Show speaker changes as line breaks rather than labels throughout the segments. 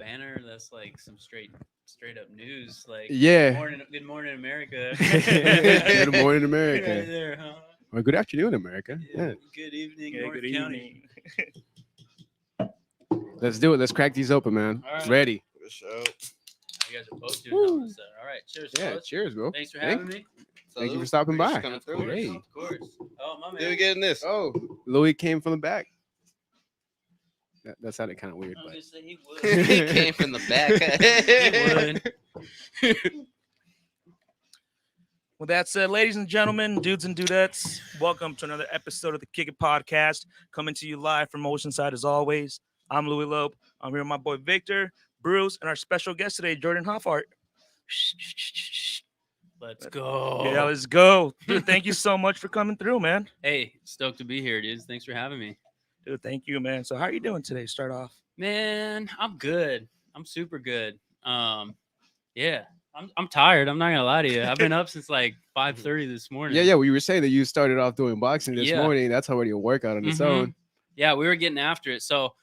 banner, that's like some straight up news. Like,
Yeah.
good morning, America.
Good morning,
Right
America.
there, huh?
Or good afternoon, America.
Yeah.
Yeah.
Good evening,
Yeah,
North
good
County.
evening.
Let's do it. Let's crack these open, man.
All right.
Ready.
For sure.
You guys are both doing all this stuff. All right, cheers,
Yeah.
fellas.
Cheers, bro.
Thanks for having me.
Thank you for stopping
Thanks
by.
for coming
Of
through.
course,
Hey.
of course. Oh, my man.
Did we get in this?
Oh, Louis came from the back. That sounded kind of weird,
I
but
was gonna say he would.
He came from the back.
He would.
With that said, ladies and gentlemen, dudes and dudettes, welcome to another episode of the Kick It Podcast, coming to you live from Oceanside as always. I'm Louis Lope. I'm here with my boy Victor, Bruce, and our special guest today, Jordan Hoffart.
Let's go.
Yeah, let's go. Dude, thank you so much for coming through, man.
Hey, stoked to be here, dudes. Thanks for having me.
Dude, thank you, man. So how are you doing today? Start off.
Man, I'm good. I'm super good. Yeah. I'm tired. I'm not gonna lie to you. I've been up since like 5:30 this morning.
yeah. Well, you were saying that you started off doing boxing this
Yeah.
morning. That's already a workout on its
Mhm.
own.
Yeah, we were getting after it. So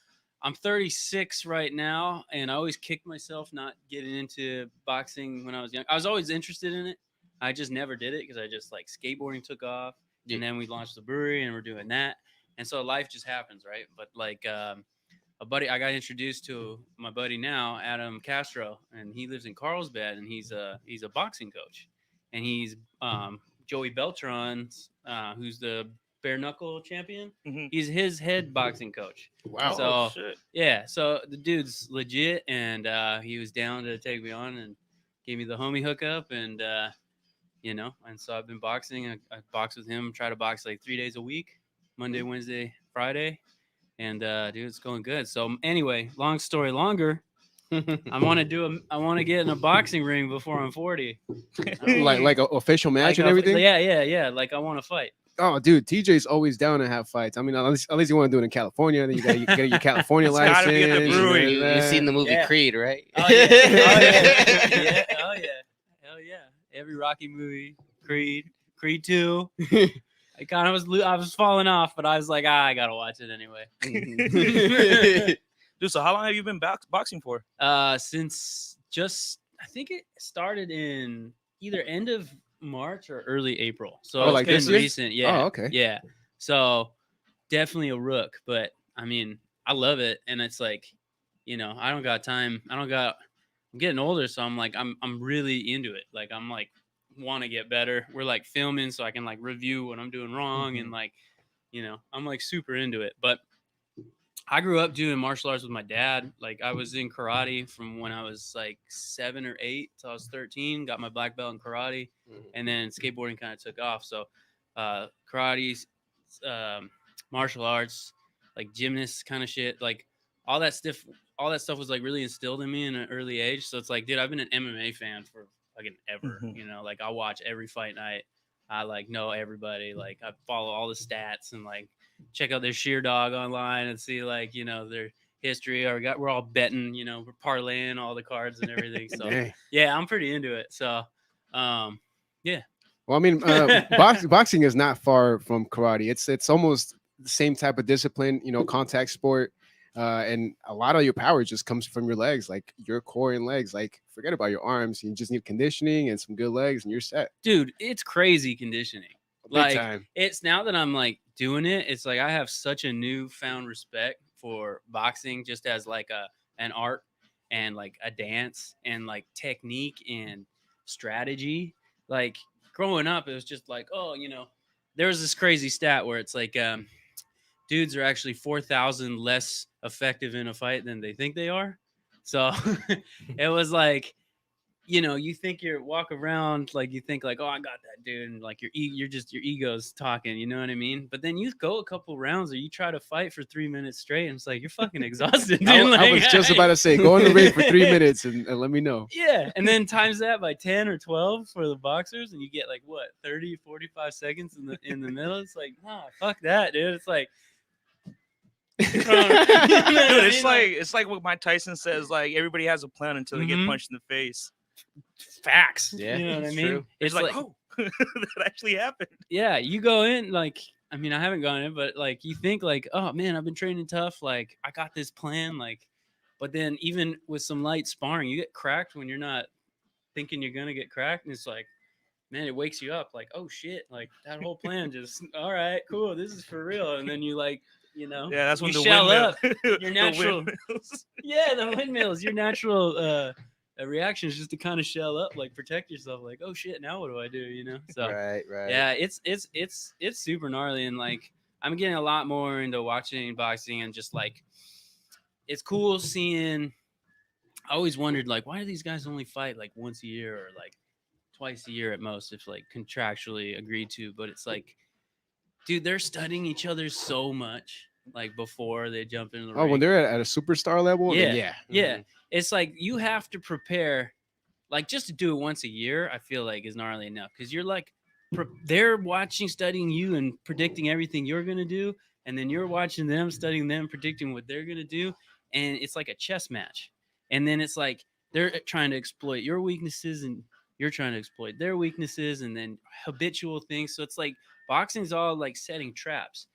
I'm 36 right now, and I always kicked myself not getting into boxing when I was young. I was always interested in it. I just never did it because I just like skateboarding took off,
Yeah.
and then we launched the brewery, and we're doing that, and so life just happens, right? But like a buddy, I got introduced to my buddy now, Adam Castro, and he lives in Carlsbad, and he's a boxing coach, and he's Joey Beltran's, who's the bare knuckle champion.
Mhm.
He's his head boxing coach.
Wow.
So
Oh, shit.
yeah, so the dude's legit, and he was down to take me on and gave me the homie hookup, and and so I've been boxing. I box with him, try to box like 3 days a week, Monday, Wednesday, Friday, and dude, it's going good. So anyway, long story longer, I want to get in a boxing ring before I'm 40.
like an official match and
Like,
everything.
Yeah. Like I want to fight.
Oh, dude, TJ's always down to have fights. I mean, at least you want to do it in California. Then you got to get your California
It's
license.
gotta be at the
and
brewery.
all
You
that.
You've seen the movie
Yeah.
Creed, right?
Oh yeah. Oh yeah. Hell yeah. Every Rocky movie, Creed 2. I kind of I was falling off, but I was like, I gotta watch it anyway.
Dude, so how long have you been boxing for?
Since I think it started in either end of March or early April. So
Oh,
it's
like
been
this year?
recent. Yeah.
Oh, okay.
Yeah. So definitely a rook, but I mean, I love it, and it's like, I don't got time. I'm getting older, so I'm like, I'm really into it. Like, I'm like, want to get better. We're like filming so I can like review what I'm doing wrong, and like, I'm like super into it. But I grew up doing martial arts with my dad. Like, I was in karate from when I was like 7 or 8 till I was 13. Got my black belt in karate, and then skateboarding kind of took off. So, karate, martial arts, like gymnast kind of shit, like all that stuff was like really instilled in me in an early age. So it's like, dude, I've been an MMA fan for fucking ever. Like I watch every fight night. I like know everybody. Like I follow all the stats and like check out their sheer dog online and see like, their history. We're all betting, we're parlaying all the cards and everything. So
Dang.
yeah, I'm pretty into it. So yeah.
Well, I mean, boxing is not far from karate. It's almost the same type of discipline, contact sport. And a lot of your power just comes from your legs, like your core and legs. Like, forget about your arms. You just need conditioning and some good legs, and you're set.
Dude, it's crazy conditioning.
Big
Like,
time.
it's now that I'm like doing it, it's like I have such a newfound respect for boxing just as like an art and like a dance and like technique and strategy. Like growing up, it was just like, oh, there was this crazy stat where it's like dudes are actually 4,000 less effective in a fight than they think they are. So it was like, you think you're walk around like you think like, oh, I got that dude, and like your ego's talking, you know what I mean? But then you go a couple rounds or you try to fight for 3 minutes straight, and it's like you're fucking exhausted. Dude.
I was just about to say, go in the ring for 3 minutes and let me know.
Yeah, and then times that by 10 or 12 for the boxers, and you get like what 30, 45 seconds in the middle. It's like, nah, fuck that, dude. It's like.
Dude, it's like what Mike Tyson says, like everybody has a plan until they get
Mhm.
punched in the face.
Facts.
Yeah,
You know what I
it's
mean?
true.
It's like, oh, that actually happened.
Yeah, you go in like, I mean, I haven't gone in, but like you think like, oh man, I've been training tough. Like I got this plan. Like, But then even with some light sparring, you get cracked when you're not thinking you're gonna get cracked, and it's like, man, it wakes you up like, oh shit, like that whole plan just all right, cool, this is for real. And then you like,
Yeah, that's
you
when the
shell
windmill,
up your
the
natural
windmills.
yeah, the windmills, your natural reaction is just to kind of shell up, like protect yourself, like, oh shit, now what do I do, So
Right.
yeah, it's super gnarly, and like I'm getting a lot more into watching boxing, and just like it's cool seeing. I always wondered like, why do these guys only fight like once a year or like twice a year at most, if like contractually agreed to? But it's like, dude, they're studying each other so much like before they jump into the
Oh, when
ring.
they're at a superstar level, then
Yeah, yeah. It's like you have to prepare, like just to do it once a year. I feel like is gnarly enough because you're like, they're watching, studying you, and predicting everything you're gonna do, and then you're watching them, studying them, predicting what they're gonna do, and it's like a chess match. And then it's like they're trying to exploit your weaknesses, and you're trying to exploit their weaknesses, and then habitual things. So it's like boxing's all like setting traps,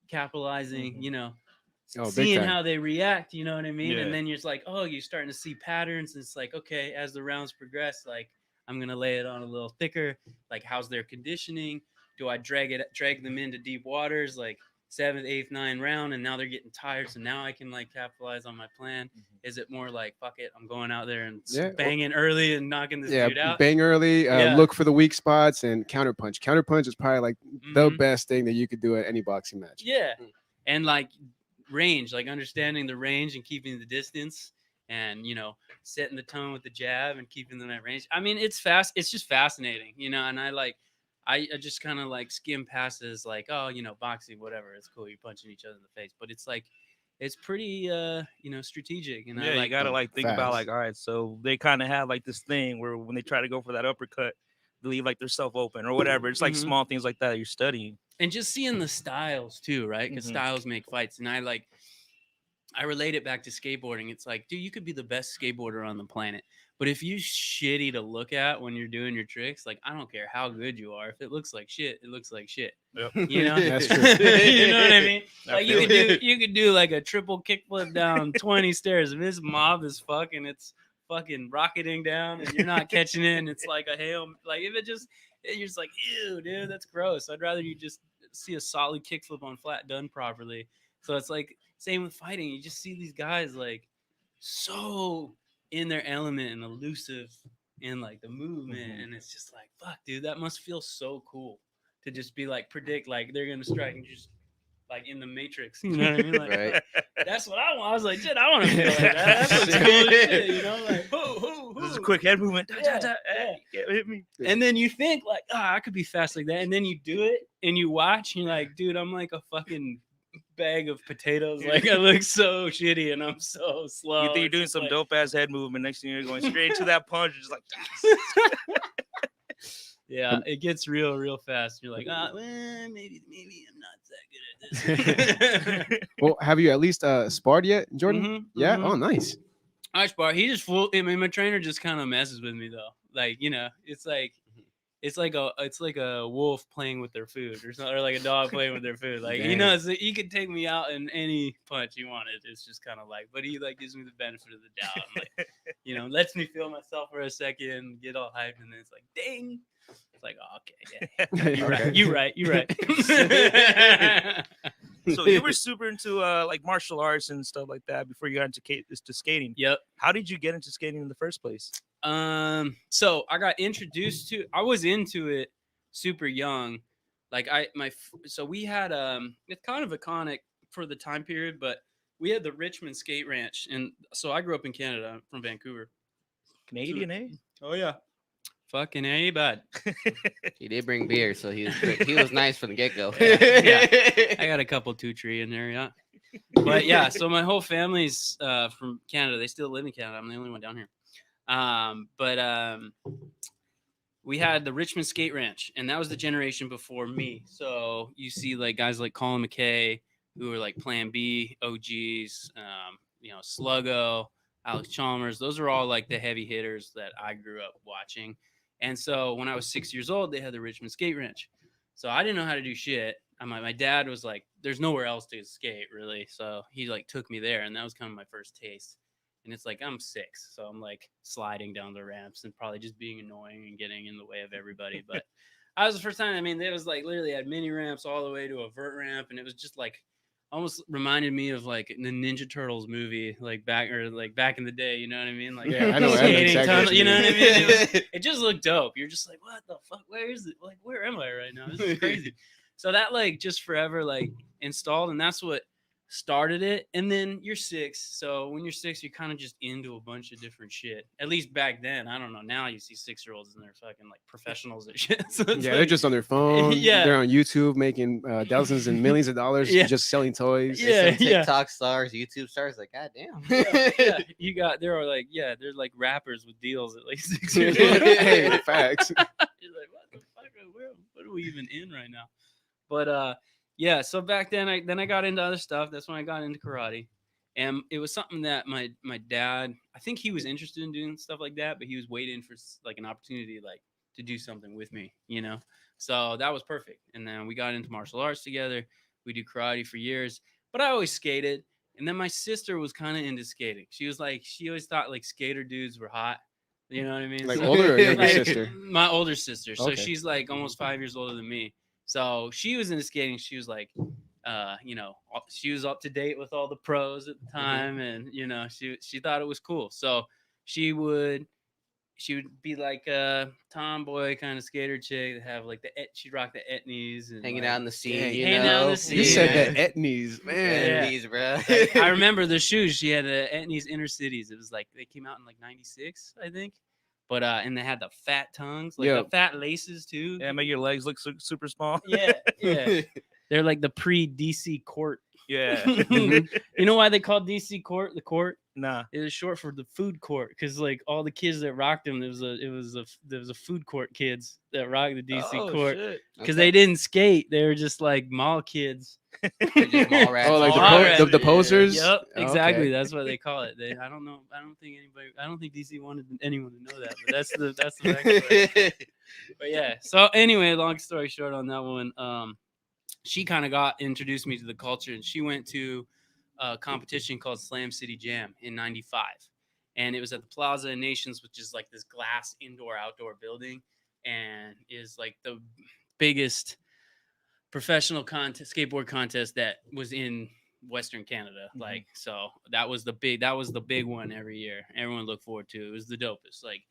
capitalizing,
Oh, big
seeing
time.
how they react, you know what I mean?
Yeah.
And then you're just like, oh, you're starting to see patterns. And it's like, okay, as the rounds progress, like I'm gonna lay it on a little thicker. Like, how's their conditioning? Do I drag them into deep waters, like seventh, eighth, ninth round, and now they're getting tired, so now I can like capitalize on my plan? Is it more like, fuck it, I'm going out there and banging early and knocking this dude out?
Bang early,
Yeah.
look for the weak spots, and counterpunch. Counterpunch is probably like the
Mhm.
best thing that you could do at any boxing match.
Yeah. And like range, like understanding the range and keeping the distance, and setting the tone with the jab and keeping them at range. I mean, it's just fascinating, and I just kind of like skim past it as like, oh, boxing, whatever, it's cool, you're punching each other in the face, but it's like it's pretty strategic, and
Yeah,
I
you
like
gotta like think about
fast.
like, all right, so they kind of have like this thing where when they try to go for that uppercut, they leave like their self open or whatever. It's like
Mhm.
small things like that you're studying.
and just seeing the styles too, right? Because
Mhm.
styles make fights, and I relate it back to skateboarding. It's like, dude, you could be the best skateboarder on the planet, but if you shitty to look at when you're doing your tricks, like I don't care how good you are. If it looks like shit, it looks like shit.
Yep.
That's true.
You know what I mean?
I
Like
feel
you could do like a triple kickflip down 20 stairs. If it's mob as fuck and it's fucking rocketing down and you're not catching it, and it's like a hail, like if you're just like, ew, dude, that's gross. I'd rather you just see a solid kickflip on flat done properly. So it's like same with fighting. You just see these guys like so in their element and elusive in like the movement, and it's just like, fuck, dude, that must feel so cool to just be like predict like they're gonna strike and just like in the Matrix. You know what I mean? Like,
Right.
that's what I want. I was like, shit, I want to feel like that. That's what's cool as shit, Like,
This is a quick head movement.
Yeah,
Hit me.
And then you think like, I could be fast like that, and then you do it and you watch, and you're like, dude, I'm like a fucking bag of potatoes. Like I look so shitty and I'm so slow.
You think you're
It's
doing
just
some
like,
dope ass head movement. Next thing you're going straight to that punch, just like.
yeah, it gets real fast. You're like, well, maybe I'm not that good at this.
Well, have you at least sparred yet, Jordan?
Mhm,
Yeah.
mhm.
Oh, nice.
I spar. He just I mean, my trainer just kind of messes with me though. Like, it's like a wolf playing with their food, or something, or like a dog playing with their food. Like, he
Dang.
knows that he could take me out in any punch he wanted. It's just kind of like, but he like gives me the benefit of the doubt. I'm like, lets me feel myself for a second, get all hyped, and then it's like, ding. It's like, oh, okay, yeah, you're right. You're right.
So you were super into like martial arts and stuff like that before you got into skating.
Yep.
How did you get into skating in the first place?
So I got introduced to. I was into it super young. Like so we had it's kind of iconic for the time period, but we had the Richmond Skate Ranch, and so I grew up in Canada. I'm from Vancouver.
Canadian, eh?
Oh yeah. Fucking A, bud.
He did bring beer, so he was nice from the get go.
Yeah. I got a couple 2-3 in there, yeah. But yeah, so my whole family's from Canada. They still live in Canada. I'm the only one down here. We had the Richmond Skate Ranch, and that was the generation before me. So you see like guys like Colin McKay, who were like Plan B OGs, Sluggo, Alex Chalmers. Those are all like the heavy hitters that I grew up watching. And so when I was 6 years old, they had the Richmond Skate Ranch. So I didn't know how to do shit. My dad was like, there's nowhere else to skate really. So he like took me there, and that was kind of my first taste. and it's like I'm 6, so I'm like sliding down the ramps and probably just being annoying and getting in the way of everybody. But I was the first time. I mean, it was like literally had mini ramps all the way to a vert ramp, and it was just like almost reminded me of like the Ninja Turtles movie, like back in the day. You know what I mean? Like
Yeah, I know
skating
exactly
tunnel.
what you
You know
mean.
what I mean? It just looked dope. You're just like, what the fuck? Where is it? Like, where am I right now? This is crazy. So that like just forever like installed, and that's what started it. And then you're 6, so when you're 6 you're kind of just into a bunch of different shit, at least back then. I don't know, now you see 6-year-olds and they're fucking like professionals at shit. So it's
Yeah,
like,
they're just on their phone.
Yeah.
They're on YouTube making dozens and millions of dollars
Yeah.
just selling toys.
Yeah.
Some TikTok stars, YouTube stars, like, God damn.
Yeah, you got there are like they're like rappers with deals at like 6 years old.
Hey, facts.
You're like, what the fuck? What are we even in right now? But yeah. So back then, I got into other stuff. That's when I got into karate, and it was something that my dad. I think he was interested in doing stuff like that, but he was waiting for like an opportunity, like to do something with me, you know. So that was perfect. And then we got into martial arts together. We do karate for years, but I always skated. And then my sister was kind of into skating. She was like, she always thought like skater dudes were hot. You know what I mean?
Like
So-
older or younger
like,
sister?
My older sister. So
Okay.
she's like almost 5 years older than me. So she was into skating. She was like, you know, she was up to date with all the pros at the time, and you know, she thought it was cool. So she would be like a tomboy kind of skater chick that have like she'd rock the etnies and
Hanging
like,
out in the scene,
Dang.
you
Hanging
know.
out in the scene.
You said
Yeah.
that etnies, man.
Yeah.
Etnies, bro.
I remember the shoes. She had Etnies Inner Cities. It was like they came out in like '96, I think. But and they had the fat tongues, like
Yeah.
the fat laces too.
Yeah, make your legs look super small.
Yeah, yeah. They're like the pre-DC court.
Yeah.
Mhm.
You know why they called DC court the court?
Nah.
It was short for the food court, because like all the kids that rocked them, there was a food court kids that rocked the DC
Oh,
court,
shit.
because they didn't skate. They were just like mall kids.
just mall rats.
Oh, like
Mall rats.
the posers?
Yep, exactly.
Okay.
That's what they call it. I don't know. I don't think DC wanted anyone to know that, but that's the backstory. But yeah. So anyway, long story short on that one, she kind of introduced me to the culture, and she went to a competition called Slam City Jam in '95, and it was at the Plaza of Nations, which is like this glass indoor-outdoor building, and is like the biggest professional skateboard contest that was in Western Canada. Like, so that was the big one every year. Everyone looked forward to it. It was the dopest. Like,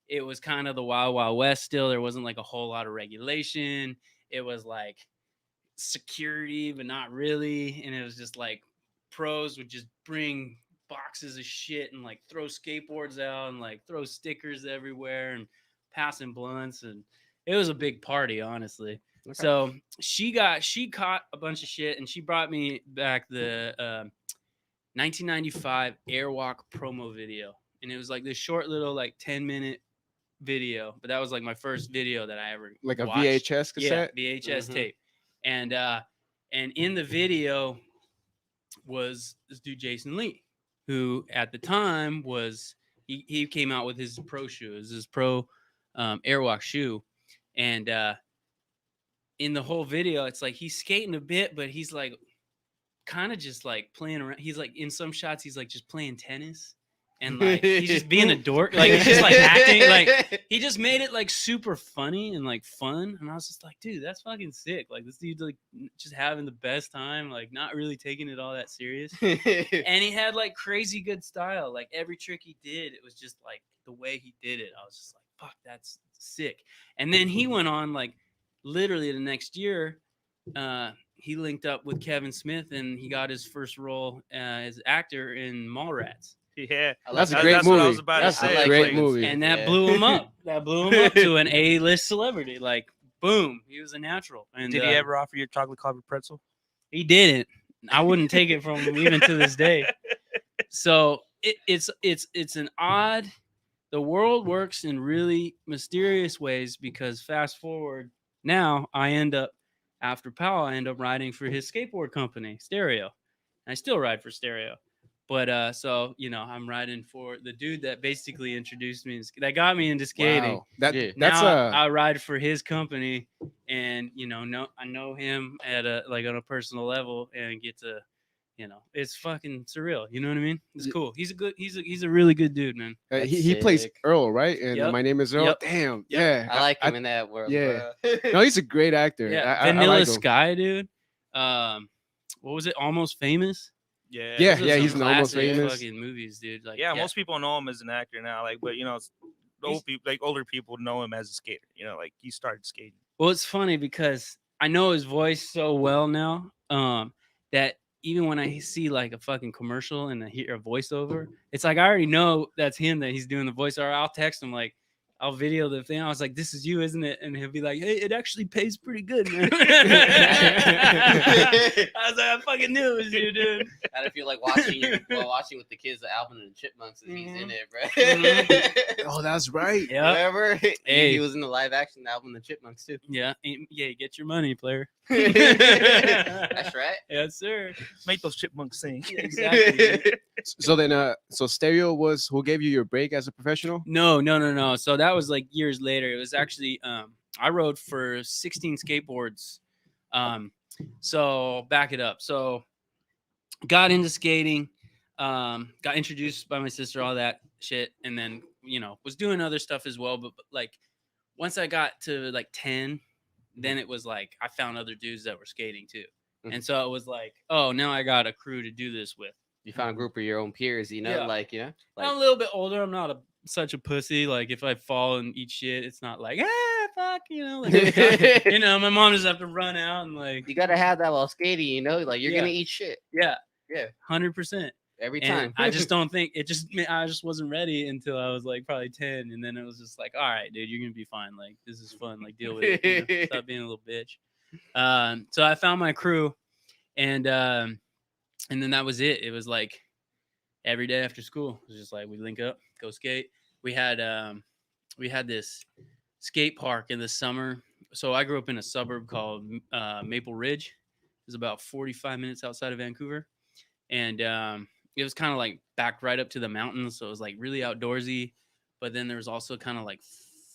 it was kind of the wild west still. There wasn't like a whole lot of regulation. It was like security, but not really. And it was just like pros would just bring boxes of shit and like throw skateboards out and like throw stickers everywhere and passing blunts, and it was a big party, honestly.
Okay.
So she caught a bunch of shit, and she brought me back the 1995 Airwalk promo video, and it was like this short little like 10-minute video, but that was like my first video that I ever
Like a
watched.
VHS cassette?
Yeah, VHS
Mhm.
tape. And in the video was this dude Jason Lee, who at the time was he came out with his pro shoe, his pro Airwalk shoe, and in the whole video it's like he's skating a bit, but he's like kind of just like playing around. He's like in some shots he's like just playing tennis, and like he's just being a dork, like he's just like acting like he just made it like super funny and like fun. And I was just like, dude, that's fucking sick. Like this dude's like just having the best time, like not really taking it all that serious. And he had like crazy good style. Like every trick he did, it was just like the way he did it. I was just like, fuck, that's sick. And then he went on like literally the next year, he linked up with Kevin Smith, and he got his first role as actor in Mallrats.
Yeah.
That's a
That-
great
that's what I
movie.
was about to
That's
say.
a
Like,
great movie.
And that
Yeah.
blew him up. That blew him up to an A-list celebrity. Like, boom, he was a natural. And
Did he ever offer you a chocolate covered pretzel?
He didn't. I wouldn't take it from him even to this day. So it's an odd. The world works in really mysterious ways, because fast forward now, I end up after Powell, I end up riding for his skateboard company, Stereo. And I still ride for Stereo. But so you know, I'm riding for the dude that basically introduced me, that got me into skating.
Wow. That,
Yeah.
that's
Now
a
I ride for his company, and you know, I know him at a like on a personal level, and get to, it's fucking surreal. You know what I mean? It's
Ye-
cool. He's a really good dude, man.
That's
he plays
sick.
Earl, right? And
Yep.
My Name Is Earl.
Yep.
Damn.
Yep.
Yeah.
I like him in that world.
yeah.
Bro.
No, he's a great actor.
Yeah,
I
Vanilla
like him.
Sky, dude. What was it? Almost Famous.
Yeah.
Yeah,
Those are
yeah,
some
he's in Almost
classic
Famous.
fucking movies, dude. Like,
Yeah, most people know him as an actor now, but
He's-
older people know him as a skater. Like he started skating.
Well, it's funny because I know his voice so well now, that even when I see like a fucking commercial and I hear a voiceover, it's like I already know that's him, that he's doing the voiceover. I'll text him, like, I'll video the thing. I was like, "This is you, isn't it?" And he'll be like, "Hey, it actually pays pretty good, man." I was like, "I fucking knew it was you, dude."
How I feel like watching with the kids, the Alvin and the Chipmunks, and he's in it, bro.
Oh, that's right.
Yeah,
Remember?
Hey.
He was in the live action Alvin and the Chipmunks too.
yeah, get your money, player.
That's right.
Yes, sir.
Make those chipmunks sing.
Yeah, exactly, dude.
So then, so Stereo was who gave you your break as a professional?
No. So that was like years later. It was actually I rode for 16 skateboards. So back it up. So got into skating, got introduced by my sister, all that shit, and then was doing other stuff as well. But like once I got to like 10, then it was like I found other dudes that were skating too.
Mhm.
And so it was like, oh, now I got a crew to do this with.
You found a group of your own peers,
Yeah.
like
I'm a little bit older. I'm not such a pussy. Like if I fall and eat shit, it's not like fuck, like, my mom just have to run out and like
you gotta have that while skating, like you're
Yeah.
gonna eat shit
yeah,
Yeah.
100%.
every
And
time.
I just don't think I just wasn't ready until I was like probably 10, and then it was just like, all right, dude, you're gonna be fine. Like this is fun. Like deal with it. Stop being a little bitch. So I found my crew, and then that was it. It was like every day after school, it was just like we link up, go skate. We had this skate park in the summer. So I grew up in a suburb called Maple Ridge. It was about 45 minutes outside of Vancouver, and it was kind of like back right up to the mountains. So it was like really outdoorsy, but then there was also kind of like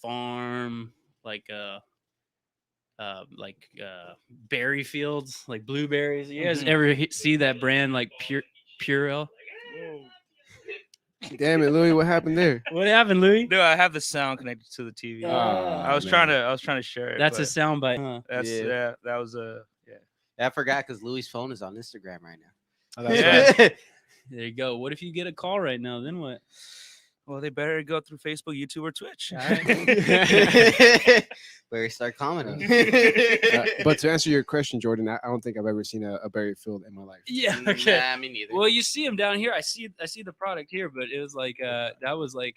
farm, like berry fields, like blueberries. You guys ever see that brand like Purell?
Damn it, Louis, what happened there?
What happened, Louis?
Dude, I have the sound connected to the TV. I was trying to share it.
That's a
but
soundbite. Huh?
That's
Yeah.
that was a
I forgot because Louis' phone is on Instagram right now.
Oh, that's
Yeah.
right.
There you go. What if you get a call right now? Then what?
Well, they better go through Facebook, YouTube, or Twitch.
All right.
Where he start commenting.
But to answer your question, Jordan, I don't think I've ever seen a berry field in my life.
Yeah. Okay.
Nah, me neither.
Well, you see them down here. I see the product here, but it was like that was like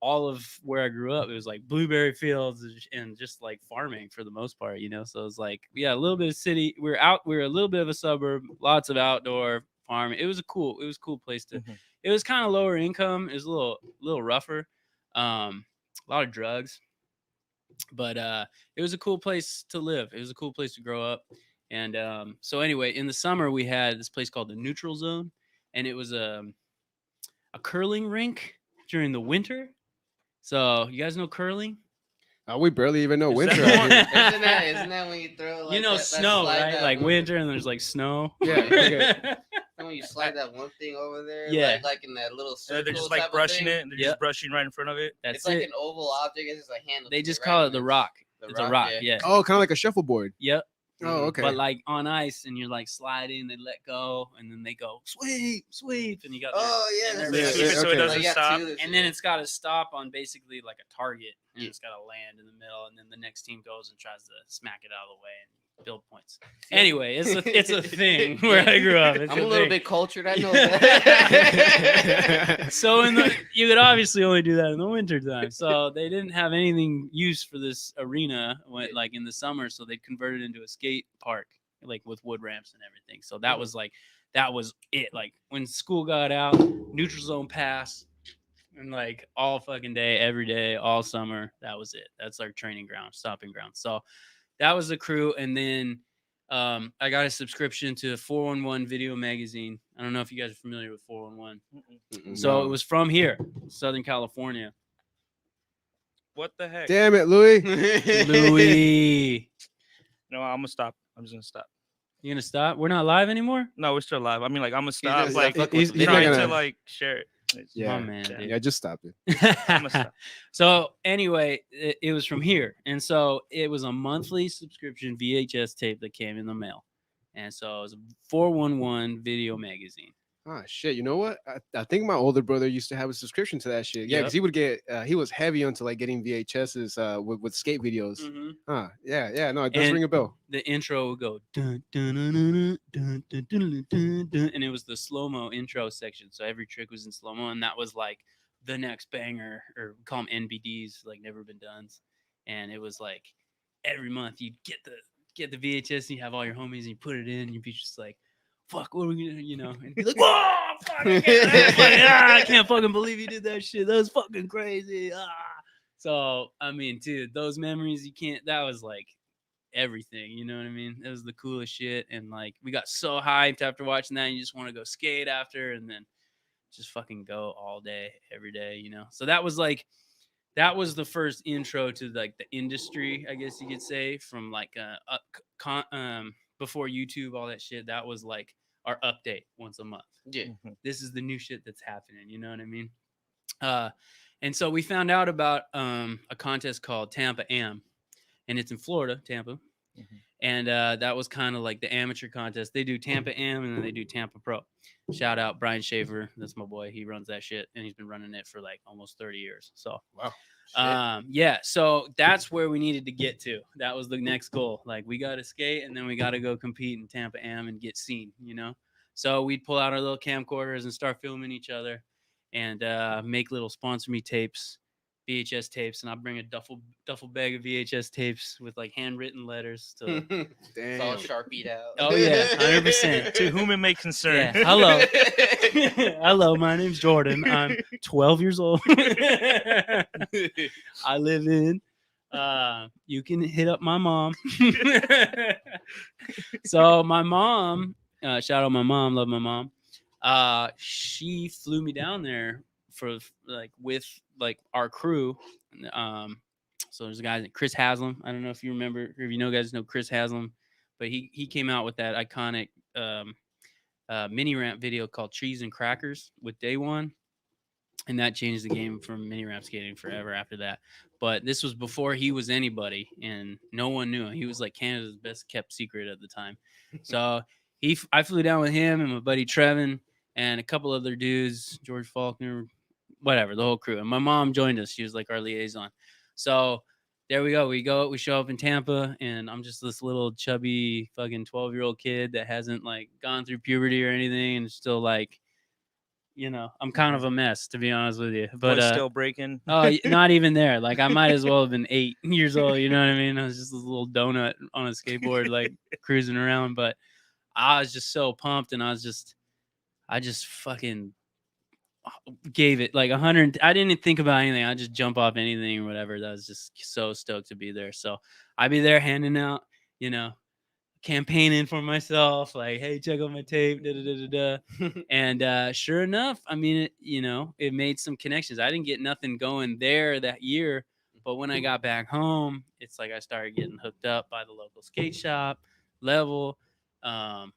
all of where I grew up. It was like blueberry fields and just like farming for the most part, So it was like, yeah, a little bit of city. We're a little bit of a suburb, lots of outdoor farming. It was a cool place to.
Mhm.
It was kind of lower income. It was a little rougher. A lot of drugs, but it was a cool place to live. It was a cool place to grow up. And so anyway, in the summer we had this place called the Neutral Zone, and it was a curling rink during the winter. So you guys know curling?
We barely even know
Is
winter.
that
out here.
Isn't that when you throw like that
Snow,
slide
right?
that
Like
one-
winter, and there's like snow.
Yeah, okay.
when you slide that one thing over there,
Yeah.
like in that little
So
circle.
they're just
type
like
of
brushing
thing.
it, and they're
Yep.
just brushing right in front of it.
That's
It's like
it.
an oval object. It's just a handle.
They
to
just
it,
call
right?
it the rock.
The
It's a rock,
yeah.
yeah.
Oh, kind of like a shuffleboard.
Yep.
Oh, okay.
But like on ice, and you're like sliding, they let go, and then they go sweep, and you got.
Oh yeah,
and
that's
they're-
Yeah,
right.
sweep it so it
okay.
doesn't
Oh, you got
stop.
two of
and then it's got to stop on basically like a target, and
Yeah.
it's got to land in the middle, and then the next team goes and tries to smack it out of the way and build points. Anyway, it's a thing where I grew up. It's
I'm a little
thing.
bit cultured. I know that.
So you could obviously only do that in the winter time. So they didn't have anything used for this arena like in the summer, so they converted it into a skate park, like with wood ramps and everything. So that was it. Like when school got out, neutral zone pass, and like all fucking day, every day, all summer. That was it. That's our training ground, stopping ground. So that was the crew, and then I got a subscription to 411 Video Magazine. I don't know if you guys are familiar with 411. So it was from here, Southern California.
What the heck?
Damn it, Louis.
Louis.
No, I'm gonna stop. I'm just gonna stop.
You gonna stop? We're not live anymore.
No, we're still live. I mean, like I'm gonna stop,
just-
like
fuck
he's
with the
not
trying
gonna.
to like share it.
Yeah,
My man, dude.
yeah, just stop it.
I'ma stop.
So anyway, it was from here, and so it was a monthly subscription VHS tape that came in the mail, and so it was a 411 video magazine.
Ah, shit. You know what? I think my older brother used to have a subscription to that shit. Yeah, because
Yep.
he would get. He was heavy onto like getting VHSs with skate videos. Huh? Yeah, yeah. No, it does
And
ring a bell.
the intro would go dun, dun, dun, dun, dun, dun, dun, dun, dun, and it was the slow mo intro section. So every trick was in slow mo, and that was like the next banger, or we call them NBDs, like never been done's. And it was like every month you'd get the VHS, and you have all your homies, and you put it in, and you'd be just like, "Fuck, what are we gonna," and be like, "Whoa, fuck, I can't fucking believe you did that shit. That was fucking crazy." So I mean, dude, those memories you can't. That was like everything, you know what I mean? It was the coolest shit, and like we got so hyped after watching that, and you just want to go skate after, and then just fucking go all day, every day, So that was the first intro to like the industry, I guess you could say, from like before YouTube, all that shit. That was like our update once a month.
Yeah.
This is the new shit that's happening, you know what I mean? And so we found out about a contest called Tampa Am, and it's in Florida, Tampa. And that was kind of like the amateur contest. They do Tampa Am, and then they do Tampa Pro. Shout out Brian Schaefer. That's my boy. He runs that shit, and he's been running it for like almost 30 years. So,
Wow.
yeah. So that's where we needed to get to. That was the next goal. Like we got to skate, and then we got to go compete in Tampa Am and get seen, So we'd pull out our little camcorders and start filming each other, and make little sponsor me tapes. VHS tapes, and I bring a duffel bag of VHS tapes with like handwritten letters to.
It's all sharpied out.
Oh yeah, 100%.
To whom it may concern.
Yeah. Hello, hello. My name's Jordan. I'm 12 years old. I live in. You can hit up my mom. So my mom, shout out my mom. Love my mom. She flew me down there for like with like our crew. So there's a guy, Chris Haslam. I don't know if you remember, or if you guys know Chris Haslam, but he came out with that iconic mini ramp video called Trees and Crackers with Day One, and that changed the game from mini ramp skating forever after that. But this was before he was anybody, and no one knew him. He was like Canada's best kept secret at the time. So I flew down with him and my buddy Trevin and a couple other dudes, George Faulkner, whatever, the whole crew. And my mom joined us. She was like our liaison. So there we go. We show up in Tampa, and I'm just this little chubby fucking 12-year-old kid that hasn't like gone through puberty or anything, and still like, I'm kind of a mess, to be honest with you. But
Voice still breaking.
oh, not even there. Like I might as well have been 8 years old. You know what I mean? I was just this little donut on a skateboard, like cruising around. But I was just so pumped, and I just fucking gave it like 100. I didn't think about anything. I just jump off anything or whatever. That was just so stoked to be there. So I'd be there handing out, campaigning for myself, like, hey, check out my tape, da da da da da. And sure enough, I mean, it made some connections. I didn't get nothing going there that year, but when I got back home, it's like I started getting hooked up by the local skate shop level.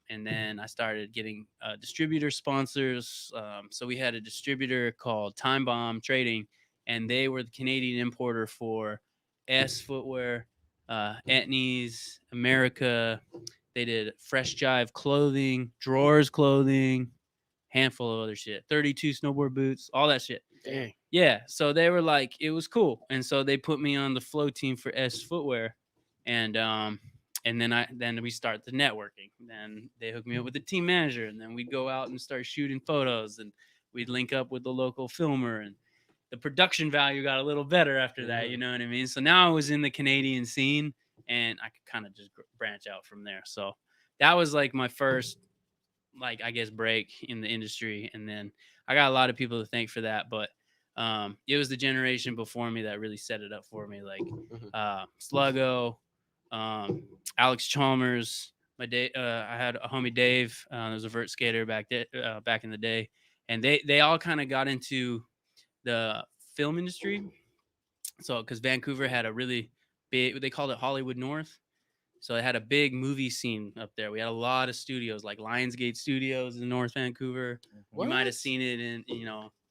And then I started getting distributor sponsors. So we had a distributor called Time Bomb Trading, and they were the Canadian importer for S Footwear, Etnies, America. They did Fresh Jive clothing, Drawers clothing, handful of other shit, 32 snowboard boots, all that shit.
Dang.
Yeah, so they were like, it was cool, and so they put me on the flow team for S Footwear, and then we start the networking. Then they hooked me up with the team manager, and then we'd go out and start shooting photos, and we'd link up with the local filmer, and the production value got a little better after that. You know what I mean? So now I was in the Canadian scene, and I could kind of just branch out from there. So that was like my first, like, I guess, break in the industry. And then I got a lot of people to thank for that, but it was the generation before me that really set it up for me. Like Sluggo, Alex Chalmers, I had a homie Dave, there was a vert skater back in the day, and they all kind of got into the film industry. So because Vancouver had a really big, they called it Hollywood North. So it had a big movie scene up there. We had a lot of studios, like Lionsgate Studios in North Vancouver. You might have
What?
seen it in,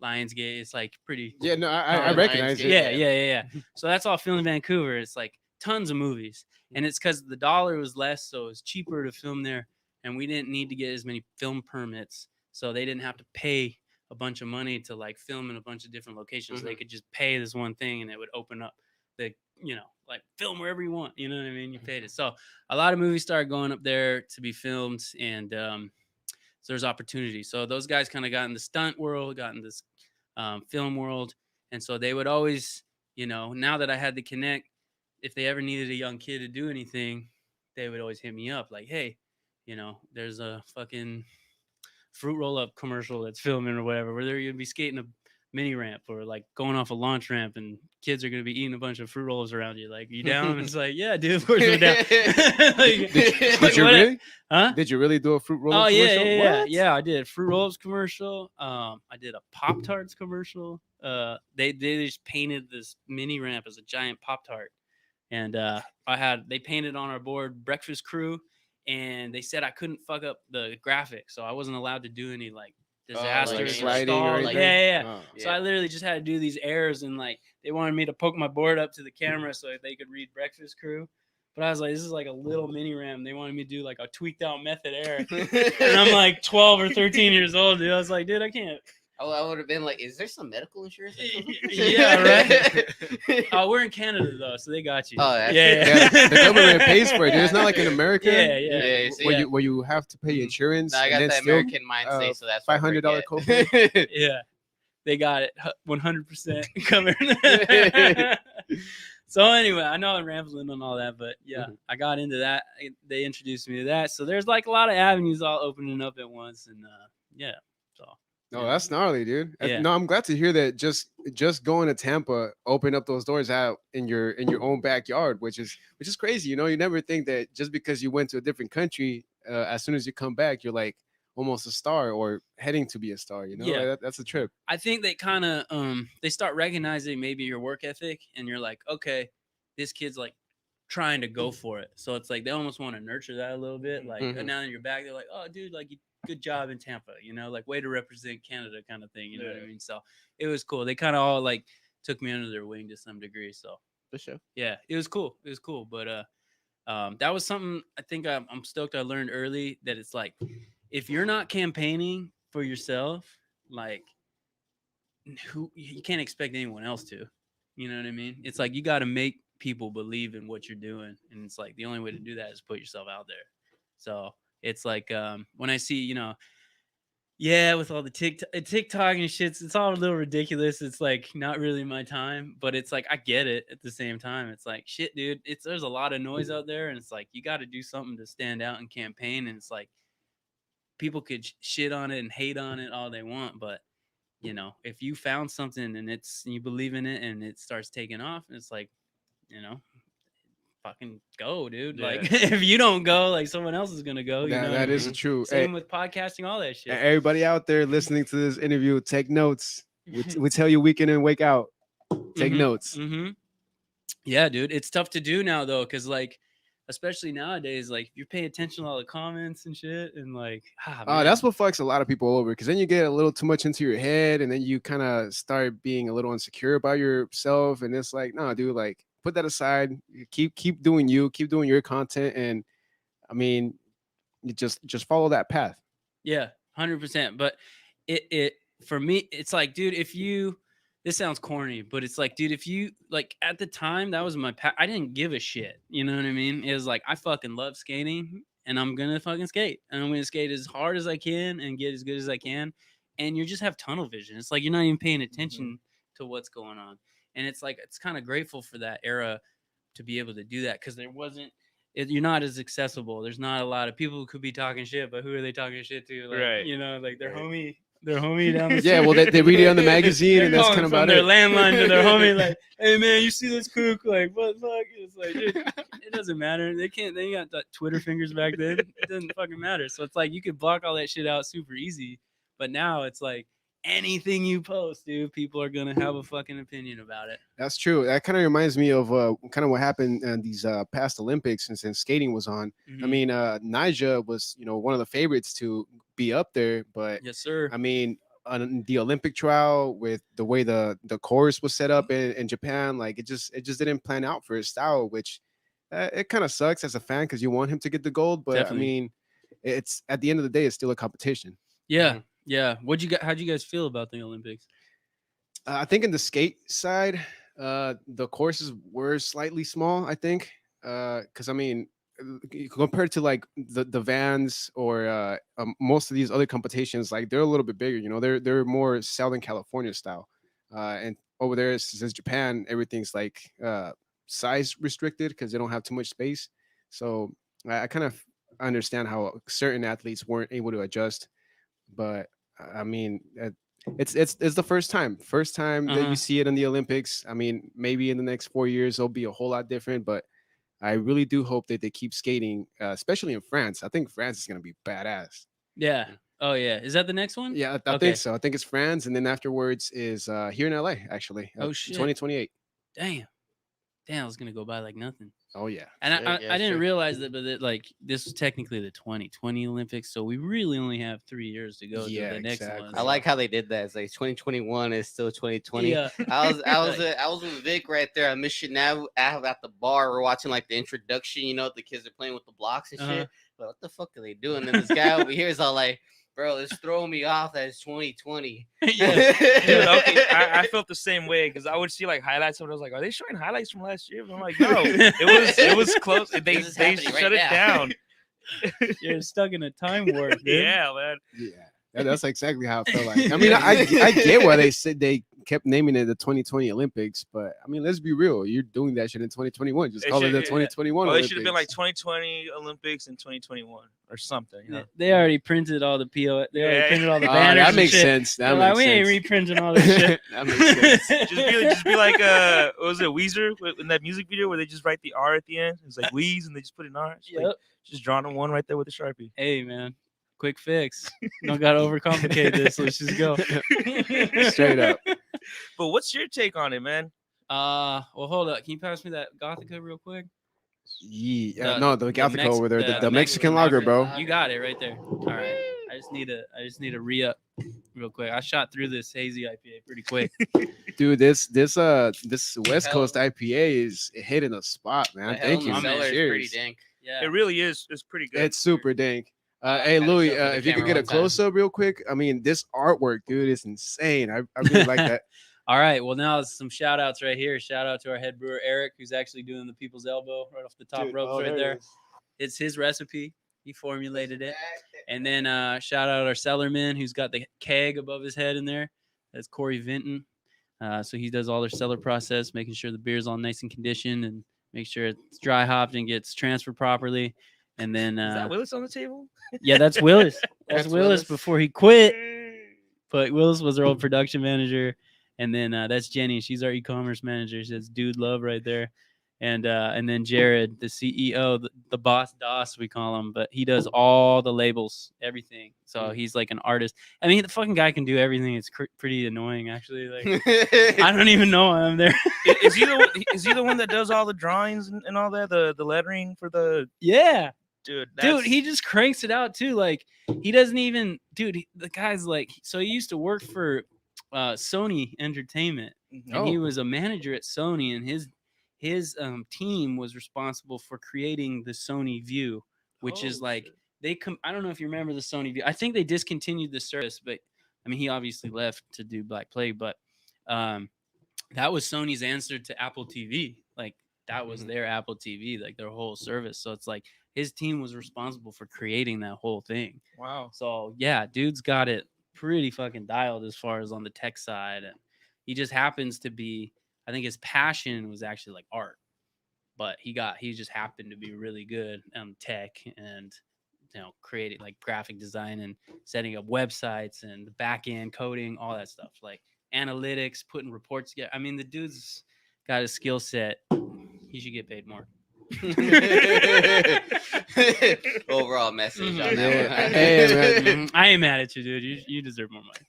Lionsgate. It's like pretty.
Yeah, no, I
Oh,
recognize it.
Yeah, yeah, yeah, yeah. So that's all filmed in Vancouver. It's like tons of movies, and it's because the dollar was less, so it was cheaper to film there, and we didn't need to get as many film permits, so they didn't have to pay a bunch of money to like film in a bunch of different locations. They could just pay this one thing, and it would open up the, like film wherever you want. You know what I mean? You paid it. So a lot of movies started going up there to be filmed, and so there's opportunity. So those guys kind of got in the stunt world, got in this film world, and so they would always, now that I had the connect, if they ever needed a young kid to do anything, they would always hit me up like, hey, there's a fucking fruit roll up commercial that's filming or whatever, where they're gonna be skating a mini ramp or like going off a launch ramp, and kids are gonna be eating a bunch of fruit rolls around you. Like, you down? And it's like, yeah, dude, of course we're down. Like,
Did you
what-
really?
Huh?
Did you really do a fruit roll?
Oh yeah,
commercial?
yeah.
What?
Yeah, I did fruit rolls commercial. I did a Pop Tarts commercial. They just painted this mini ramp as a giant Pop Tart, and they painted on our board Breakfast Crew, and they said I couldn't fuck up the graphics, so I wasn't allowed to do any like disasters,
Like
or
sliding or
stalls.
anything?
Yeah.
Oh.
So I literally just had to do these errors, and like they wanted me to poke my board up to the camera so that they could read Breakfast Crew. But I was like, this is like a little mini ram. They wanted me to do like a tweaked out method error. And I'm like 12 or 13 years old, dude. I was like, dude, I can't.
Oh, I would have been like, is there some medical insurance? Or something?
Yeah, right. Oh, we're in Canada though, so they got you.
Oh, that's
yeah.
Yeah, the government pays for it, dude. It's not like in America.
Yeah.
Yeah, see,
Where you have to pay insurance.
No, I got
and then
the
still,
American mindset, so that's why I
$500
forget.
copay.
Yeah. They got it 100% covered. So anyway, I know I'm rambling on all that, but yeah, I got into that. They introduced me to that. So there's like a lot of avenues all opening up at once, and yeah. So
No, that's gnarly, dude.
Yeah.
No, I'm glad to hear that. Just going to Tampa opened up those doors out in your own backyard, which is crazy. You never think that just because you went to a different country, as soon as you come back, you're like almost a star or heading to be a star.
Yeah.
Like, that's a trip.
I think they kind of they start recognizing maybe your work ethic, and you're like, okay, this kid's like trying to go for it. So it's like they almost want to nurture that a little bit. Like
Mhm.
now that you're back, they're like, oh, dude, like good job in Tampa, like way to represent Canada kind of thing. You know what I mean? So it was cool. They kind of all like took me under their wing to some degree. So
For sure.
yeah, it was cool. It was cool. But that was something I think I'm stoked I learned early, that it's like, if you're not campaigning for yourself, like you can't expect anyone else to. You know what I mean? It's like you got to make people believe in what you're doing, and it's like the only way to do that is put yourself out there. So it's like when I see, with all the TikTok and shit, it's all a little ridiculous. It's like not really my time, but it's like I get it at the same time. It's like, shit, dude, there's a lot of noise out there, and it's like you got to do something to stand out and campaign. And it's like people could shit on it and hate on it all they want, but if you found something and you believe in it and it starts taking off, it's like, fucking go, dude.
Yeah.
Like if you don't go, like someone else is gonna go.
That
what I
is
mean?
true.
Same with podcasting, all that shit.
Everybody out there listening to this interview, take notes. We tell you week in and wake out. Take notes.
Mm-hmm. Yeah, dude. It's tough to do now though, because like, especially nowadays, like you pay attention to all the comments and shit, and like,
that's what fucks a lot of people over, because then you get a little too much into your head, and then you kind of start being a little insecure about yourself, and it's like, no, dude, like put that aside. Keep doing you, keep doing your content, and I mean, you just follow that path.
Yeah, 100%. But it for me, it's like, dude, this sounds corny, but it's like, dude, if you like at the time that was my I didn't give a shit. You know what I mean? It was like I fucking love skating, and I'm gonna fucking skate, and I'm gonna skate as hard as I can and get as good as I can. And you just have tunnel vision. It's like you're not even paying attention to what's going on. And it's like it's kind of grateful for that era to be able to do that, because there wasn't. You're not as accessible. There's not a lot of people who could be talking shit, but who are they talking shit to? Like,
Right.
Like their homie down the street.
Yeah, well, they read it on the magazine, and that's
calling
kind of
from
about
their
it.
landline to their homie, like, hey man, you see this kook? Like, what the fuck? It's like, dude, it doesn't matter. They got the Twitter fingers back then. It doesn't fucking matter. So it's like you could block all that shit out super easy. But now it's like anything you post, dude, people are gonna have a fucking opinion about it.
That's true. That kind of reminds me of kind of what happened in these past Olympics since skating was on. I
Mhm.
mean, Nyjah was, one of the favorites to be up there, but
Yes, sir.
I mean, on the Olympic trial with the way the course was set up in Japan, like it just didn't plan out for his style, which it kind of sucks as a fan because you want him to get the gold, but
Definitely.
I mean, it's at the end of the day, it's still a competition.
Yeah,
Mhm.
yeah. How'd you guys feel about the Olympics?
I think in the skate side, the courses were slightly small. I think because I mean, compared to like the Vans or most of these other competitions, like they're a little bit bigger. They're more Southern California style, and over there since Japan, everything's like size restricted because they don't have too much space. So I kind of understand how certain athletes weren't able to adjust, but I mean, it's the first time that you
Uh-huh.
see it in the Olympics. I mean, maybe in the next 4 years it'll be a whole lot different, but I really do hope that they keep skating, especially in France. I think France is gonna be badass.
Yeah. Oh yeah. Is that the next one?
Yeah, I think
Okay.
so. I think it's France, and then afterwards is here in LA actually,
Oh shit.
2028.
Damn. Damn, I was gonna go by like nothing.
Oh yeah,
And
Shit, yeah,
I didn't
sure.
realize that, but like this was technically the 2020 Olympics, so we really only have 3 years to go
Yeah,
to the next one.
exactly.
I like how they did that. It's like 2021 is still 2020.
Yeah.
I was with Vic right there at Mission Nav at the bar. We're watching like the introduction. The kids are playing with the blocks and
Uh-huh.
shit. But what the fuck are they doing? And this guy over here is all like, "Bro, it's throwing me off that it's 2020."
Yeah.
Dude, okay, I felt the same way because I would see like highlights of it. I was like, are they showing highlights from last year? But I'm like, no, it was close. They
This is
they
happening
shut
right
it
now.
down.
You're stuck in a time warp, dude.
Yeah, man.
Yeah, that's exactly how it felt like. I mean, I get why they said they kept naming it the 2020 Olympics, but I mean, let's be real. You're doing that shit in 2021. Just
It
call it
should-
the
yeah.
2021
Oh, it
Olympics.
should have been like 2020 Olympics and 2021 or something.
They already printed all the PO. They already
Yeah.
printed all the
Ah,
banners.
that
and
makes
shit.
sense. That
They're
makes
like, we ain't
sense.
reprinting all this shit.
That makes sense.
Just be like what was it, Weezer in that music video where they just write the R at the end? It's like Weeze and they just put an R. It's like,
Yep.
just drawing a one right there with a Sharpie.
Hey man, quick fix. Don't gotta overcomplicate this. Let's just go.
Straight up.
But what's your take on it, man?
Well, hold up. Can you pass me that Gothica real quick?
Yeah, no, the Gothica
Mex-
over there, the
Mexican
Mexican lager, bro.
You got it right there. All right. I just need a re-up real quick. I shot through this hazy IPA pretty quick.
Dude, this West
Hell-
Coast IPA is hitting a spot, man.
The hell
Thank
in
you.
the
my man.
cellar is pretty
Cheers.
dank.
Yeah.
It really is. It's pretty good.
It's super dank.
I
Hey
gotta
Louis,
show it to the
if you could
camera
get a
one time.
close up real quick. I mean, this artwork, dude, is insane. I really like that.
All right. Well, now some shout outs right here. Shout out to our head brewer, Eric, who's actually doing the people's elbow right off the top
Dude,
ropes
oh,
right
it
there.
is.
It's his recipe. He formulated it. And then shout out our cellarman who's got the keg above his head in there. That's Corey Vinton. So he does all their cellar process, making sure the beer's all nice and conditioned and make sure it's dry hopped and gets transferred properly. And then
Is that Willis on the table?
yeah, that's Willis. That's
That's
Willis
Willis.
before he quit. But Willis was our old production manager. And then that's Jenny. She's our e-commerce manager. She's Dude Love right there. And then Jared, the CEO, the boss DOS, we call him, but he does all the labels, everything. So he's like an artist. I mean, the fucking guy can do everything. It's pretty annoying, actually. Like, I don't even know why I'm there.
Is he the one that does all the drawings and all that? The lettering for the
Yeah.
dude.
Dude, he just cranks it out too. Like, he doesn't even, dude, the guy's like, so he used to work for Sony Entertainment, and he was a manager at Sony, and his team was responsible for creating the Sony View, which is like I don't know if you remember the Sony View. I think they discontinued the service, but I mean he obviously left to do Black Plague, but that was Sony's answer to Apple TV. Like that was their Apple TV, like their whole service. So it's like his team was responsible for creating that whole thing.
Wow.
So yeah, dude's got it pretty fucking dialed as far as on the tech side, and he just happens to be. I think his passion was actually like art, but he just happened to be really good tech and creating like graphic design and setting up websites and the back end coding, all that stuff, like analytics, putting reports together. I mean, the dude's got a skill set. He should get paid more.
Overall message on that
Yeah.
one.
Hey, man.
I ain't mad at you, dude. You deserve more money.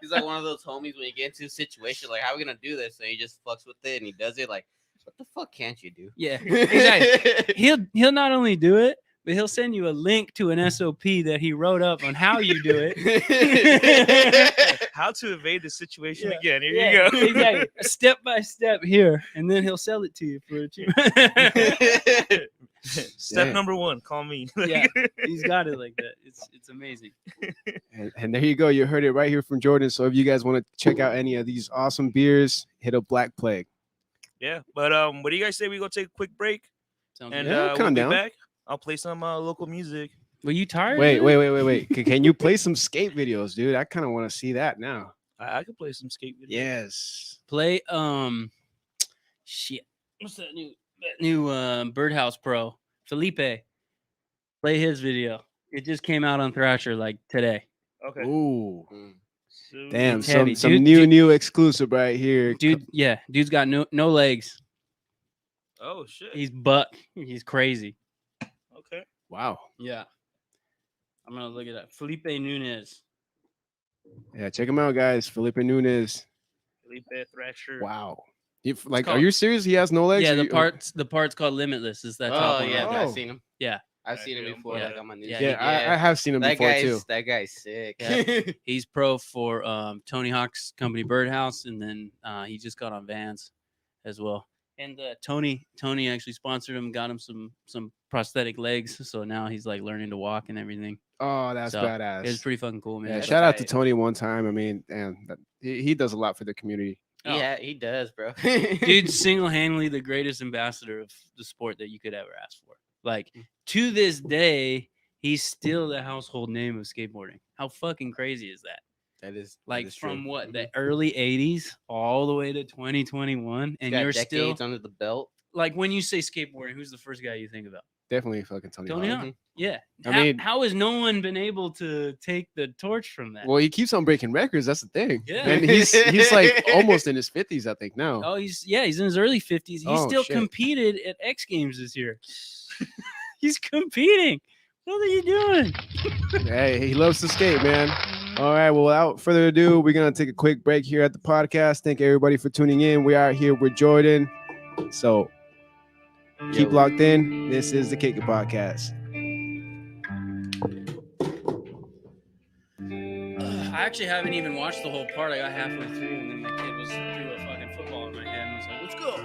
He's like one of those homies when you get into a situation like, how are we gonna do this? And he just fucks with it and he does it. Like, what the fuck can't you do?
Yeah, exactly. He'll not only do it, but he'll send you a link to an SOP that he wrote up on how you do it.
How to evade the situation
Yeah.
again. Here
Yeah,
you go.
exactly. Step by step here, and then he'll sell it to you for a cheap.
Step
Yeah.
number 1, call me.
Yeah, he's got it like that. It's amazing.
And there you go. You heard it right here from Jordan. So if you guys want to check out any of these awesome beers, hit up Black Plague.
Yeah, but what do you guys say we go take a quick break
Sounds
and
good.
Yeah,
we'll
calm
be
down.
back? I'll play some local music.
Were you tired?
Wait.
dude?
Can you play some skate videos, dude? I kind of want to see that now.
I could play some skate videos.
Yes.
Play shit. What's that new Birdhouse Pro? Felipe. Play his video. It just came out on Thrasher like today.
Okay.
Ooh.
So-
Damn.
It's heavy,
Some
dude.
new exclusive right here.
Dude's got no legs.
Oh shit.
He's buck. He's crazy.
Okay.
Wow.
Yeah. I'm gonna look at that. Felipe Nunez.
Yeah, check him out, guys. Felipe Nunez.
Felipe Thrasher.
Wow. Are
called-
you serious? He has no legs?
Yeah,
Or
the part's called Limitless. Is that top
Oh
one?
yeah,
right there.
I've
Oh.
seen him.
Yeah.
I've seen him before.
Yeah.
Like on my news.
Yeah,
feed,
Yeah, I have seen him
that
before
guy's
too.
that guy's sick.
Yeah. He's pro for Tony Hawk's company Birdhouse, and then he just got on Vans as well. And Tony actually sponsored him, got him some prosthetic legs, so now he's like learning to walk and everything.
Oh, that's
So,
badass.
It's pretty fucking cool, man.
Yeah,
That's
shout out to
tight.
Tony one time. I mean, damn, he does a lot for the community.
Oh.
Yeah, he does, bro.
Dude's single-handedly the greatest ambassador of the sport that you could ever ask for. Like to this day, he's still the household name of skateboarding. How fucking crazy is that?
that is
Like
that is
from
true.
what the early '80s all the way to 2021, and
Got
you're
decades
still
under the belt.
like when you say skateboarding, who's the first guy you think about?
Definitely fucking Tony.
Tony
Hawk.
Hawk. Yeah.
I
how,
mean-
how has no one been able to take the torch from that?
Well, he keeps on breaking records. That's the thing.
Yeah.
And he's like almost in his 50s, I think now.
Oh, he's in his early 50s. He
Oh,
still
shit.
competed at X Games this year. He's competing. What are you doing?
Hey, he loves to skate, man. All right. Well, without further ado, we're gonna take a quick break here at the podcast. Thank everybody for tuning in. We are here with Jordan. So keep
Yo.
locked in. This is the Kick It Podcast.
I actually haven't even watched the whole part. I got halfway through, and then my kid was threw a fucking football in my head and was like, "Let's go."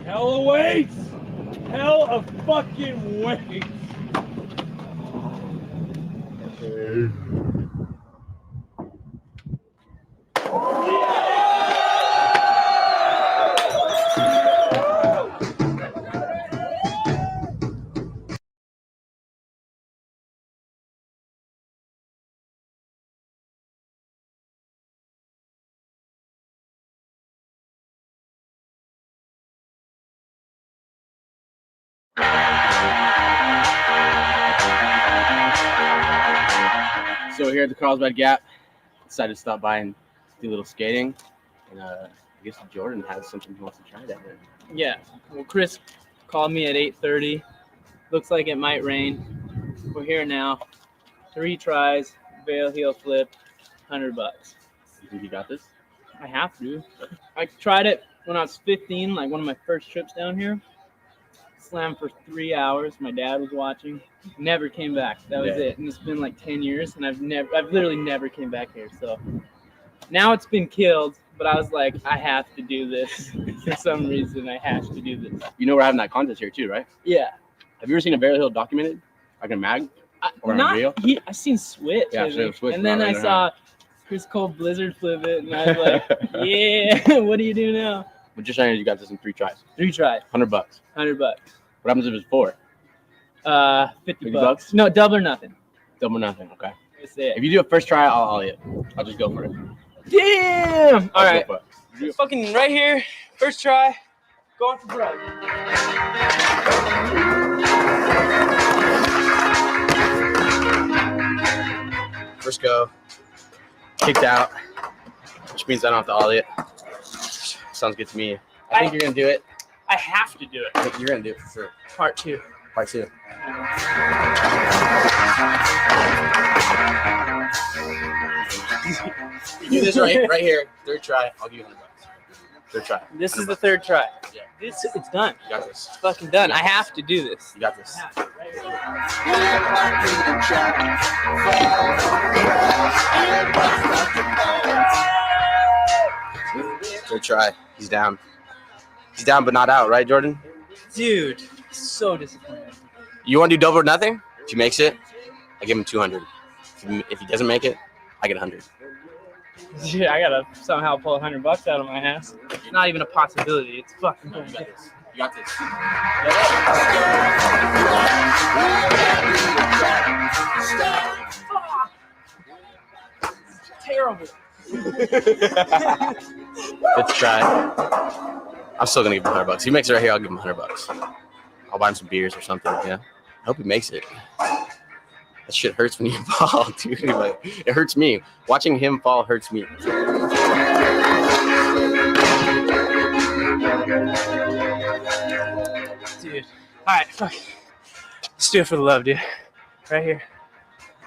Hell awaits! Hell of fucking waits!
So we're here at the Carlsbad Gap. Decided to stop by and do a little skating. And I guess Jordan has something he wants to try down there.
Yeah. Well, Chris called me at 8:30. Looks like it might rain. We're here now. 3 tries, veil heel flip, $100.
You think you got this?
I have to. I tried it when I was 15, like one of my first trips down here. Slammed for 3 hours. My dad was watching. Never came back. That was it. And it's been like 10 years, and I've literally never came back here. So now it's been killed, but I was like, I have to do this. For some reason, I have to do this.
You know we're having that contest here too, right?
Yeah.
Have you ever seen a Barrel Hill documented? Like a mag? Or
Not.
real?
I seen Switch.
Yeah,
I think.
Switch,
and then
right
I
there,
saw Chris Cole Blizzard flip it, and I was like, yeah. What do you do now?
But just saying, you got this in 3 tries.
3 tries.
$100.
$100.
What happens if it's 4?
50 bucks. No, double or nothing.
Double nothing. Okay.
That's it.
If you do a first try, I'll just go for it.
Damn! All
I'll
right.
go for it.
Fucking right here. First try. Going for broke.
First go. Kicked out, which means I don't have to ollie it. Sounds good to me. I think you're going to do it.
I have to do it.
I think you're going to do it for sure.
Part 2.
Part 2. Do this right here. Third try. I'll give you $100. Third try.
This is the third try.
Yeah.
It's done.
You got this.
It's fucking done. I have to do this.
You got this. Third try. He's down. He's down, but not out, right, Jordan?
Dude, so disappointed.
You want to do double or nothing? If he makes it, I give him 200. If he doesn't make it, I get 100.
Dude, I gotta somehow pull $100 out of my ass. It's not even a possibility. It's fucking.
No, you got this. You got this.
Terrible.
Let's try. I'm still gonna give him $100. If he makes it right here, I'll give him $100. I'll buy him some beers or something. Yeah. I hope he makes it. That shit hurts when you fall, dude. Like, it hurts me. Watching him fall hurts me.
Dude. Alright, fuck. Let's do it for the love, dude. Right here.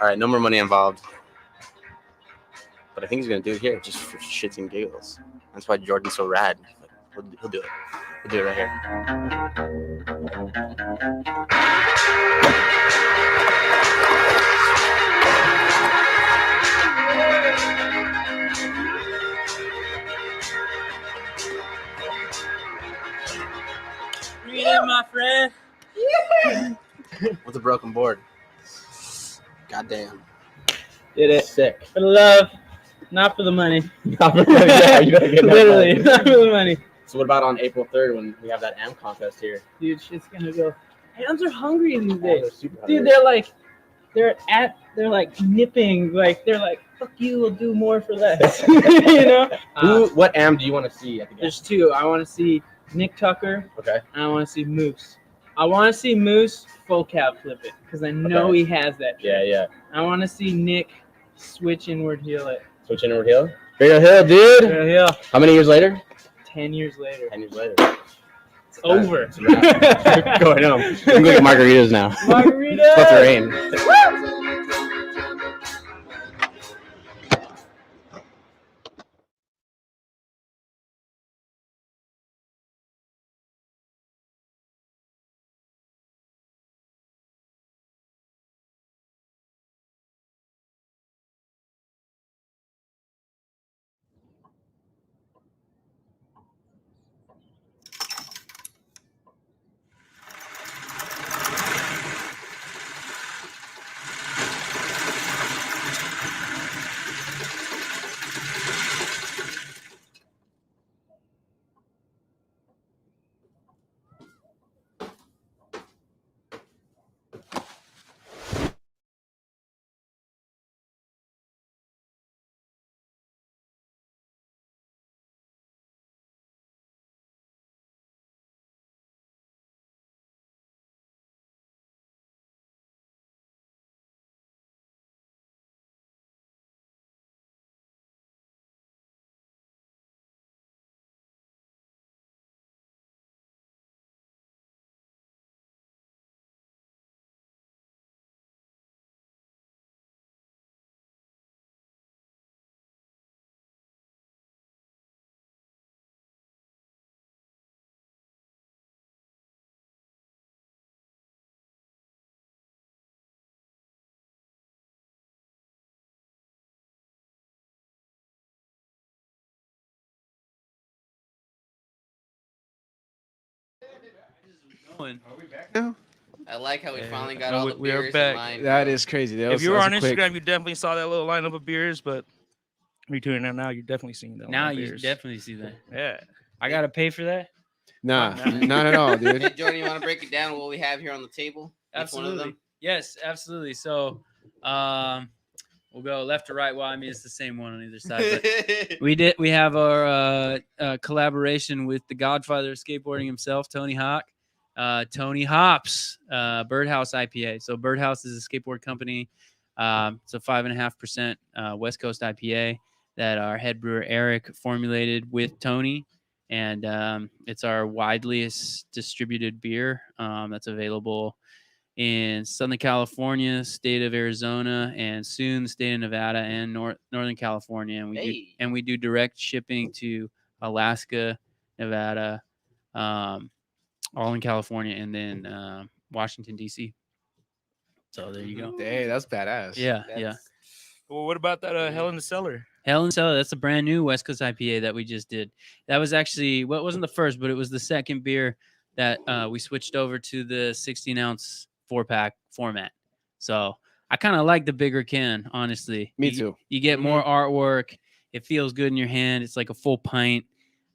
All right, no more money involved. But I think he's gonna do it here just for shits and giggles. That's why Jordan's so rad. He'll do it. He'll do it right here.
Read it, my friend.
With a broken board. Goddamn.
Did it.
Sick.
For the love, not for the money.
Yeah, you gotta get that
Literally,
money.
not for the money.
So what about on April 3rd when we have that AM contest here?
Dude, shit's gonna go. Hands are hungry these
They're
days.
super hungry.
Dude, they're like nipping, like they're like, fuck you, we'll do more for less. You know?
What AM do you want to see at the game?
There's two. I want to see Nick Tucker
Okay.
and I want to see Moose. I want to see Moose full cab flip it because I know
Okay.
he has that.
Yeah, yeah.
I want to see Nick switch inward heel it.
Switch inward heel. Straight hill, dude.
Inward heel.
How many years later?
10 years later.
10 years later.
It's over.
It's a wrap. Going home. We can go get margaritas now.
Margarita.
It's about to rain.
Going.
Are we back now?
I like how we
Yeah.
finally got
No,
all
we-
the
we are
beers
back.
in line.
That is crazy. That
If
was-
you were
that
on
was quick.
Instagram, you definitely saw that little lineup of beers, but if you're tuning in now, you're definitely seeing that.
Now
lineup of
you
beers.
definitely see that.
Yeah.
I gotta pay for that.
Nah,
Nah.
not at all,
Hey,
dude.
Jordan, you want to break it down what we have here on the table? Each one of
Absolutely.
them?
Yes, absolutely. So, we'll go left to right. Well, I mean, it's the same one on either side. But we have our collaboration with the godfather of skateboarding himself, Tony Hawk. Tony Hops, Birdhouse IPA. So Birdhouse is a skateboard company. It's a 5.5% West Coast IPA that our head brewer Eric formulated with Tony. and it's our widely distributed beer that's available in Southern California, state of Arizona, and soon the state of Nevada and Northern California. And we do direct shipping to Alaska, Nevada, all in California, and then Washington D.C. So there you go.
Hey, that's badass.
Yeah.
Well, what about that Hell in the Cellar?
Hell in the Cellar, that's a brand new West Coast IPA that we just did. That was actually, well, it wasn't the first, but it was the second beer that we switched over to the 16-ounce 4-pack format. So I kind of like the bigger can, honestly.
Me too.
You get more artwork. It feels good in your hand. It's like a full pint.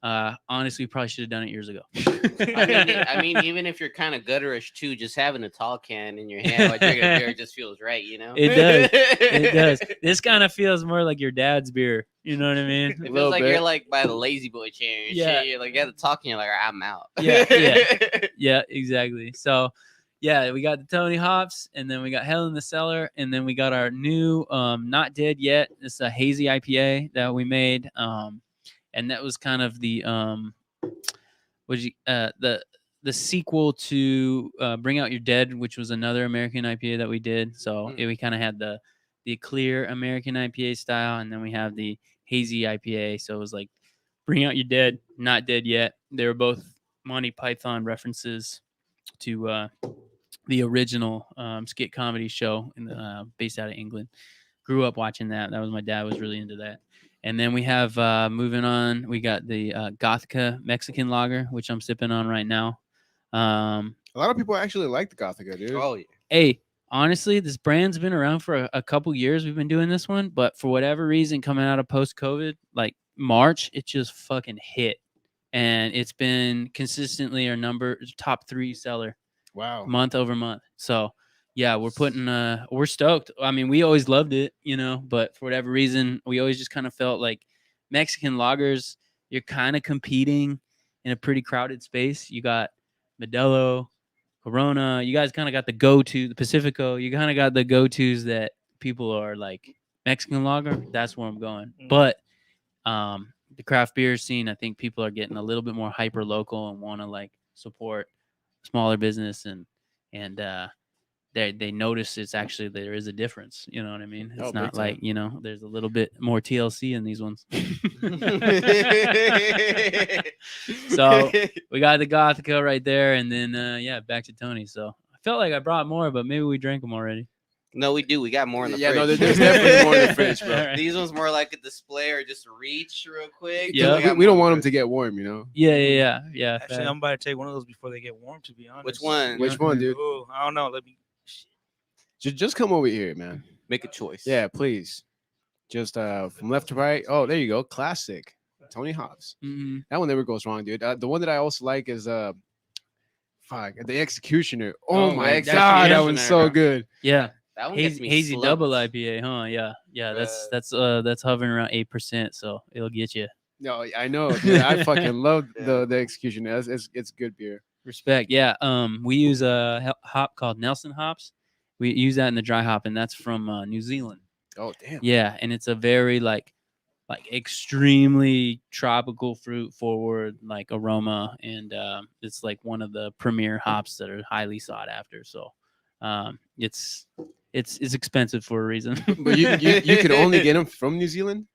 Honestly, we probably should have done it years ago.
I mean, even if you're kind of gutterish too, just having a tall can in your hand while drinking a beer just feels right, you know?
It does. It does. This kind of feels more like your dad's beer. You know what I mean?
It feels like you're like by the lazy boy chair and
Yeah.
shit. You're like, you have to talk and you're like, I'm out.
Yeah, exactly. So, yeah, we got the Tony hops, and then we got Hell in the Cellar, and then we got our new Not Dead Yet. It's a hazy IPA that we made. And that was kind of the the sequel to Bring Out Your Dead, which was another American IPA that we did. So we kind of had the clear American IPA style, and then we have the hazy IPA. So it was like Bring Out Your Dead, Not Dead Yet. They were both Monty Python references to the original skit comedy show based out of England. Grew up watching that. My dad was really into that. And then we have, moving on, we got the Gothica Mexican lager, which I'm sipping on right now.
A lot of people actually like the Gothica, dude.
Oh, yeah.
Hey, honestly, this brand's been around for a couple years. We've been doing this one, but for whatever reason, coming out of post-COVID, like March, it just fucking hit. And it's been consistently our top 3 seller.
Wow.
Month over month. So yeah, we're stoked. I mean, we always loved it, but for whatever reason, we always just kind of felt like Mexican lagers, you're kind of competing in a pretty crowded space. You got Modelo, Corona, you guys kind of got the go-to, the Pacifico, you kind of got the go-tos that people are like, Mexican lager, that's where I'm going. But the craft beer scene, I think people are getting a little bit more hyper local and want to like support smaller business and they notice it's actually there is a difference. You know what I mean? It's not like there's a little bit more TLC in these ones. So we got the Gothica right there, and then back to Tony. So I felt like I brought more, but maybe we drank them already.
No, we do. We got more in the fridge.
No, there's definitely more in the fridge, bro.
Right.
These ones more like a display or just reach real quick.
Yeah.
We don't want them to get warm,
Yeah.
Actually, I'm about to take one of those before they get warm, to be honest.
Which one?
Which one, dude?
Ooh, I don't know. Let me.
Just come over here, man.
Make a choice.
Yeah, please. Just from left to right. Oh, there you go. Classic. Tony Hops.
Mm-hmm.
That one never goes wrong, dude. The one that I also like is the Executioner. Oh my god, that one's so good.
Yeah.
That one gets me
hazy
slumped.
double IPA, huh? Yeah. That's hovering around 8%, so it'll get you.
No, I know. Dude, I fucking love the Executioner. It's good beer.
Respect. Yeah. We use a hop called Nelson hops. We use that in the dry hop, and that's from New Zealand.
Oh damn.
Yeah, and it's a very like extremely tropical fruit forward like aroma, and it's like one of the premier hops that are highly sought after. So it's expensive for a reason.
But you could only get them from New Zealand.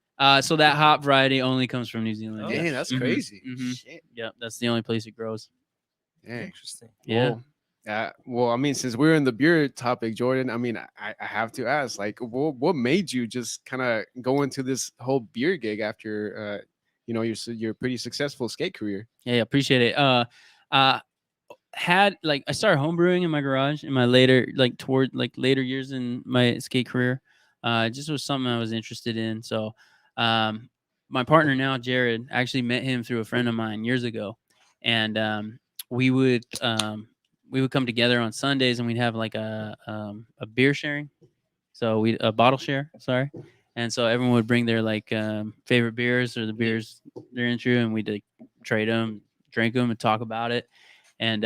So that hop variety only comes from New Zealand.
Oh,
Dang, that's
Mhm.
crazy.
Mhm.
Shit.
Yeah, that's the only place it grows.
Dang.
Interesting.
Yeah.
Well, I mean, since we're in the beer topic, Jordan, I mean, I have to ask, like, what made you just kind of go into this whole beer gig after, your pretty successful skate career?
Yeah, appreciate it. I started homebrewing in my garage in my later years in my skate career. It just was something I was interested in. So, my partner now, Jared, actually met him through a friend of mine years ago, and we would come together on Sundays and we'd have like a beer sharing. So a bottle share, sorry. And so everyone would bring their like favorite beers or the beers they're into, and we'd like, trade them, drink them, and talk about it. And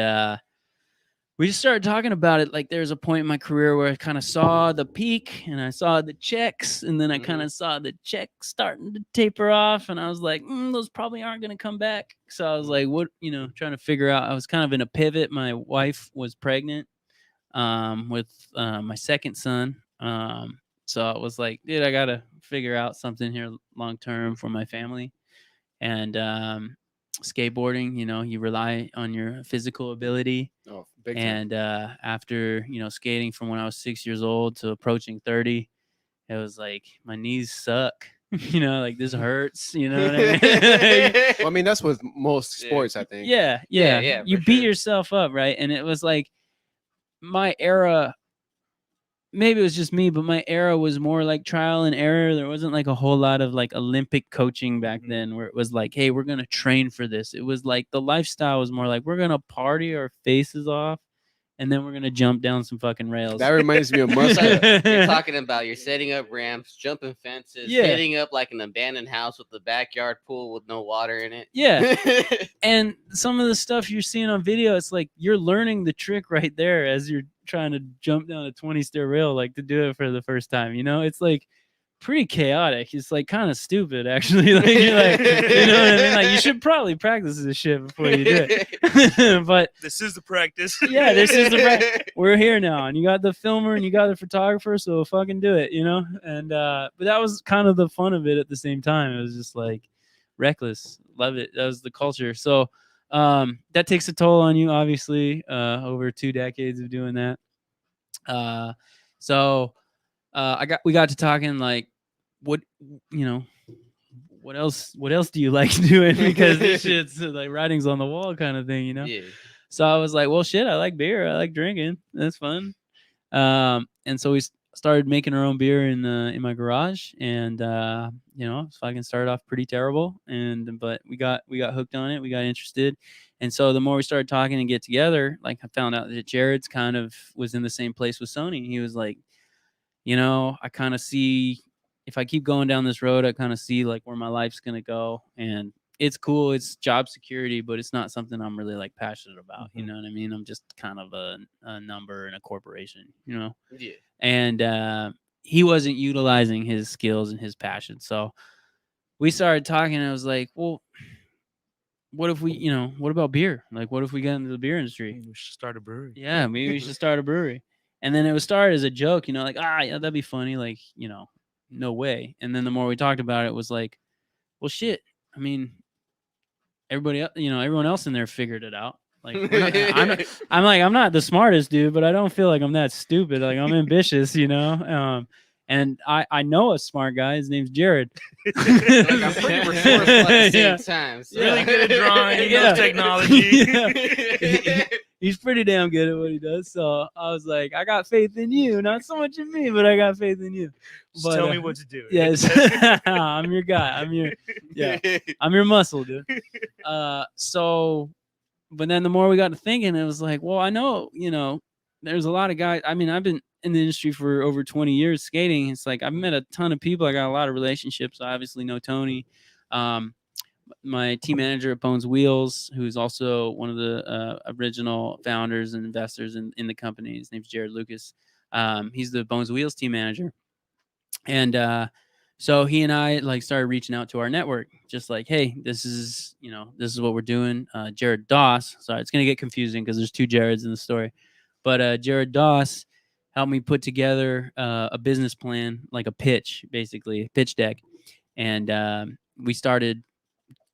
we just started talking about it. Like there's a point in my career where I kind of saw the peak and I saw the checks, and then I kind of saw the checks starting to taper off, and I was like, those probably aren't going to come back. So I was like, what, trying to figure out. I was kind of in a pivot. My wife was pregnant with my second son. So I was like, dude, I got to figure out something here long term for my family. And skateboarding, you rely on your physical ability.
Oh, big time.
And after skating from when I was 6 years old to approaching 30, it was like my knees suck. Like this hurts. You know what I mean?
Well, I mean, that's with most sports, I think.
Yeah.
Yeah,
You
for
beat
sure.
yourself up, right? And it was like my era. Maybe it was just me, but my era was more like trial and error. There wasn't like a whole lot of like Olympic coaching back then where it was like, hey, we're going to train for this. It was like the lifestyle was more like, we're going to party our faces off and then we're going to jump down some fucking rails.
That reminds me of
It's
Muska.
like you're talking about you're setting up ramps, jumping fences,
Yeah.
hitting up like an abandoned house with a backyard pool with no water in it.
Yeah. And some of the stuff you're seeing on video, it's like you're learning the trick right there as you're trying to jump down a 20-stair rail, like to do it for the first time. It's like pretty chaotic. It's like kind of stupid, actually. Like you're like, you know what I mean? Like you should probably practice this shit before you do it. But
This is the practice.
yeah, this is the we're here now, and you got the filmer and you got the photographer, so fucking do it, And but that was kind of the fun of it at the same time. It was just like reckless. Love it. That was the culture. So that takes a toll on you, obviously, over 2 decades of doing that. So we got to talking like, what else do you like doing? Because this shit's like writing's on the wall kind of thing,
Yeah.
So I was like, well, shit, I like beer. I like drinking. That's fun. And so we started making our own beer in my garage, and fucking started off pretty terrible, but we got hooked on it. We got interested, and so the more we started talking and get together, like I found out that Jared's kind of was in the same place with Sony. He was like, I kind of see, if I keep going down this road, I kind of see like where my life's gonna go, and it's cool. It's job security, but it's not something I'm really like passionate about. You know what I mean? I'm just kind of a number in a corporation,
Yeah.
And he wasn't utilizing his skills and his passion. So we started talking, and I was like, well, what if we, what about beer? Like, what if we got into the beer industry?
We should start a brewery.
Yeah, maybe we should start a brewery. And then it was started as a joke, like, yeah, that'd be funny. Like, no way. And then the more we talked about it, it was like, well, shit. I mean, everyone else in there figured it out. Like, I'm not the smartest dude, but I don't feel like I'm that stupid. Like, I'm ambitious, and I know a smart guy. His name's Jared.
Like, I'm pretty resourceful at the same time. So.
Really good at drawing. He
Yeah.
knows technology.
Yeah. He's pretty damn good at what he does. So I was like, I got faith in you. Not so much in me, but I got faith in you.
Just
But,
tell me what to do.
Yes. I'm your guy. I'm your muscle, dude. But then the more we got to thinking, it was like, well, I know, there's a lot of guys. I mean, I've been in the industry for over 20 years skating. It's like I've met a ton of people. I got a lot of relationships. I obviously know Tony. My team manager at Bones Wheels, who's also one of the original founders and investors in the company. His name's Jared Lucas. He's the Bones Wheels team manager. And so he and I like started reaching out to our network, just like, hey, this is what we're doing. Jared Doss. Sorry, it's going to get confusing because there's 2 Jareds in the story. But Jared Doss helped me put together a business plan, like a pitch, basically, a pitch deck. And we started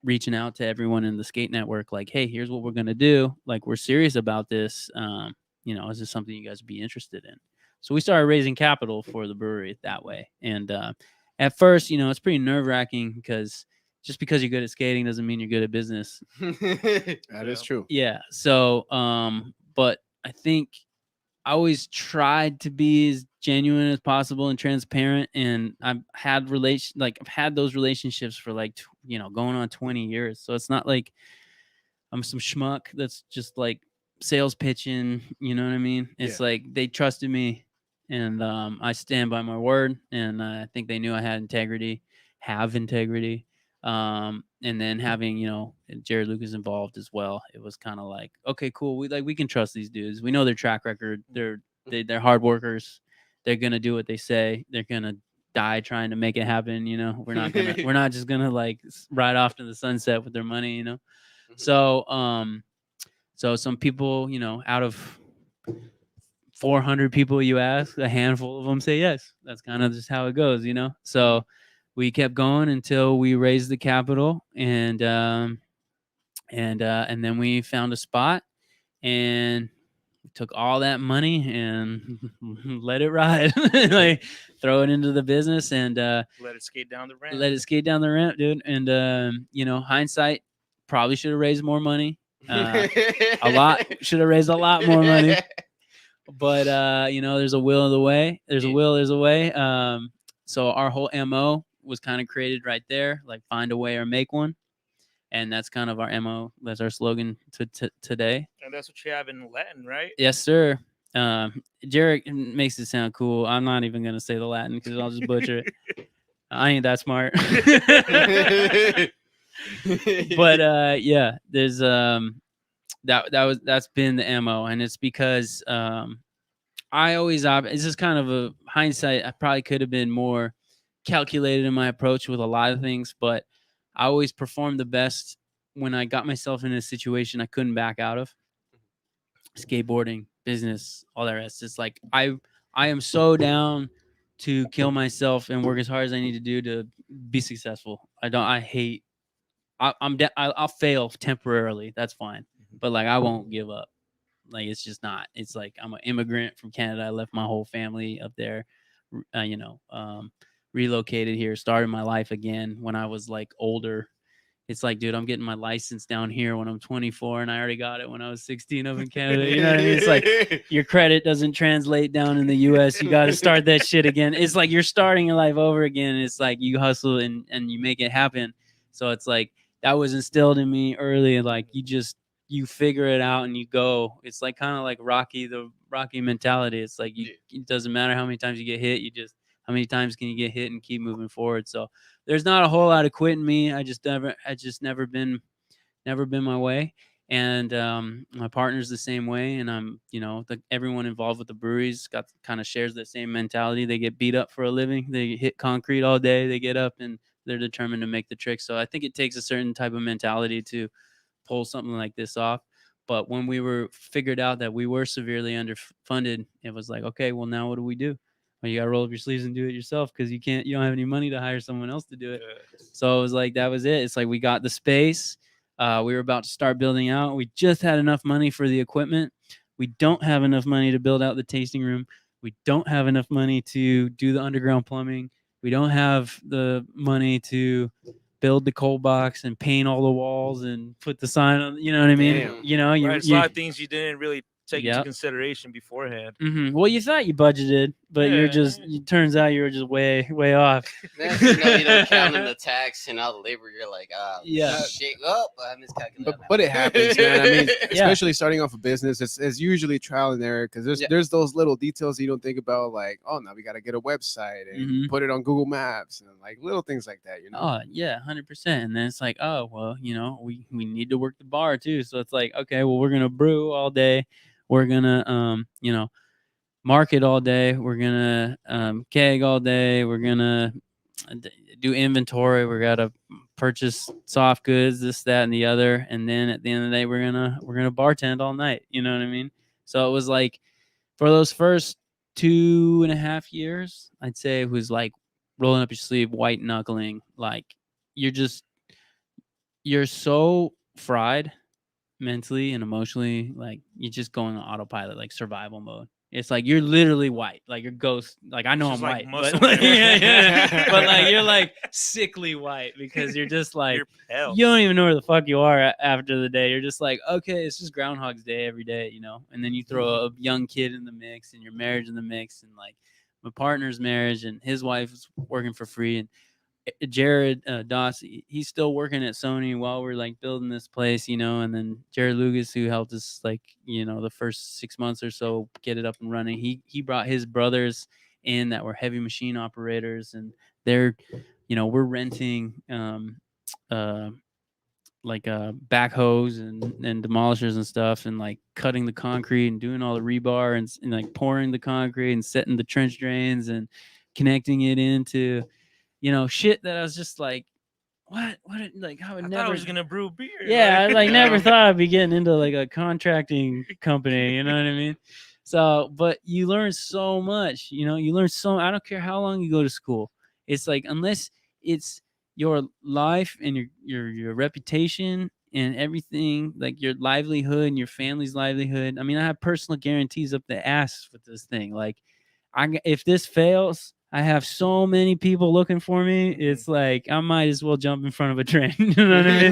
reaching out to everyone in the skate network, like, hey, here's what we're going to do. Like, we're serious about this. Is this something you guys would be interested in? So we started raising capital for the brewery that way. And at first, it's pretty nerve-wracking because just because you're good at skating doesn't mean you're good at business.
That is true.
Yeah. So, but I think I always tried to be as genuine as possible and transparent. And I've had I've had those relationships for like, going on 20 years. So it's not like I'm some schmuck that's just like sales pitching. You know what I mean? It's like they trusted me, and I stand by my word. And I think they knew I had integrity, have integrity. And then having, Jared Lucas involved as well, it was kind of like, okay, cool. We can trust these dudes. We know their track record. They're hard workers. They're gonna do what they say. They're gonna die trying to make it happen. We're not just gonna like ride off to the sunset with their money. So so some people, out of 400 people you ask, a handful of them say yes. That's kind of just how it goes. So we kept going until we raised the capital, and then we found a spot and took all that money and let it ride. Like throw it into the business and
Let it skate down the ramp.
let it skate down the ramp, dude. And hindsight, probably should have raised more money. A lot should have raised a lot more money. But there's a will of the way. There's a will, there's a way. So our whole MO was kind of created right there, like find a way or make one. And that's kind of our MO. That's our slogan today.
And that's what you have in Latin, right?
Yes, sir. Jared makes it sound cool. I'm not even gonna say the Latin because I'll just butcher it. I ain't that smart. But yeah, there's that's been the MO, and it's because I always it's just kind of a hindsight. I probably could have been more calculated in my approach with a lot of things, but I always performed the best when I got myself in a situation I couldn't back out of. Skateboarding, business, all that rest. It's like I am so down to kill myself and work as hard as I need to do to be successful. I'll fail temporarily. That's fine. But like I won't give up. Like it's just not. It's like I'm an immigrant from Canada. I left my whole family up there, relocated here, started my life again when I was like older. It's like, dude, I'm getting my license down here when I'm 24, and I already got it when I was 16 up in Canada. You know what I mean? It's like your credit doesn't translate down in the U.S. You got to start that shit again. It's like you're starting your life over again. It's like you hustle and you make it happen. So it's like that was instilled in me early. Like you figure it out and you go. It's like kind of like the Rocky mentality. It's like it doesn't matter how many times you get hit. How many times can you get hit and keep moving forward? So there's not a whole lot of quitting me. I just never been my way. And my partner's the same way. And I'm, everyone involved with the breweries kind of shares the same mentality. They get beat up for a living. They hit concrete all day. They get up and they're determined to make the trick. So I think it takes a certain type of mentality to pull something like this off. But when we were figured out that we were severely underfunded, it was like, okay, well, now what do we do? Well, you got to roll up your sleeves and do it yourself because you don't have any money to hire someone else to do it. So it was like, that was it. It's like we got the space. We were about to start building out. We just had enough money for the equipment. We don't have enough money to build out the tasting room. We don't have enough money to do the underground plumbing. We don't have the money to build the cold box and paint all the walls and put the sign on. You know what I mean?
Damn.
Right, there's a lot of things you didn't really take into
Yep.
consideration beforehand.
Well, you thought you budgeted, but
Yeah.
it turns out you were just way off.
Then, you don't count in the tax and all the labor. You're like,
Yeah.
shit up. I miscalculated.
But it happens, man. I mean,
Yeah.
especially starting off a business, it's usually trial and error because there's those little details you don't think about, like, oh, now we got to get a website and put it on Google Maps and like little things like that,
Oh yeah, 100%. And then it's like, oh well, we need to work the bar too. So it's like, okay, well, we're gonna brew all day. We're gonna market all day. We're gonna keg all day. We're gonna do inventory. We gotta purchase soft goods, this, that, and the other. And then at the end of the day, we're gonna bartend all night. You know what I mean? So it was like for those first 2.5 years, I'd say it was like rolling up your sleeve, white knuckling. Like you're so fried mentally and emotionally, like you're just going on autopilot, like survival mode. It's like you're literally white, like you're ghost. Like I know
Just
I'm
like
white,
muscle
but
memory.
but like you're like sickly white because you're just like
You're pale.
you don't even know where the fuck you are after the day. You're just like, okay, it's just Groundhog's Day every day, and then you throw a young kid in the mix and your marriage in the mix, and like my partner's marriage and his wife's working for free, and Jared Doss, he's still working at Sony while we're like building this place, and then Jared Lucas, who helped us like, the first 6 months or so get it up and running. He brought his brothers in that were heavy machine operators, and they're, we're renting backhoes and demolishers and stuff, and like cutting the concrete and doing all the rebar and like pouring the concrete and setting the trench drains and connecting it into, shit that I was just like, what, like I would
I
never.
thought I was just gonna brew beer.
Yeah, I like
Yeah.
never thought I'd be getting into like a contracting company, you know what I mean? So, but you learn so much, you learn so, I don't care how long you go to school. It's like, unless it's your life and your reputation and everything, like your livelihood and your family's livelihood. I mean, I have personal guarantees up the ass with this thing. Like, if this fails, I have so many people looking for me. It's like I might as well jump in front of a train. You know what I mean?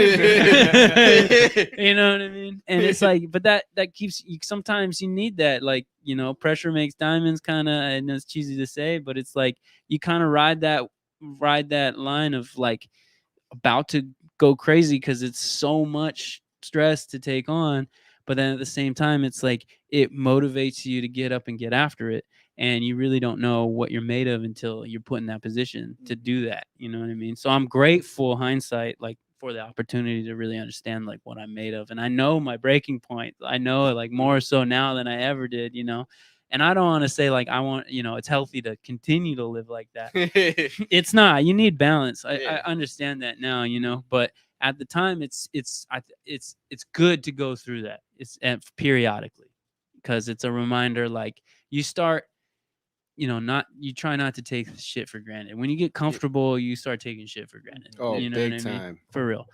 You know what I mean? And it's like, but that keeps you. Sometimes you need that, like, pressure makes diamonds, kind of. And it's cheesy to say, but it's like you kind of ride that line of like about to go crazy because it's so much stress to take on. But then at the same time, it's like it motivates you to get up and get after it. And you really don't know what you're made of until you're put in that position to do that. You know what I mean? So I'm grateful, hindsight, like for the opportunity to really understand like what I'm made of. And I know my breaking point. I know it like more so now than I ever did, And I don't want to say like I want, it's healthy to continue to live like that. It's not. You need balance. I understand that now, but at the time it's good to go through that. It's periodically, because it's a reminder, like you start, you try not to take shit for granted. When you get comfortable, you start taking shit for granted.
Oh,
you know
big
what I mean?
time.
For real.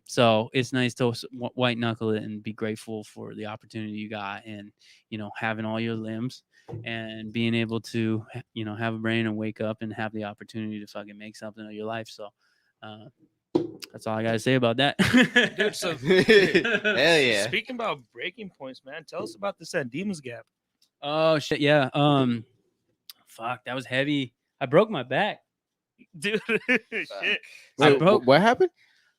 So it's nice to white knuckle it and be grateful for the opportunity you got, and having all your limbs and being able to have a brain and wake up and have the opportunity to fucking make something of your life. So that's all I gotta say about that.
Dude, so
Hell yeah.
speaking about breaking points, man, tell us about this San Dimas gap.
Oh shit, yeah. Fuck, that was heavy. I broke my back.
Dude, shit.
Wait,
broke-
what happened?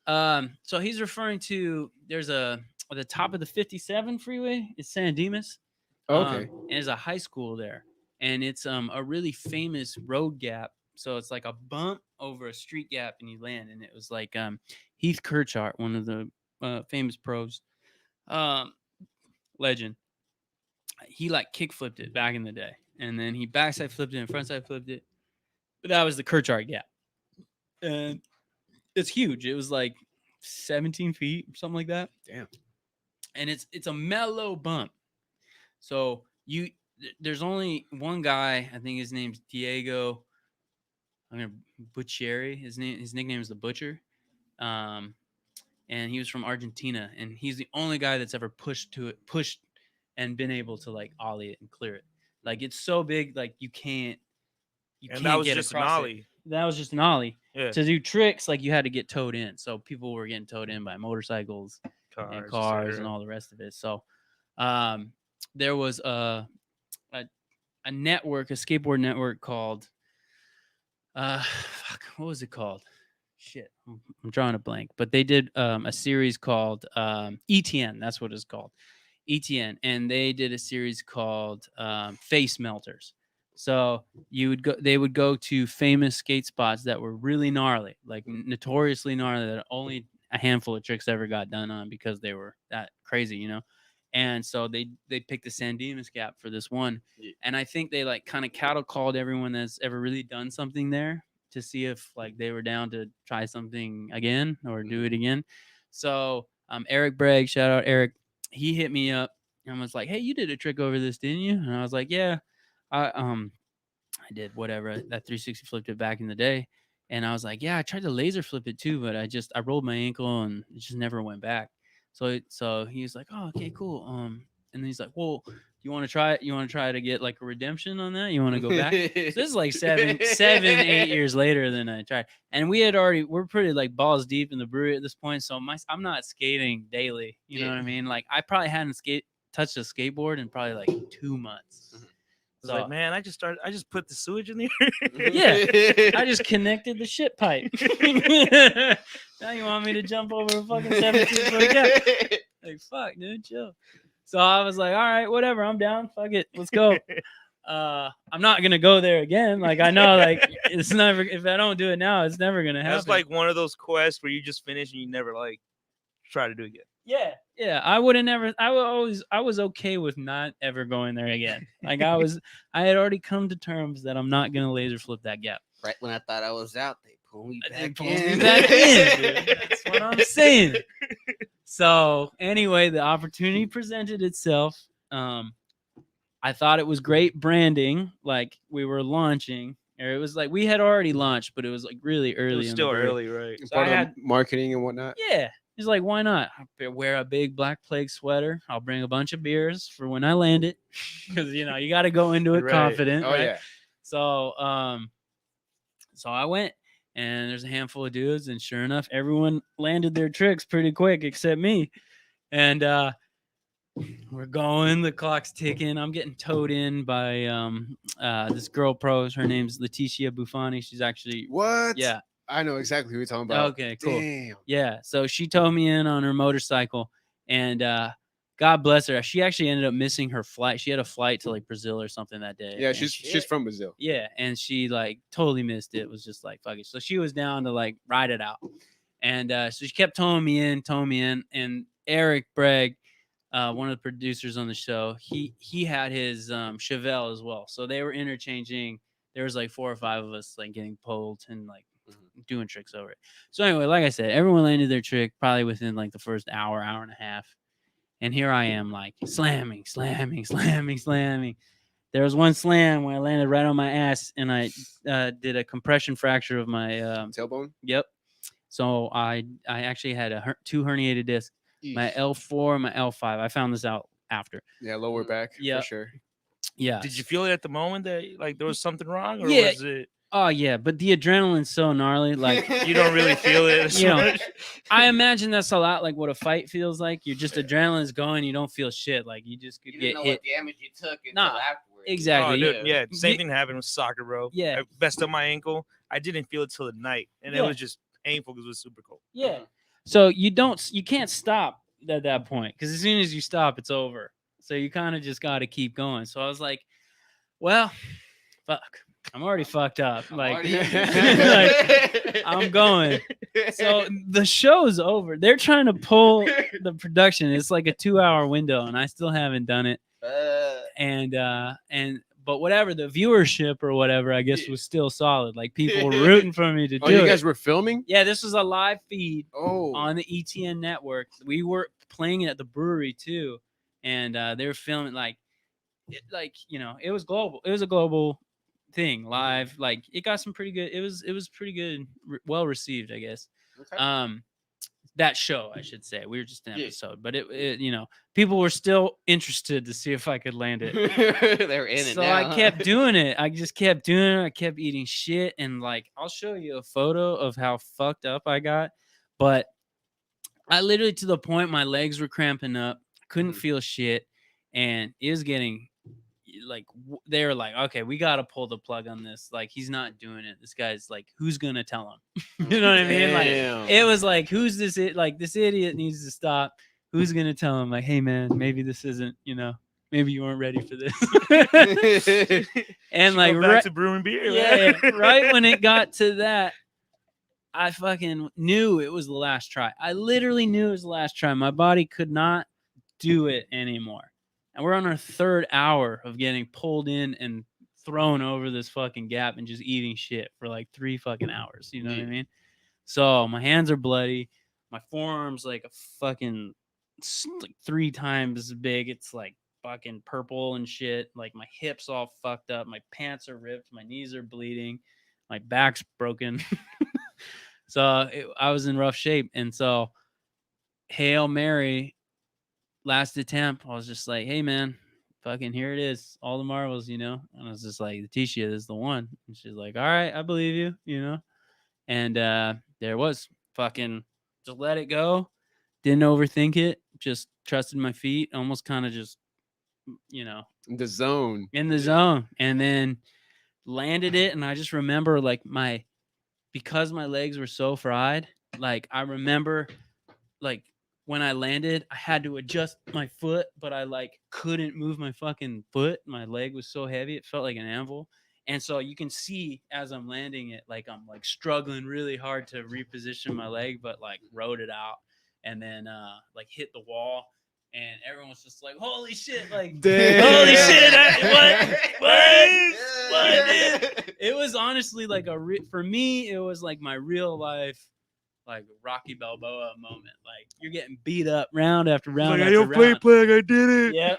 So he's referring to, there's at the top of the 57 freeway. It's San Dimas.
Okay.
And there's a high school there, and it's a really famous road gap. So it's like a bump over a street gap, and you land. And it was like Heath Kirchart, one of the famous pros, legend. He like kick flipped it back in the day, and then he backside flipped it and frontside flipped it. But that was the Kirchart gap, and it's huge. It was like 17 feet, something like that.
Damn.
And it's a mellow bump. So there's only one guy. I think his name's Diego. I'm gonna Butcheri. His nickname is the Butcher. And he was from Argentina, and he's the only guy that's ever pushed and been able to like ollie it and clear it. Like it's so big, like you can't
And that was
get
just an
across it.
ollie.
That was just an ollie.
Yeah.
To do tricks, like you had to get towed in. So people were getting towed in by motorcycles and cars and all the rest of it. So there was a network, a skateboard network called what was it called? Shit, I'm drawing a blank. But they did a series called ETN. That's what it's called, ETN, and they did a series called Face Melters. So they would go to famous skate spots that were really gnarly, like notoriously gnarly, that only a handful of tricks ever got done on because they were that crazy, And so they picked the San Dimas gap for this one. Yeah. And I think they like kind of cattle called everyone that's ever really done something there to see if like they were down to try something again or do it again. So Eric Bragg, shout out Eric, he hit me up and was like, "Hey, you did a trick over this, didn't you?" And I was like, "Yeah, I did whatever, that 360 flipped it back in the day." And I was like, "Yeah, I tried to laser flip it too, but I rolled my ankle and it just never went back." So he was like, "Oh, okay, cool." And then he's like, "Well, you want to try it? You want to try to get like a redemption on that? You want to go back?" So this is like 8 years later than I tried. And we're pretty like balls deep in the brewery at this point. So I'm not skating daily. You know what I mean? Like I probably hadn't touched a skateboard in probably like 2 months.
So, like, man, I just put the sewage in there.
Yeah, I just connected the shit pipe. Now you want me to jump over a fucking 17-foot gap? Like, fuck, dude, chill. So I was like, all right, whatever, I'm down. Fuck it, let's go. I'm not gonna go there again. Like I know, like it's never. If I don't do it now, it's never gonna happen.
That's like one of those quests where you just finish and you never like try to do it again.
yeah. I would have never. I was okay with not ever going there again. Like I had already come to terms that I'm not gonna laser flip that gap.
Right when I thought I was out, they pulled me
They
back
pulled
in.
me back in, dude. That's what I'm saying. So anyway, the opportunity presented itself. I thought it was great branding. Like we were launching, or it was like we had already launched, but it was like really early.
It was
in
still
the brewery.
early, right?
So
Part
I
of
had-
the marketing and whatnot.
Yeah, he's like, why not? I'll wear a big Black Plague sweater. I'll bring a bunch of beers for when I land it, because you know you got to go into it
Right.
confident.
Oh
right?
yeah.
So so I went, and there's a handful of dudes, and sure enough, everyone landed their tricks pretty quick except me, and we're going. The clock's ticking. I'm getting towed in by this girl pros. Her name's Leticia Buffani. She's actually
What?
yeah.
I know exactly who you're talking about.
Okay, cool.
Damn.
Yeah. So she towed me in on her motorcycle, and God bless her. She actually ended up missing her flight. She had a flight to like Brazil or something that day.
Yeah,
and
she's from Brazil.
yeah, and she like totally missed it. Was just like fuck it. So she was down to like ride it out, and so she kept towing me in, and Eric Bragg, one of the producers on the show, he had his Chevelle as well. So they were interchanging. There was like 4 or 5 of us like getting pulled and like doing tricks over it. So anyway, like I said, everyone landed their trick probably within like the first hour and a half. And here I am like slamming. There was one slam where I landed right on my ass and I did a compression fracture of my
Tailbone.
yep. So I actually had 2 herniated discs, my L4 and my L5. I found this out after.
Yeah, lower back
Yeah.
for sure.
Yeah.
Did you feel it at the moment that like there was something wrong, or
Yeah.
was it
Oh yeah, but the adrenaline's so gnarly. Like
you don't really feel it? as
You know,
much?
I imagine that's a lot like what a fight feels like. You're just adrenaline's going, you don't feel shit. Like you just could
You
get
didn't know
hit.
what damage you took until
Nah,
afterwards.
exactly.
Oh, dude, yeah, same
Ye-
thing happened with soccer, bro.
Yeah.
I messed up my ankle. I didn't feel it till the night, and it
Yeah.
was just painful because it was super cold.
Yeah. So you can't stop at that point because as soon as you stop, it's over. So you kind of just got to keep going. So I was like, well, fuck, I'm already fucked up. Like, like, I'm going. So the show's over. They're trying to pull the production. It's like a 2-hour window, and I still haven't done it. But whatever the viewership or whatever, I guess was still solid. Like people were rooting for me to
Oh,
do
you
it.
guys were filming?
Yeah, this was a live feed
Oh.
on the ETN network. We were playing it at the brewery too, and they were filming it was global. It was a global thing, live. Like it got some pretty good. It was pretty good, well received, I guess.
Okay.
That show, I should say. We were just an
Yeah.
episode, but it people were still interested to see if I could land it.
They're in it
So
now.
I kept doing it. I just kept doing it. I kept eating shit. And like, I'll show you a photo of how fucked up I got. But I literally, to the point, my legs were cramping up. Couldn't feel shit. And it was getting like, they were like, okay, we got to pull the plug on this. Like, he's not doing it. This guy's like, who's going to tell him? You know what I mean? Like,
Damn.
it was like, who's this? This idiot needs to stop. Who's going to tell him? Like, hey, man, maybe this isn't, maybe you weren't ready for this. And
Should
like,
go back
right,
to brewing beer.
yeah,
man.
right when it got to that, I fucking knew it was the last try. I literally knew it was the last try. My body could not do it anymore. And we're on our 3rd hour of getting pulled in and thrown over this fucking gap and just eating shit for like 3 fucking hours. You know what I mean? So my hands are bloody. My forearm's like a fucking like 3 times as big. It's like fucking purple and shit. Like my hips all fucked up. My pants are ripped. My knees are bleeding. My back's broken. So I was in rough shape. And so Hail Mary, last attempt, I was just like, hey man, fucking here it is. All the marbles, And I was just like, Leticia is the one. And she's like, all right, I believe you, And there it was. Fucking just let it go. Didn't overthink it. Just trusted my feet. Almost kind of just,
In the zone.
in the zone. And then landed it. And I just remember like because my legs were so fried, like I remember like when I landed, I had to adjust my foot, but I like couldn't move my fucking foot. My leg was so heavy, it felt like an anvil. And so you can see as I'm landing it, like I'm like struggling really hard to reposition my leg, but like rode it out and then like hit the wall. And everyone was just like, "Holy shit!" Like,
Damn.
"Holy shit! What, dude?" It was honestly like for me, it was like my real life, like Rocky Balboa moment. Like you're getting beat up round after round after round.
Plague, I did it.
Yeah,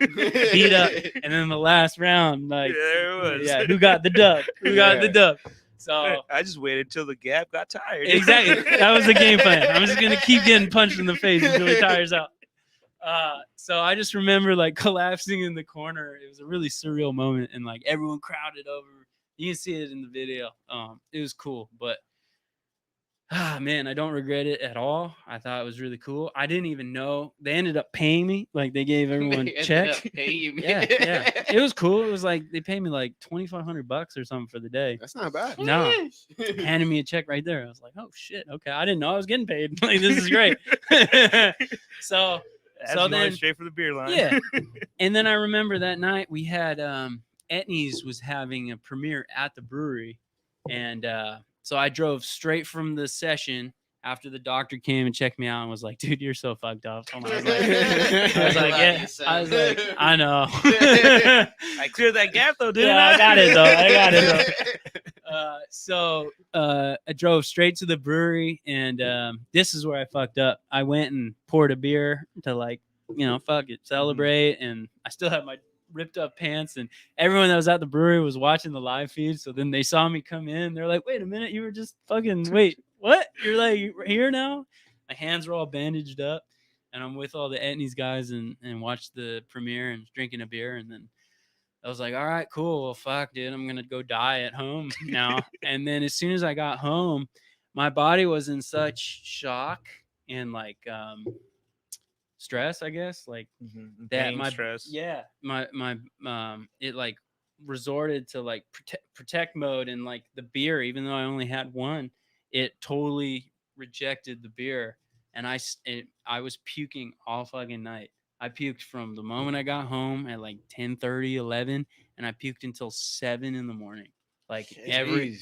beat up, and then the last round, like,
Yeah, there it was.
yeah, who got the dub? Who got the dub? So
I just waited till the gap got tired.
exactly, that was the game plan. I'm just gonna keep getting punched in the face until he tires out. So I just remember like collapsing in the corner. It was a really surreal moment, and like everyone crowded over. You can see it in the video. It was cool, but man, I don't regret it at all. I thought it was really cool. I didn't even know they ended up paying me. Like they gave everyone a check. Yeah. It was cool. It was like they paid me like $2,500 or something for the day.
That's not bad.
No, handed me a check right there. I was like, oh shit, okay. I didn't know I was getting paid. Like this is great. so
That's
so
going
then
straight for the beer line.
yeah, and then I remember that night we had Etnies was having a premiere at the brewery, and so I drove straight from the session after the doctor came and checked me out and was like, "Dude, you're so fucked up." I was like, "Yeah." I was like, "I know."
I cleared that gap though, didn't
Yeah,
I?
I got it though. So I drove straight to the brewery, and this is where I fucked up. I went and poured a beer to like, fuck it, celebrate, and I still have my ripped up pants, and everyone that was at the brewery was watching the live feed. So then they saw me come in. They're like, "Wait a minute, you were just fucking wait, what? You're like here now?" My hands were all bandaged up, and I'm with all the Etnies guys and watched the premiere and drinking a beer, and then I was like, all right, cool. Well, fuck, dude, I'm gonna go die at home now. And then as soon as I got home, my body was in such shock and like stress, I guess, like that.
Pain,
My
stress.
yeah, my it like resorted to like protect mode, and like the beer, even though I only had one, it totally rejected the beer, and I was puking all fucking night. I puked from the moment I got home at like 10:30, 11, and I puked until 7 in the morning. Like every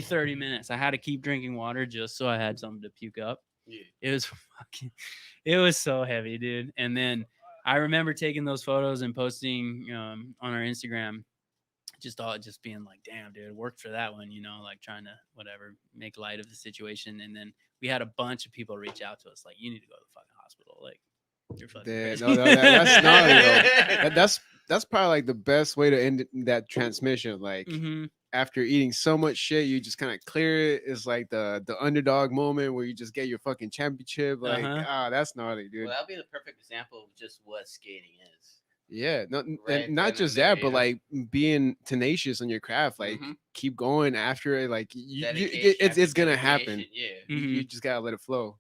30 minutes, I had to keep drinking water just so I had something to puke up.
Yeah.
It was so heavy, dude. And then I remember taking those photos and posting on our Instagram, just being like, damn, dude, worked for that one, like trying to whatever make light of the situation. And then we had a bunch of people reach out to us like, you need to go to the fucking hospital, like. You're fucking crazy.
No, that's gnarly, though. That's probably like the best way to end that transmission. Like after eating so much shit, you just kind of clear it. It's like the underdog moment where you just get your fucking championship. Like, that's gnarly, dude.
Well, that'll be the perfect example of just what skating is.
Yeah,
Right,
not just that, but like being tenacious on your craft. Like keep going after it. Like it's gonna happen.
Yeah.
You just gotta let it flow.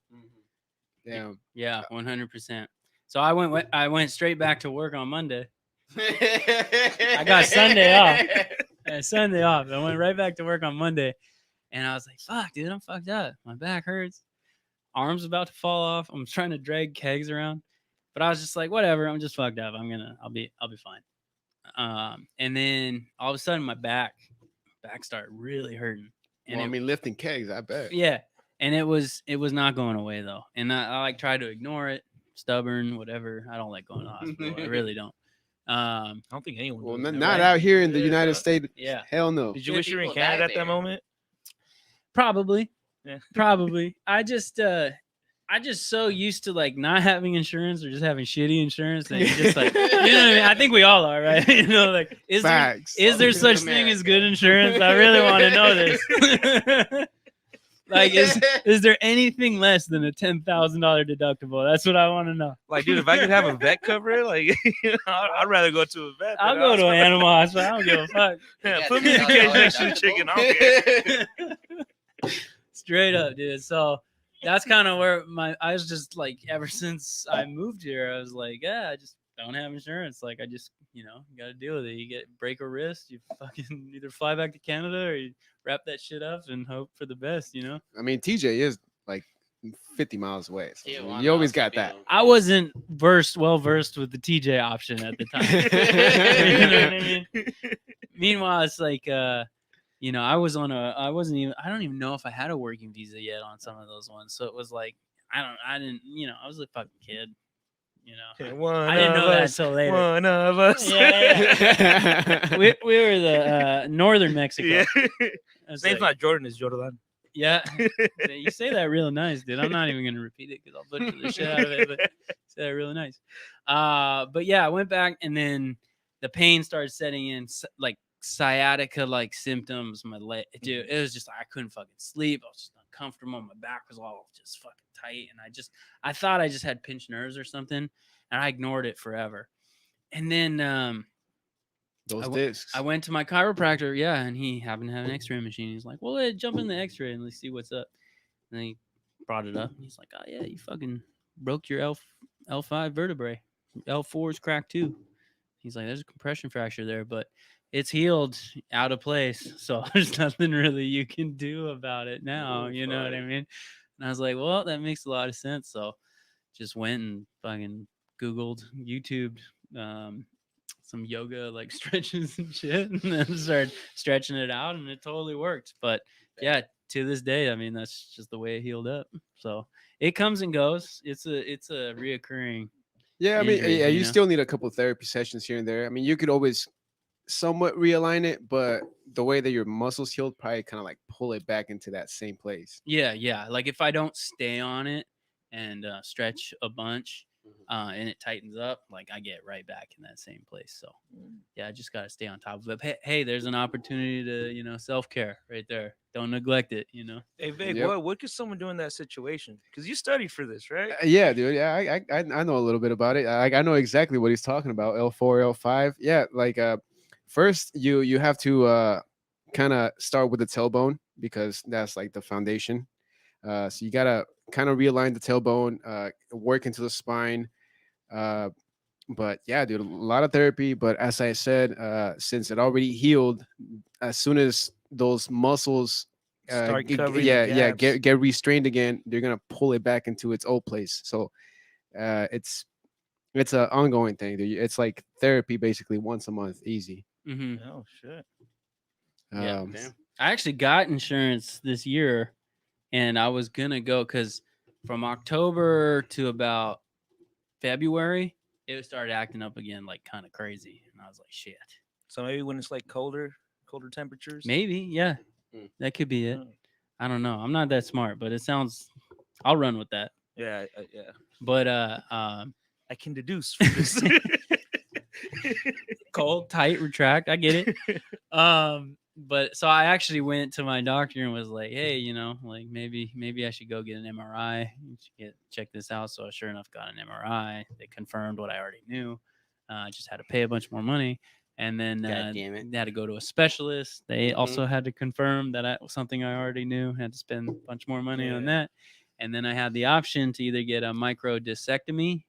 Damn.
Yeah, 100%. So I went straight back to work on Monday. I got Sunday off. Sunday off. I went right back to work on Monday, and I was like, "Fuck, dude, I'm fucked up. My back hurts. Arm's about to fall off. I'm trying to drag kegs around, but I was just like, whatever. I'm just fucked up. I'll be fine." And then all of a sudden, my back started really hurting. And
Well, I mean, lifting kegs, I bet.
yeah, and it was not going away though, and I like tried to ignore it. Stubborn, whatever. I don't like going to the hospital. I really don't.
I don't think anyone.
Well,
does,
not
right?
out here in the United States.
Yeah.
Hell no.
Did you
Yeah,
wish you were in
people die
Canada at that
there.
moment?
Probably.
Yeah.
Probably. I just so used to like not having insurance or just having shitty insurance that it's just like, you know what I mean? I think we all are, right? Like, is
Facts.
there such thing as good insurance? I really want to know this. Like, is there anything less than a $10,000 deductible? That's what I want to know.
Like, dude, if I could have a vet cover it, like, I'd rather go to a vet.
I'll go to an animal hospital. I don't give a fuck.
Yeah, put me in the cage next to the chicken. I don't care.
Straight up, dude. So that's kind of where I was just like, ever since I moved here, I was like, yeah, I just don't have insurance. Like, I just, you got to deal with it. You break a wrist, you fucking either fly back to Canada or you wrap that shit up and hope for the best,
I mean, TJ is like 50 miles away. So
Yeah,
you always got that.
I wasn't well versed with the TJ option at the time. You know what I mean? Meanwhile, it's like you know, I don't even know if I had a working visa yet on some of those ones. So it was like I didn't, you know, I was a fucking kid. You know,
One
I didn't know
of
that
us,
until later.
One of us.
Yeah. we were the northern Mexico.
Yeah.
I was
His name's
like,
not Jordan, it's Jordan.
yeah. You say that real nice, dude. I'm not even gonna repeat it because I'll butcher the shit out of it. But you say that really nice. But yeah, I went back and then the pain started setting in, like sciatica like symptoms. My leg, dude, it was just I couldn't fucking sleep. I was just uncomfortable. My back was all just fucking tight, and I thought I just had pinched nerves or something, and I ignored it forever. And then
Those discs.
I went to my chiropractor, yeah, and he happened to have an X-ray machine. He's like, "Well, jump in the X-ray and let's see what's up." And he brought it up, and he's like, "Oh yeah, you fucking broke your L5 vertebrae. L4 is cracked too." He's like, "There's a compression fracture there, but it's healed out of place, so there's nothing really you can do about it now." You know what I mean? And I was like, "Well, that makes a lot of sense." So just went and fucking Googled, YouTubed some yoga like stretches and shit, and then started stretching it out, and it totally worked. But yeah, to this day, I mean, that's just the way it healed up. So it comes and goes. It's a reoccurring.
Yeah, I mean,
injury,
yeah,
you
you
know?
still need a couple therapy sessions here and there. I mean, you could always somewhat realign it, but the way that your muscles healed probably kind of like pull it back into that same place.
Yeah. Like if I don't stay on it and stretch a bunch, and it tightens up, like I get right back in that same place. So yeah, I just gotta stay on top of it. Hey, there's an opportunity to, you know, self-care right there. Don't neglect it, you know.
Hey Vic,
Yep.
what could someone do in that situation? Because you studied for this, right?
Yeah, dude. Yeah, I know a little bit about it. I know exactly what he's talking about. L4, L5. Yeah, like first you have to kind of start with the tailbone because that's like the foundation. So you gotta kind of realign the tailbone, work into the spine. But yeah, dude, a lot of therapy. But as I said, since it already healed, as soon as those muscles
Start covering the
yeah
gaps.
get restrained again, they're gonna pull it back into its old place. So it's an ongoing thing, dude. It's like therapy basically once a month, easy.
Mm-hmm.
Oh shit.
Yeah,
Um,
damn.
I actually got insurance this year, and I was gonna go because from October to about February, it started acting up again, like kind of crazy, and I was like, "Shit,
So maybe when it's like colder temperatures.
maybe, yeah,
Mm.
that could be it."
Oh.
I don't know. I'm not that smart, but it sounds. I'll run with that.
Yeah, yeah.
But
I can deduce from this.
cold, tight, retract. I get it. But so I actually went to my doctor and was like, "Hey, you know, like maybe I should go get an MRI. Check this out." So I sure enough got an MRI. They confirmed what I already knew. I just had to pay a bunch more money, and then
God damn it.
they had to go to a specialist. They
Mhm.
also had to confirm that something I already knew. Had to spend a bunch more money on that, and then I had the option to either get a microdiscectomy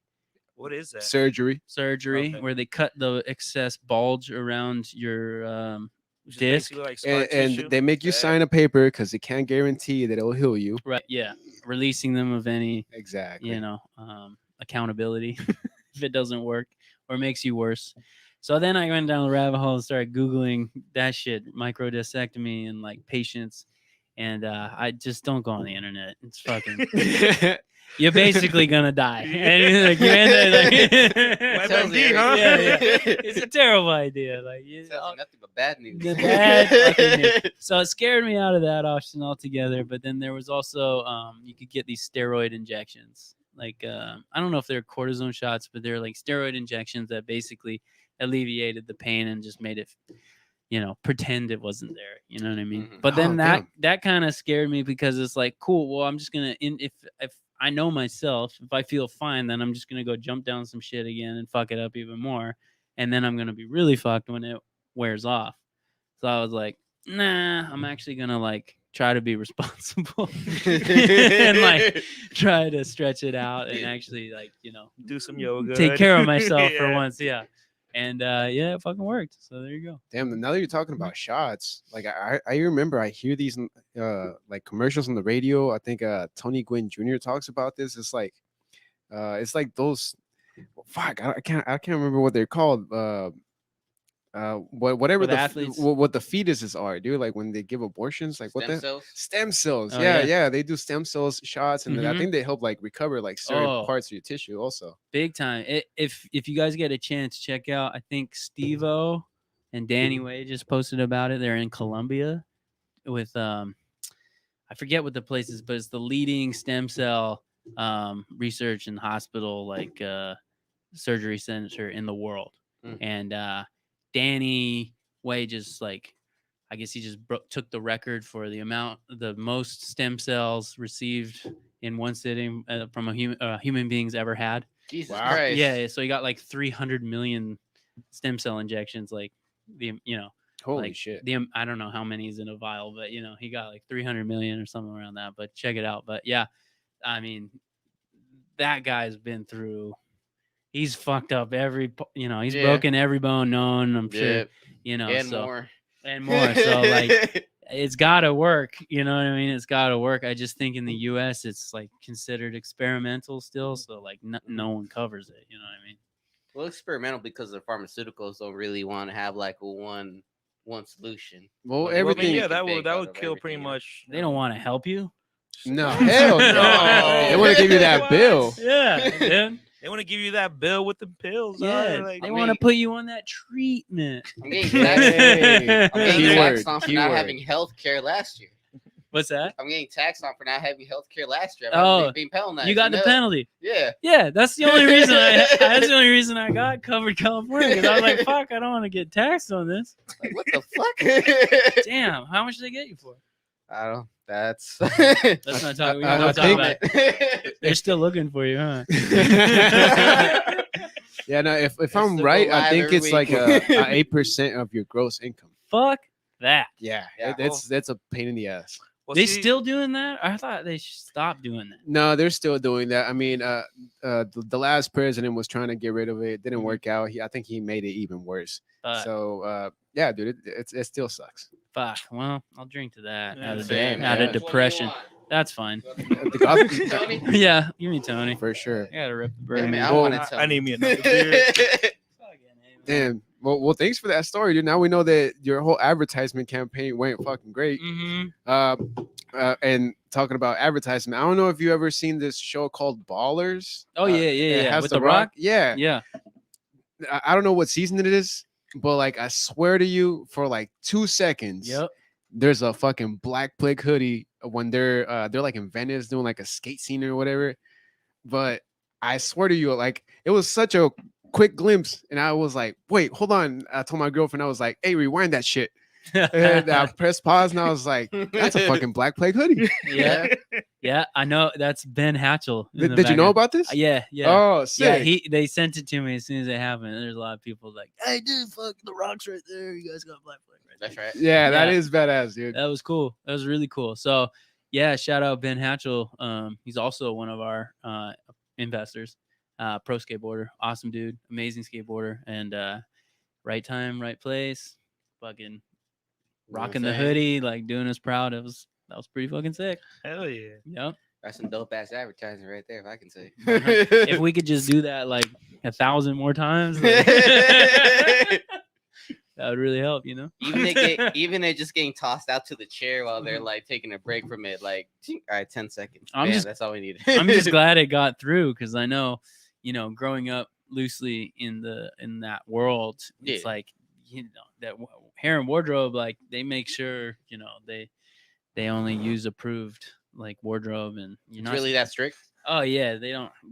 What is that?
surgery.
surgery
Okay.
where they cut the excess bulge around your
Which is
disc.
basically like scar
And
tissue.
they make you
Bad.
sign a paper because they can't guarantee that it will heal you.
Right, yeah, releasing them of any,
Exactly.
you know, accountability if it doesn't work or makes you worse. So then I went down the rabbit hole and started Googling that shit, microdiscectomy and like patients. And I just don't go on the internet. It's fucking, you're basically gonna die. And like, you end up, like,
WebMD, huh?
Yeah. It's a terrible idea. Like,
Sounds like nothing but bad news.
the bad fucking news. So it scared me out of that option altogether. But then there was also you could get these steroid injections. Like I don't know if they're cortisone shots, but they're like steroid injections that basically alleviated the pain and just made it, you know, pretend it wasn't there. You know what I mean?
Mhm.
But then
Oh,
that
damn.
that kind of scared me because it's like, cool. Well, I'm just gonna if I know myself, if I feel fine, then I'm just gonna go jump down some shit again and fuck it up even more, and then I'm gonna be really fucked when it wears off. So I was like, nah, I'm actually gonna like try to be responsible and like try to stretch it out and actually like, you know,
Do some yoga.
take care of myself for
Yeah.
once. Yeah. And yeah, it fucking worked. So there you go.
Damn, now that you're talking about shots, like I remember I hear these like commercials on the radio. I think Tony Gwynn Jr. talks about this. It's like those fuck, I can't remember what they're called. Whatever
For the athletes?
what the fetuses are, dude. Like when they give abortions, like what
Stem
the
cells.
stem cells.
Oh,
yeah,
yeah.
yeah, they do stem cells shots, and then I
Mhm.
think they help like recover like certain
Oh.
parts of your tissue also.
Big time. If you guys get a chance, check out. I think Steve-O and Danny Way just posted about it. They're in Colombia with I forget what the place is, but it's the leading stem cell research and hospital like surgery center in the world.
Mm.
And Danny Way just like I guess he just took the record for the most stem cells received in one sitting from a human being's ever had.
Jesus
Wow.
Christ.
Yeah, so he got like 300 million stem cell injections. Like
Holy
like
shit.
I don't know how many is in a vial, but he got like 300 million or something around that. But check it out. But yeah, I mean, that guy's been through. He's fucked up he's
Yeah.
broken every bone known. I'm sure,
Yep. And
so
more.
and more. So like, it's got to work. You know what I mean? It's got to work. I just think in the U.S. it's like considered experimental still. So like, no one covers it. You know what I mean?
Well, experimental because the pharmaceuticals don't really want to have like a one solution.
Well,
Well,
everything.
yeah,
can
that
bank
would
out of
kill pretty
everything,
much.
They don't want to help you.
No, hell no.
No.
They want to give you that
What?
bill.
Yeah, dude.
They want to give you that bill with the pills.
Yeah,
like,
they
I
want to
mean-
put you on that treatment.
I'm getting taxed.
Hey.
I'm getting
Keyword,
taxed on for
keyword.
not having health care last year.
What's that?
I'm getting taxed on for not having health care last year.
Oh,
being penalized.
You got the
know?
penalty.
Yeah.
Yeah, that's the only reason that's the only reason I got covered California because I was like, fuck, I don't want to get taxed on this.
Like, what the fuck?
Damn, how much did they get you for?
I don't. That's.
Let's not talk. We don't
I
want to talk
think-
about it. They're still looking for you, huh?
Yeah, no. If
I
I'm
still
right,
go
I
live
think
every
it's like
week.
a 8% of your gross income.
Fuck that.
Yeah,
Yeah.
that's a pain in the ass.
well,
They
see,
still doing that? I thought they stopped doing that.
No, they're still doing that. I mean, the last president was trying to get rid of it. It didn't
Mhm.
work out. I think he made it even worse.
But
So yeah, dude, it still sucks.
fuck. Well, I'll drink to that
Yeah,
out of
same,
out
yeah.
of depression. That's fine.
The God-
Tony?
Yeah, give me Tony.
for sure.
I gotta rip the
Yeah,
bird.
man, I
Well,
want to
I-
tell.
I need me another beer.
Damn. Well, thanks for that story, dude. Now we know that your whole advertisement campaign went fucking great.
Mm-hmm.
And talking about advertisement, I don't know if you ever seen this show called Ballers.
Oh yeah,
It
yeah, yeah.
has
With
The
the Rock.
Yeah.
Yeah.
I don't know what season it is, but like I swear to you, for like 2 seconds,
Yep.
there's a fucking Black Plague hoodie when they're like in Venice doing like a skate scene or whatever. But I swear to you, like it was such a quick glimpse, and I was like, wait, hold on. I told my girlfriend, I was like, hey, rewind that shit. And I pressed pause, and I was like, that's a fucking Black Plague hoodie.
Yeah. Yeah. I know that's Ben Hatchell. in the
Did you know
background.
about this?
Yeah. Yeah.
Oh,
Yeah,
sick.
they sent it to me as soon as it happened. There's a lot of people like, "Hey, dude, fuck the Rock's right there. You guys got Black Flag right there."
That's right.
Yeah, that
Yeah.
is badass, dude.
That was cool. That was really cool. So, yeah, shout out Ben Hatchell. He's also one of our investors. Pro skateboarder, awesome dude, amazing skateboarder, and right time, right place, fucking rocking the
saying?
hoodie, like doing us proud. That was pretty fucking sick.
Hell yeah.
Yep.
That's some dope ass advertising right there, if I can say.
If we could just do that like 1,000 more times, like, that would really help, you know.
even they just getting tossed out to the chair while they're like taking a break from it, like all right, 10 seconds.
I'm
Bam,
just-
that's all we need.
I'm just glad it got through because I know, growing up loosely in that world, it's
Yeah.
like that hair and wardrobe, like they make sure they only use approved like wardrobe, and you're
It's
not
really that strict.
Oh yeah,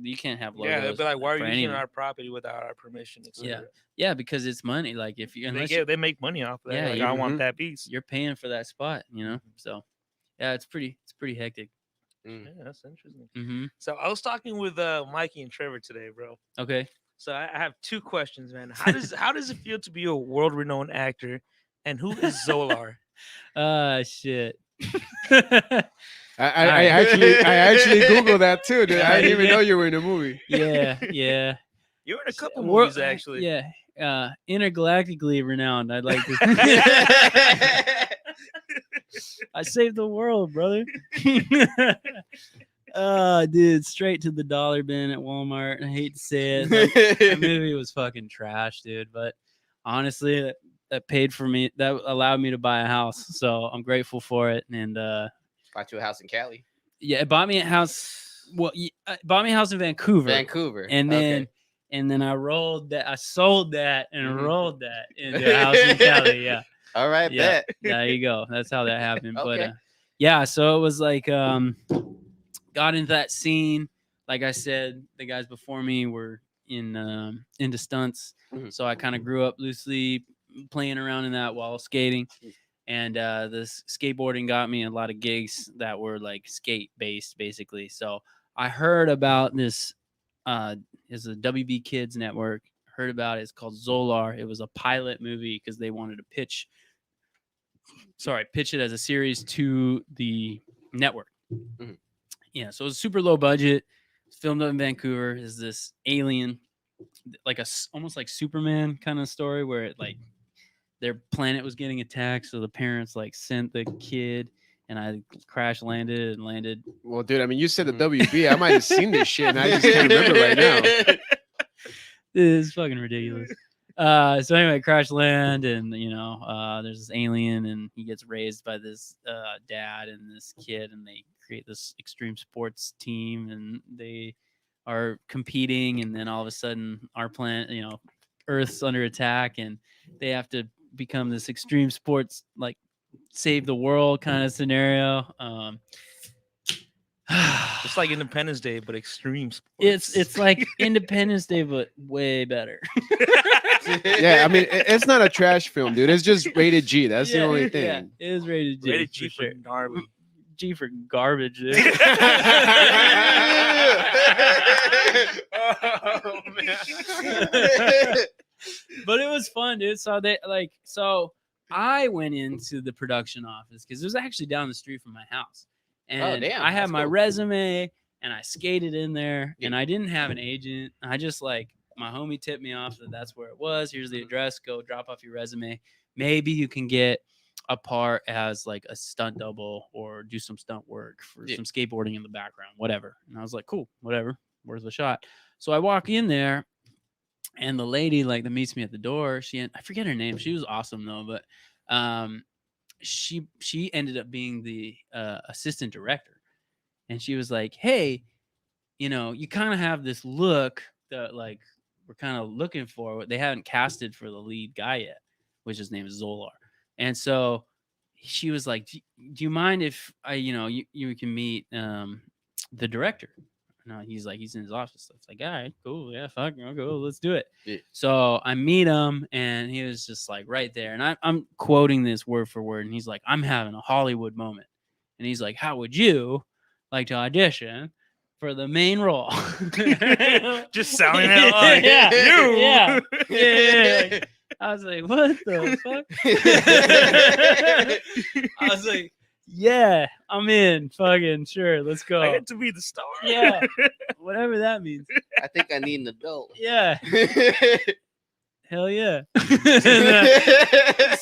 you can't have logos.
Yeah, they'll be like, why are
for
you using
anything.
our property without our permission? et
Yeah.
cetera.
Yeah, because it's money. Like if you unless
They make money off of that.
Yeah,
like,
you-
I
Mhm.
want that piece.
you're paying for that spot, So yeah, it's pretty hectic.
Yeah, that's interesting.
Mm-hmm.
So I was talking with Mikey and Trevor today, bro.
Okay.
So I have two questions, man. How does it feel to be a world renowned actor, and who is Zolar?
Shit.
I actually Googled that too, dude. I didn't even
Yeah.
know you were in a movie.
yeah.
You're in a couple
Wor-
movies, actually.
Yeah. intergalactically renowned. I'd like to. I saved the world, brother. Dude, straight to the dollar bin at Walmart. I hate to say it. That movie was fucking trash, dude. But honestly, that paid for me. That allowed me to buy a house. So I'm grateful for it. And
Bought you a house in Cali.
yeah, it bought me a house. Well, it bought me a house in Vancouver. And then I sold that and rolled that into a house in Cali. Yeah.
All right,
Yeah.
bet.
There you go. That's how that happened.
Okay.
But yeah, so it was like got into that scene. Like I said, the guys before me were into stunts.
Mhm.
So I kind of grew up loosely playing around in that while skating. And this skateboarding got me a lot of gigs that were like skate based, basically. So I heard about this. Is a WB Kids network. Heard about it. It's called Zolar. It was a pilot movie because they wanted to pitch it as a series to the network.
Mhm.
Yeah, so it was super low budget. It's filmed up in Vancouver. Is this alien, like almost like Superman kind of story where it like their planet was getting attacked, so the parents like sent the kid, and I crash landed.
Well, dude, I mean, you said the WB. I might have seen this shit, and I just can't remember right now.
This is fucking ridiculous. So anyway, crash land, and there's this alien, and he gets raised by this dad and this kid, and they create this extreme sports team, and they are competing, and then all of a sudden, our planet, Earth's under attack, and they have to become this extreme sports like save the world kind of scenario.
It's like Independence Day, but extreme sports.
It's like Independence Day, but way better.
Yeah, I mean, it's not a trash film, dude. It's just rated G. That's the only thing.
Yeah, it is rated G.
Rated G
for sure.
for gnarly.
G for garbage. Dude.
Oh man.
But it was fun, dude. So I went into the production office because it was actually down the street from my house. And
damn,
I had
that's
my
cool.
resume and I skated in there,
Yeah.
and I didn't have an agent. I just my homie tipped me off that that's where it was. Here's the address. Go drop off your resume. Maybe you can get a part as like a stunt double or do some stunt work for some skateboarding in the background, whatever. And I was like, cool, whatever, worth a shot. So I walk in there, and the lady that meets me at the door, I forget her name. She was awesome though, but she ended up being the assistant director, and she was like, hey, you kind of have this look that we're kind of looking for. They haven't casted for the lead guy yet, which his name is Zolar. And so she was like, do you mind if you can meet the director? No, he's in his office. It's like, all right, cool. Yeah, fuck, I'll go. Let's do it.
Yeah.
So I meet him, and he was just like right there. And I'm quoting this word for word. And he's like, I'm having a Hollywood moment. And he's like, how would you like to audition for the main role?
Just sounding it like you.
Yeah. I was like, what the fuck? I was like, yeah, I'm in. Fucking sure. Let's go.
I get to be the star.
Yeah. Whatever that means.
I think I need an adult.
Yeah. Hell yeah.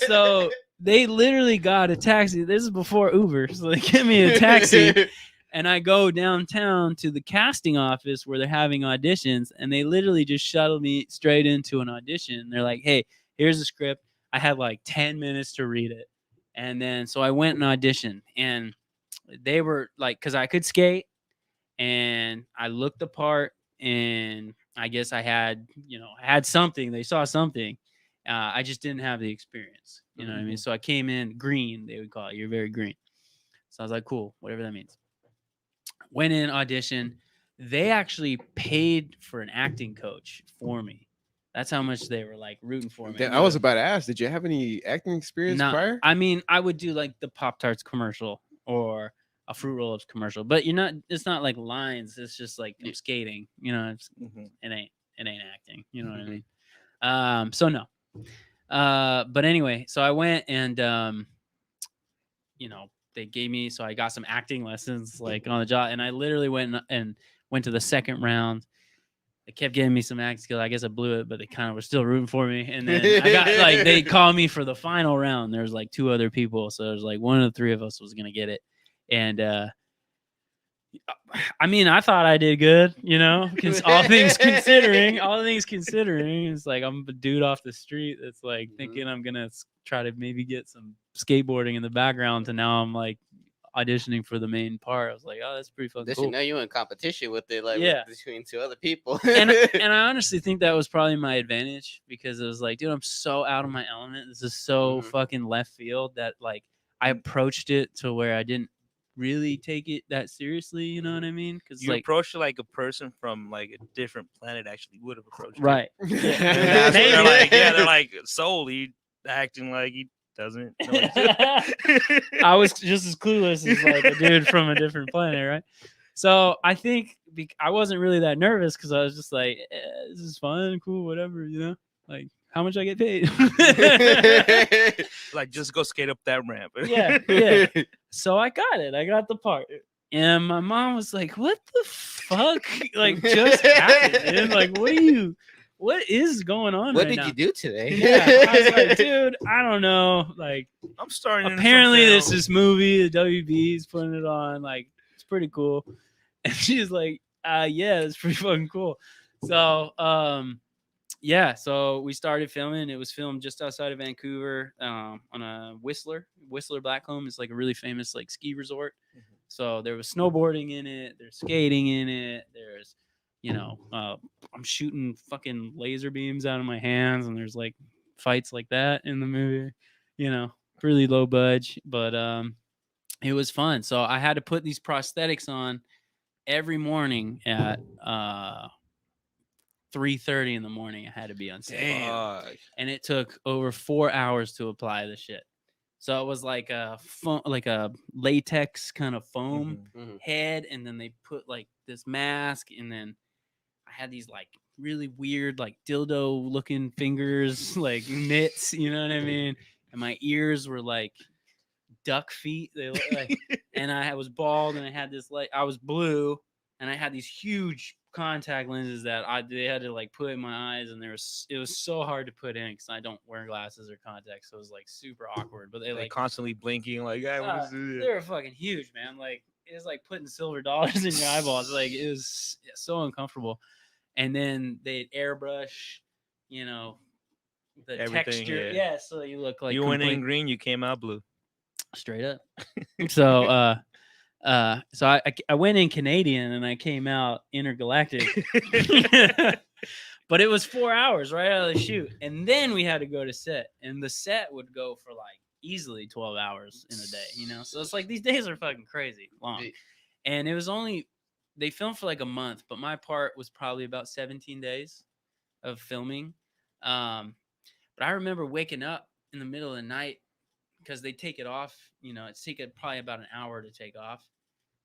So they literally got a taxi. This is before Uber. So they give me a taxi. And I go downtown to the casting office where they're having auditions, and they literally just shuttled me straight into an audition. They're like, hey, here's the script. I had like 10 minutes to read it. And then so I went and auditioned, and they were like, because I could skate and I looked the part, and I guess I had something. They saw something. I just didn't have the experience. You know what I mean? So I came in green, they would call it. You're very green. So I was like, cool, whatever that means. Went in, audition. They actually paid for an acting coach for me. That's how much they were like rooting for me.
I was about to ask, did you have any acting experience prior?
I mean, I would do like the Pop-Tarts commercial or a Fruit Roll-Ups commercial, but it's not like lines. It's just like I'm skating, it ain't acting. You know what I mean? So no. But anyway, so I went and, they gave me, so I got some acting lessons like on the job, and I literally went to the second round. they kept getting me some acting skill. I guess I blew it, but they kind of were still rooting for me. And then I got like they called me for the final round. There was like 2 other people, so there's like one of the 3 of us was gonna get it. And I mean, I thought I did good, because all things considering, it's like I'm a dude off the street that's like thinking I'm gonna try to maybe get some skateboarding in the background. To now I'm like auditioning for the main part. I was like, oh, that's pretty fucking
This
cool.
you know you in competition with it, like
Yeah.
between 2 other people.
and I honestly think that was probably my advantage, because it was like, dude, I'm so out of my element. This is so fucking left field that like I approached it to where I didn't really take it that seriously. You know what I mean? Because
You
like,
approach it like a person from like a different planet actually would have approached it.
right.
And that's what they're like, they're like, Soul, he acting like he doesn't know what he's
I was just as clueless as like a dude from a different planet, right? So I think I wasn't really that nervous, because I was just like, this is fun, cool, whatever, like how much I get paid.
like, just go skate up that ramp.
yeah. So I got it. I got the part. And my mom was like, what the fuck? Like, just happened, dude. Like, what is going on
What
right
did
now?
you do today?
Yeah, I was like, dude, I don't know. Like,
I'm starting.
apparently there's this movie, the WB's putting it on. Like, it's pretty cool. And she's like, yeah, it's pretty fucking cool. So, yeah, so we started filming. It was filmed just outside of Vancouver, on a Whistler Blackcomb. It's like a really famous like ski resort. So there was snowboarding in it. There's skating in it. There's, I'm shooting fucking laser beams out of my hands, and there's like fights like that in the movie. Really low budge, but it was fun. So I had to put these prosthetics on every morning at 3:30 in the morning. I had to be on set. And it took over 4 hours to apply the shit. So it was like a latex kind of foam head, and then they put like this mask, and then I had these like really weird like dildo looking fingers, like mitts, you know what I mean? And my ears were like duck feet. They look like, and I was bald, and I had this like I was blue, and I had these huge contact lenses that they had to like put in my eyes, and it was so hard to put in because I don't wear glasses or contacts, so it was like super awkward. But they like
constantly blinking, like,
they were fucking huge, man. Like it was like putting silver dollars in your eyeballs. Like it was so uncomfortable. And then they'd airbrush, the
Everything,
texture.
yeah.
Yeah, so you look like
you went in green, you came out blue.
Straight up. So so I went in Canadian and I came out intergalactic. But it was 4 hours right out of the shoot, and then we had to go to set, and the set would go for like easily 12 hours in a day, so it's like these days are fucking crazy long. And it was only they filmed for like a month, but my part was probably about 17 days of filming. But I remember waking up in the middle of the night, because they take it off, it's taken probably about an hour to take off.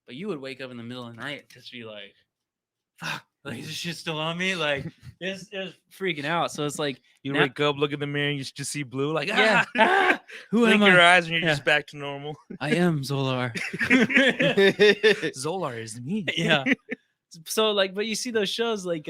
But you would wake up in the middle of the night and just be like, fuck, like, is this shit still on me? Like, it's freaking out. So it's like,
you wake up, look in the mirror, and you just see blue, like,
who
blink
am I?
your eyes, and you're just back to normal.
I am Zolar.
Zolar is me.
Yeah. So like, but you see those shows like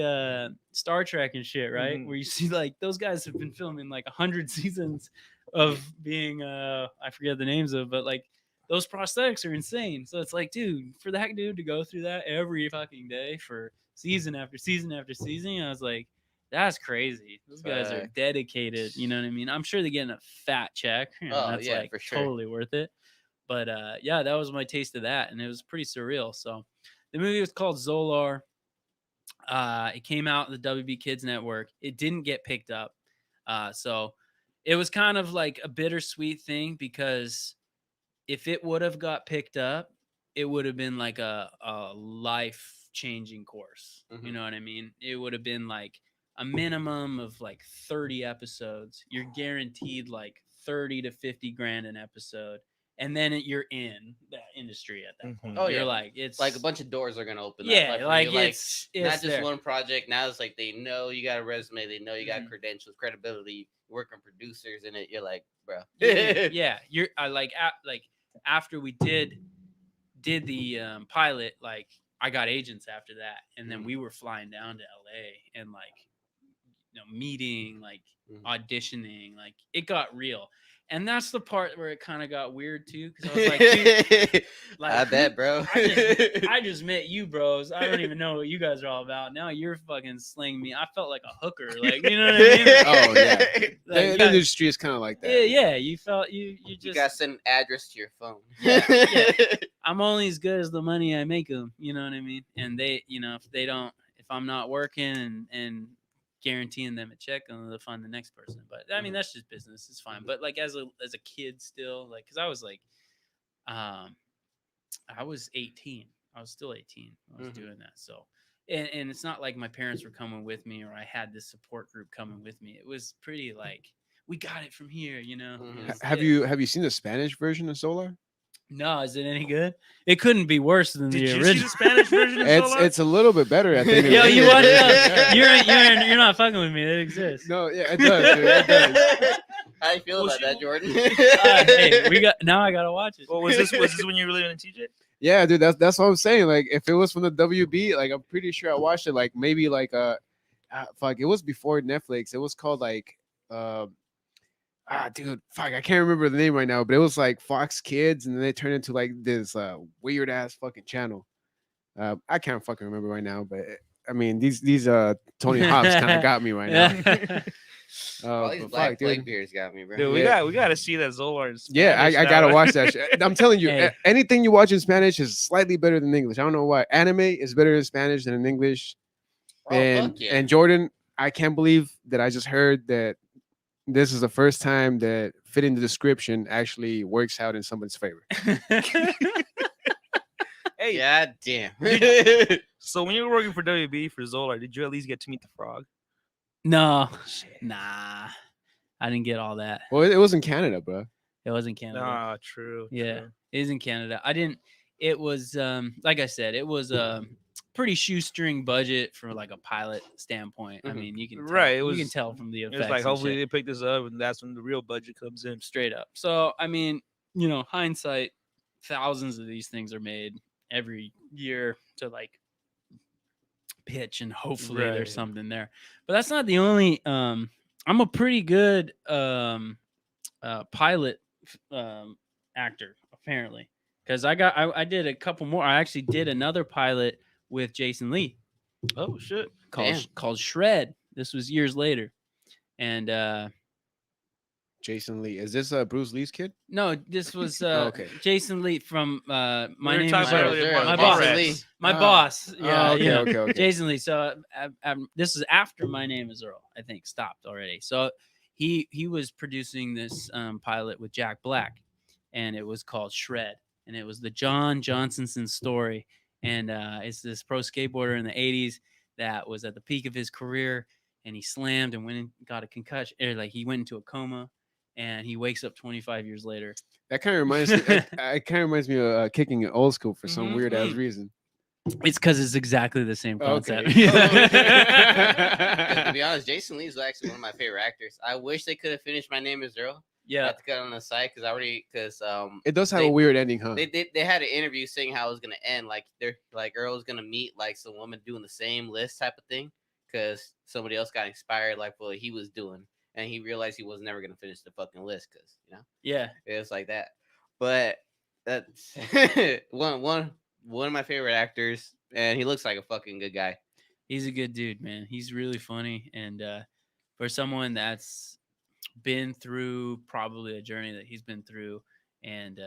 Star Trek and shit, right? Where you see like those guys have been filming like 100 seasons of being I forget the names of, but like those prosthetics are insane. So it's like, dude, for that dude to go through that every fucking day for season after season after season, I was like, that's crazy. Those guys are dedicated. You know what I mean? I'm sure they're getting a fat check. That's like for sure. Totally worth it. But yeah, that was my taste of that, and it was pretty surreal. So the movie was called Zolar. It came out on the WB Kids Network. It didn't get picked up. So it was kind of like a bittersweet thing, because if it would have got picked up, it would have been like a life-changing course. You know what I mean? It would have been like a minimum of like 30 episodes. You're guaranteed like 30 to 50 grand an episode. And then you're in that industry at that point.
Oh,
you're
yeah.
like, it's
like a bunch of doors are gonna open.
Yeah, like
it's not just
there.
one project. Now it's like they know you got a resume, they know you got credentials, credibility, working producers in it. You're like, bro.
Yeah. You're like after we did the pilot, like I got agents after that, and then we were flying down to LA and like, meeting, like auditioning, like it got real. And that's the part where it kind of got weird too, because I was like, dude, like,
I bet, bro.
I just met you, bros. I don't even know what you guys are all about. Now you're fucking slinging me. I felt like a hooker, like, you know what I mean? Like,
Oh yeah,
like,
the industry is kind of like that.
yeah. You felt you just
You gotta send an address to your phone.
Yeah. I'm only as good as the money I make them. You know what I mean? And they, if I'm not working and guaranteeing them a check, and they'll find the next person. But I mean, that's just business. It's fine. But like as a kid, still, like, because I was like, I was 18. I was still 18 when I was doing that. So, and it's not like my parents were coming with me or I had this support group coming with me. It was pretty like, we got it from here,
Have you seen the Spanish version of Solar?
No, is it any good? It couldn't be worse than
Did
the
you
original.
see the Spanish version of Solar?
It's a little bit better, I think.
Yo, you watch
Yeah.
it? You're not fucking with me. It exists.
No, yeah, it does. Dude, it does.
How you feel about that, Jordan?
Hey, now I gotta watch it.
Well, was this when you were living in TJ?
Yeah, dude, that's what I'm saying. Like, if it was from the WB, like, I'm pretty sure I watched it. Like, maybe like fuck, it was before Netflix. It was called like dude, fuck, I can't remember the name right now, but it was like Fox Kids, and then they turned into like this weird ass fucking channel. I can't fucking remember right now, but I mean, these Tony Hawk's kind of got me right now.
All these
But
black
fuck, dude.
beards got me, bro.
Dude, we got to see that Zolar. In
Yeah, I
Spanish
gotta
now.
watch that shit. I'm telling you,
Hey.
anything you watch in Spanish is slightly better than English. I don't know why. Anime is better in Spanish than in English.
Oh,
and
fuck yeah.
and Jordan, I can't believe that I just heard that this is the first time that fitting the description actually works out in someone's favor.
Hey,
God damn.
so when you were working for WB for Zolar, did you at least get to meet the frog?
No, nah, I didn't get all that.
Well, it was in Canada, bro.
It was in Canada.
Ah, true.
Yeah,
true.
it is in Canada. I didn't. It was like I said, it was a pretty shoestring budget for like a pilot standpoint. I mean, you can tell,
Right, it
you can
was-
tell from the
It
effects.
was like
and
hopefully
shit.
they pick this up, and that's when the real budget comes in.
Straight up. So I mean, hindsight, thousands of these things are made every year to like pitch, and hopefully
Right.
there's something there. But that's not the only. I'm a pretty good pilot actor, apparently, because I did a couple more. I actually did another pilot with Jason Lee
Oh shit!
called Shred. This was years later, and
Jason Lee. Is this Bruce Lee's kid?
no, this was
okay.
Jason Lee from my
were
name
talking
is
about
Earl.
earlier
Earl.
about
My boss.
Mallrats.
Lee.
My
Oh.
boss.
Oh,
Yeah,
okay,
you know,
okay.
Jason Lee. So this is after My Name is Earl. I think stopped already. So he was producing this pilot with Jack Black, and it was called Shred, and it was the John Johnsonson story, and it's this pro skateboarder in the '80s that was at the peak of his career, and he slammed and went and got a concussion, or like he went into a coma, and he wakes up 25 years later.
That kind of reminds me. It kind of reminds me of kicking it old school for some
Mhm,
weird ass
mhm.
reason.
It's because it's exactly the same concept.
Okay.
To be honest, Jason Lee is actually one of my favorite actors. I wish they could have finished My Name is Earl. I
Yeah.
have to cut on the side because
It does have
They-
a weird ending, huh?
they had an interview saying how it was gonna end. Like they're like Earl was gonna meet like some woman doing the same list type of thing because somebody else got inspired like what he was doing, and he realized he was never gonna finish the fucking list because
Yeah.
it was like that. But that's one of my favorite actors, and he looks like a fucking good guy.
He's a good dude, man. He's really funny. And for someone that's been through probably a journey that he's been through and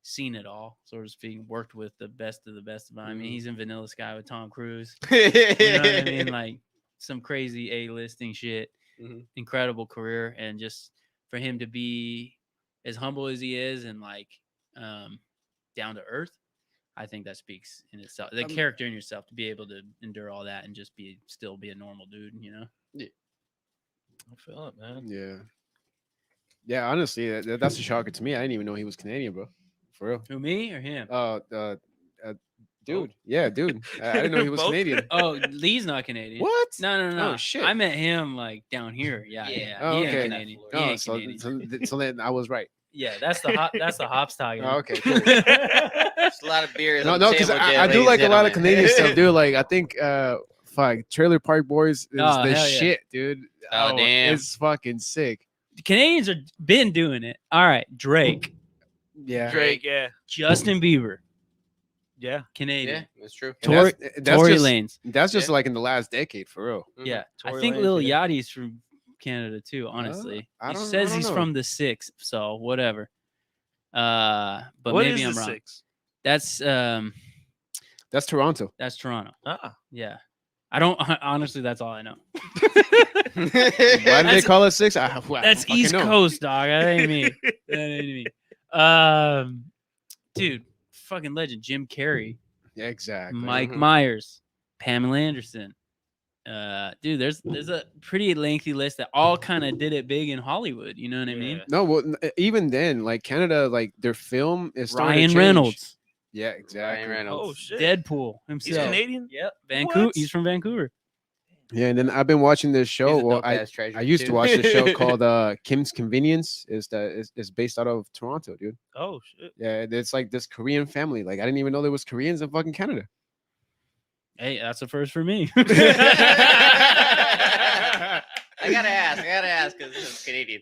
seen it all, so to speak, worked with the best of the best of them. I mean, he's in Vanilla Sky with Tom Cruise. You know what I mean? Like some crazy A-listing shit.
Mhm.
Incredible career. And just for him to be as humble as he is and like down to earth, I think that speaks in itself. The character in yourself to be able to endure all that and just still be a normal dude,
I feel it, man.
Yeah. Yeah, honestly, that's a shocker to me. I didn't even know he was Canadian, bro. For real.
Who, me or him?
Dude. Yeah, dude. I didn't know he was
Both?
Canadian.
Oh, Lee's not Canadian.
What?
No.
Oh, shit.
I met him like down here. Yeah.
Yeah.
Oh,
He ain't
okay.
Canadian. He
Oh,
ain't
so,
Canadian.
so then I was right.
Yeah, that's the hops talking.
Oh, okay, cool.
It's a lot of beers.
No,
on the
no, because
table,
I do
ladies
like
and
a lot of
gentlemen.
Canadian stuff, dude. Like I think fuck Trailer Park Boys is
Oh,
the
hell yeah.
shit, dude.
Oh, damn.
It's fucking sick.
Canadians are been doing it. All right, Drake,
Yeah.
Drake, yeah,
Justin Bieber,
yeah.
Canadian.
Yeah, that's true.
And
Tory,
that's
Tory
just
Lanez.
that's just
Yeah.
like in the last decade for real.
Mhm.
Yeah, I
Tory
think
Lanez,
Lil
yeah.
Yachty's from Canada too. Honestly,
I
he
don't- I
says
don't
he's
know.
from the 6th, so whatever. But
What
maybe
is
I'm
the
wrong.
6?
That's
That's Toronto.
that's Toronto.
Ah,
Yeah, I don't honestly. That's all I know.
Why do they
That's-
call it 6? I don't
That's
fucking
East
know.
Coast, dog. That ain't me. That ain't me. Dude, fucking legend. Jim Carrey,
Yeah, exactly.
Mike
Mhm.
Myers, Pamela Anderson. Dude, there's a pretty lengthy list that all kind of did it big in Hollywood. You know what I mean?
Yeah.
No, well, even then, like Canada, like their film is starting to
Ryan
change.
Reynolds,
Yeah, exactly.
Ryan
oh
Reynolds.
shit.
Deadpool
He's
himself.
Canadian.
Yep, Vancouver.
What?
He's from Vancouver.
Yeah, and then I've been watching this
He's
show.
a
Well,
dope-ass treasure,
I used to
too.
watch this show called Kim's Convenience. Is based out of Toronto, dude.
Oh shit.
Yeah, it's like this Korean family. Like I didn't even know there was Koreans in fucking Canada.
Hey, that's a first for me.
I gotta ask, because this is Canadian.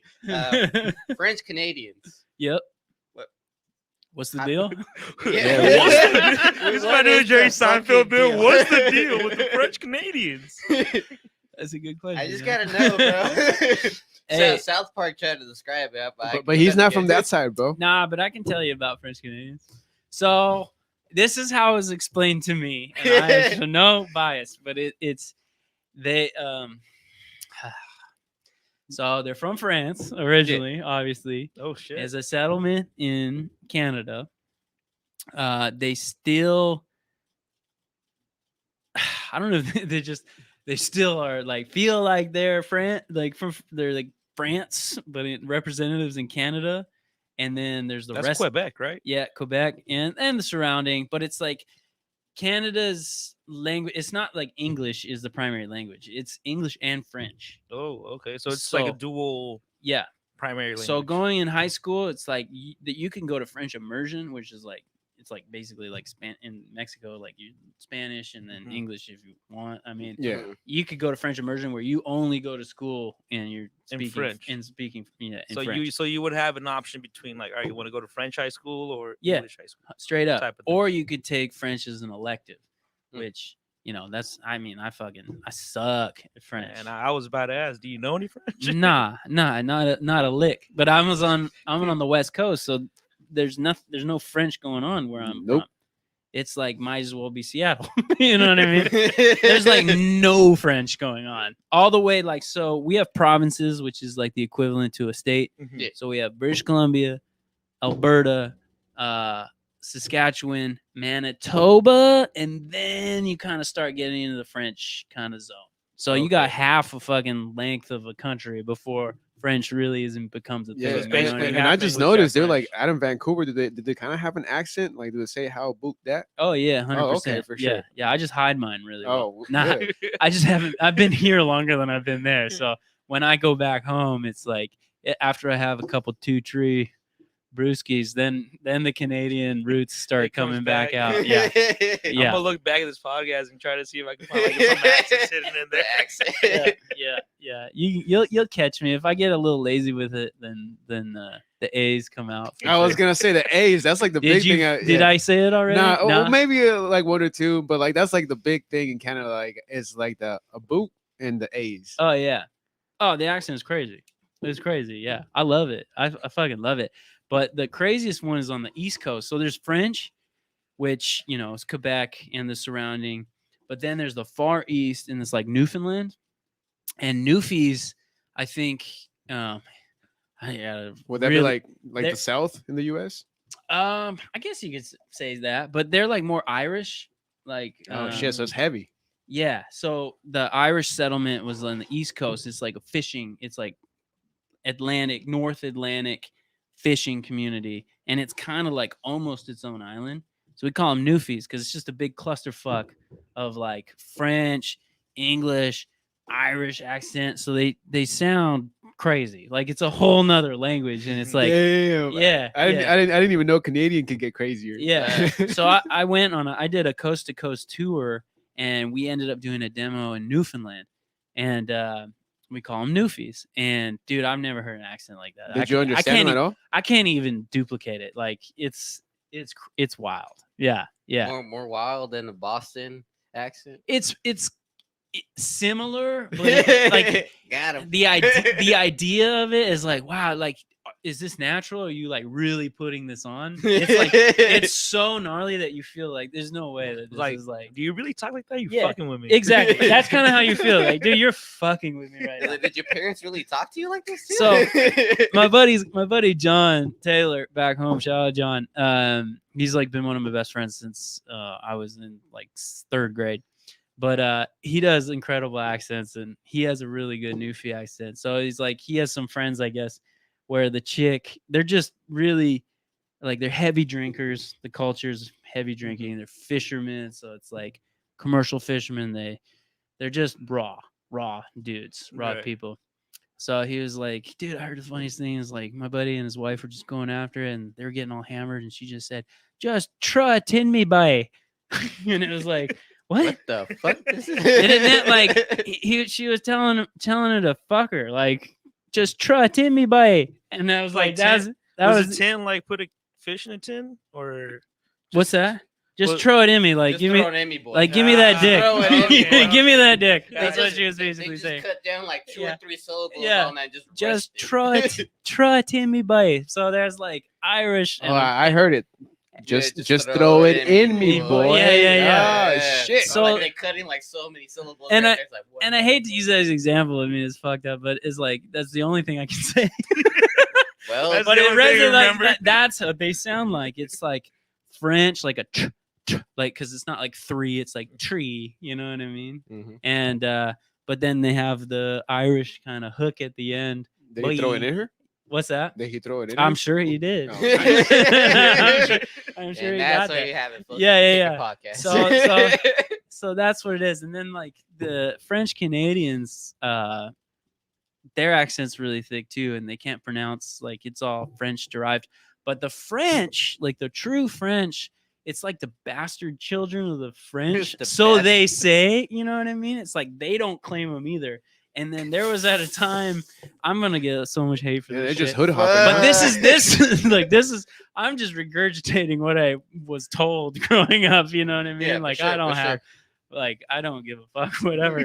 French Canadians.
Yep.
What-
What's the
How-
deal?
Yeah.
What's the, this
What
might do a
is
Jerry
the fucking
Seinfeld bill.
deal?
What's the deal with the French Canadians?
That's a good question.
I just
man.
gotta know, bro.
Hey.
South Park tried to describe it,
But he's not from that side, bro.
Nah, but I can tell you about French Canadians. So this is how it was explained to me, and I have no bias, but it's they so they're from France originally, obviously.
Oh shit.
As a settlement in Canada. They still I don't know if they still are like feel like they're they're like France, but representatives in Canada. And then there's the
That's
rest.
Quebec, right?
Yeah, Quebec and the surrounding, but it's like Canada's language. It's not like English is the primary language. It's English and French.
Oh, okay. So it's like a
So-
dual
Yeah.
primary language.
So going in high school, it's like that you can go to French immersion, which is like it's like basically like in Mexico, like you Spanish and then
Mhm.
English if you want. I mean,
Yeah.
you could go to French immersion where you only go to school and you're
In
speaking
French.
in
so
French.
you would have an option between like, all right, you want to go to French high school or
Yeah.
English high school?
Straight up,
type of thing.
or you could take French as an elective,
Mm.
which that's. I mean, I suck at French.
And I was about to ask, do you know any French?
Nah, not a lick. But I'm on the West Coast, so there's no French going on where I'm
Nope.
from. It's like might as well be Seattle. You know what I mean? There's like no French going on. All the way so we have provinces, which is like the equivalent to a state.
Mhm.
Yeah.
So we have British Columbia, Alberta, Saskatchewan, Manitoba, and then you kind of start getting into the French kind of zone. So you got
Okay.
half a fucking length of a country before French really becomes a thing.
Yeah,
you know
and,
what I
basically
mean?
and I
half
just
English, half
noticed they're like
French.
out in Vancouver. Did they kind of have an accent? Like, do they say how book that?
Oh yeah, 100%.
Oh, okay, for
Yeah,
sure.
yeah. I just hide mine really well.
Oh,
Nah,
good.
I just haven't. I've been here longer than I've been there. So when I go back home, it's like after I have a couple 2-3 brewskis, then the Canadian roots start
It comes
coming back
back.
out. Yeah,
I'm
yeah.
gonna look back at this podcast and try to see if I can find like some accent sitting in there.
yeah. You'll catch me if I get a little lazy with it. Then the A's come out. for
I was
sure.
gonna say the A's. That's like the
Did
big
you?
thing.
Did
yeah.
I say it already?
Nah, well, maybe like one or two, but like that's like the big thing in Canada. Like it's like a boot and the A's.
Oh yeah. Oh, the accent is crazy. It's crazy. Yeah, I love it. I fucking love it. But the craziest one is on the East Coast. So there's French, which is Quebec and the surrounding. But then there's the Far East, and it's like Newfoundland, and Newfies. I think.
Would that be like
they're-
the South in the U.S.?
I guess you could say that, but they're like more Irish. Like
Oh shit, so it's heavy.
yeah. So the Irish settlement was on the East Coast. It's like a fishing. It's like North Atlantic fishing community, and it's kind of like almost its own island. So we call them Newfies because it's just a big clusterfuck of like French, English, Irish accent. So they sound crazy. Like it's a whole nother language, and it's like,
Damn.
yeah,
I didn't,
yeah.
I didn't even know Canadian could get crazier.
Yeah. So I went on I did a coast to coast tour, and we ended up doing a demo in Newfoundland, and we call them Newfies. And dude, I've never heard an accent like that.
Did you understand them at all?
I can't even duplicate it. Like it's wild. Yeah. Yeah.
More wild than the Boston accent.
It's similar, but like
Got him.
the idea of it is like, wow, like is this natural? Or are you like really putting this on? It's like it's so gnarly that you feel like there's no way that this
Like,
is like
do you really talk like that? You
Yeah,
fucking with me?
exactly. That's kind of how you feel. Like, dude, you're fucking with me right now.
Did your parents really talk to you like this too?
So my buddy John Taylor back home, shout out John. He's like been one of my best friends since I was in like 3rd grade. But he does incredible accents, and he has a really good Newfie accent. So he's like, he has some friends, I guess, where the chick, they're just really like they're heavy drinkers. The culture's heavy drinking. They're fishermen, so it's like commercial fishermen. They're just raw dudes, raw
Right.
people. So he was like, dude, I heard the funniest thing is like my buddy and his wife were just going after it, and they were getting all hammered, and she just said, just trust in me, bye. And it was like, what?
What the fuck? This is...
And it meant like she was telling her to fuck her, like just trust in me, bye. And I was like, that
was
was
a tin like put a fish in a tin or
what's that? Just
Well,
throw it in me, like
Just
give
throw
me,
it in me, boy.
like give me that dick.
Throw it in me, boy.
Give me that dick.
They
That's what
just-
she was
they
basically
just
saying.
cut down like 2
Yeah.
or 3 syllables
Yeah.
on that.
Just
rushed it.
trust in me, bye. So there's like Irish.
Oh, I heard it.
Yeah,
Just throw it in me,
boy.
boy.
Yeah.
Oh, shit.
So-
like they cut in like so many syllables.
And
right there. It's like, what
And
the
I hate to
fuck?
use that as an example. I mean, it's fucked up, but it's like that's the only thing I can say.
Well,
That's
But
the
it
only thing you
resonates.
remember?
That's what they sound like. It's like French, like a like because it's not like 3, it's like tree. You know what I mean?
Mhm.
And but then they have the Irish kind of hook at the end.
Did he throw it
Boy.
in her?
What's that?
Did he throw it in
I'm
her?
sure he did.
Oh,
I'm sure
and
he
that's
got
why
that.
you have it. folks.
Yeah,
Take
yeah,
your Podcast.
So that's what it is. And then like the French Canadians, their accent's really thick too, and they can't pronounce, like it's all French derived. But the French, like the true French, it's like the bastard children of the French.
The
So
best-
they say, you know what I mean? It's like they don't claim them either. And then there was at a time, I'm gonna get so much hate for
Yeah,
this.
they're just
shit.
hood hopping.
But
huh?
this is I'm just regurgitating what I was told growing up, you know what I mean?
Yeah, for
like
sure,
I don't
for
have like I don't give a fuck, whatever.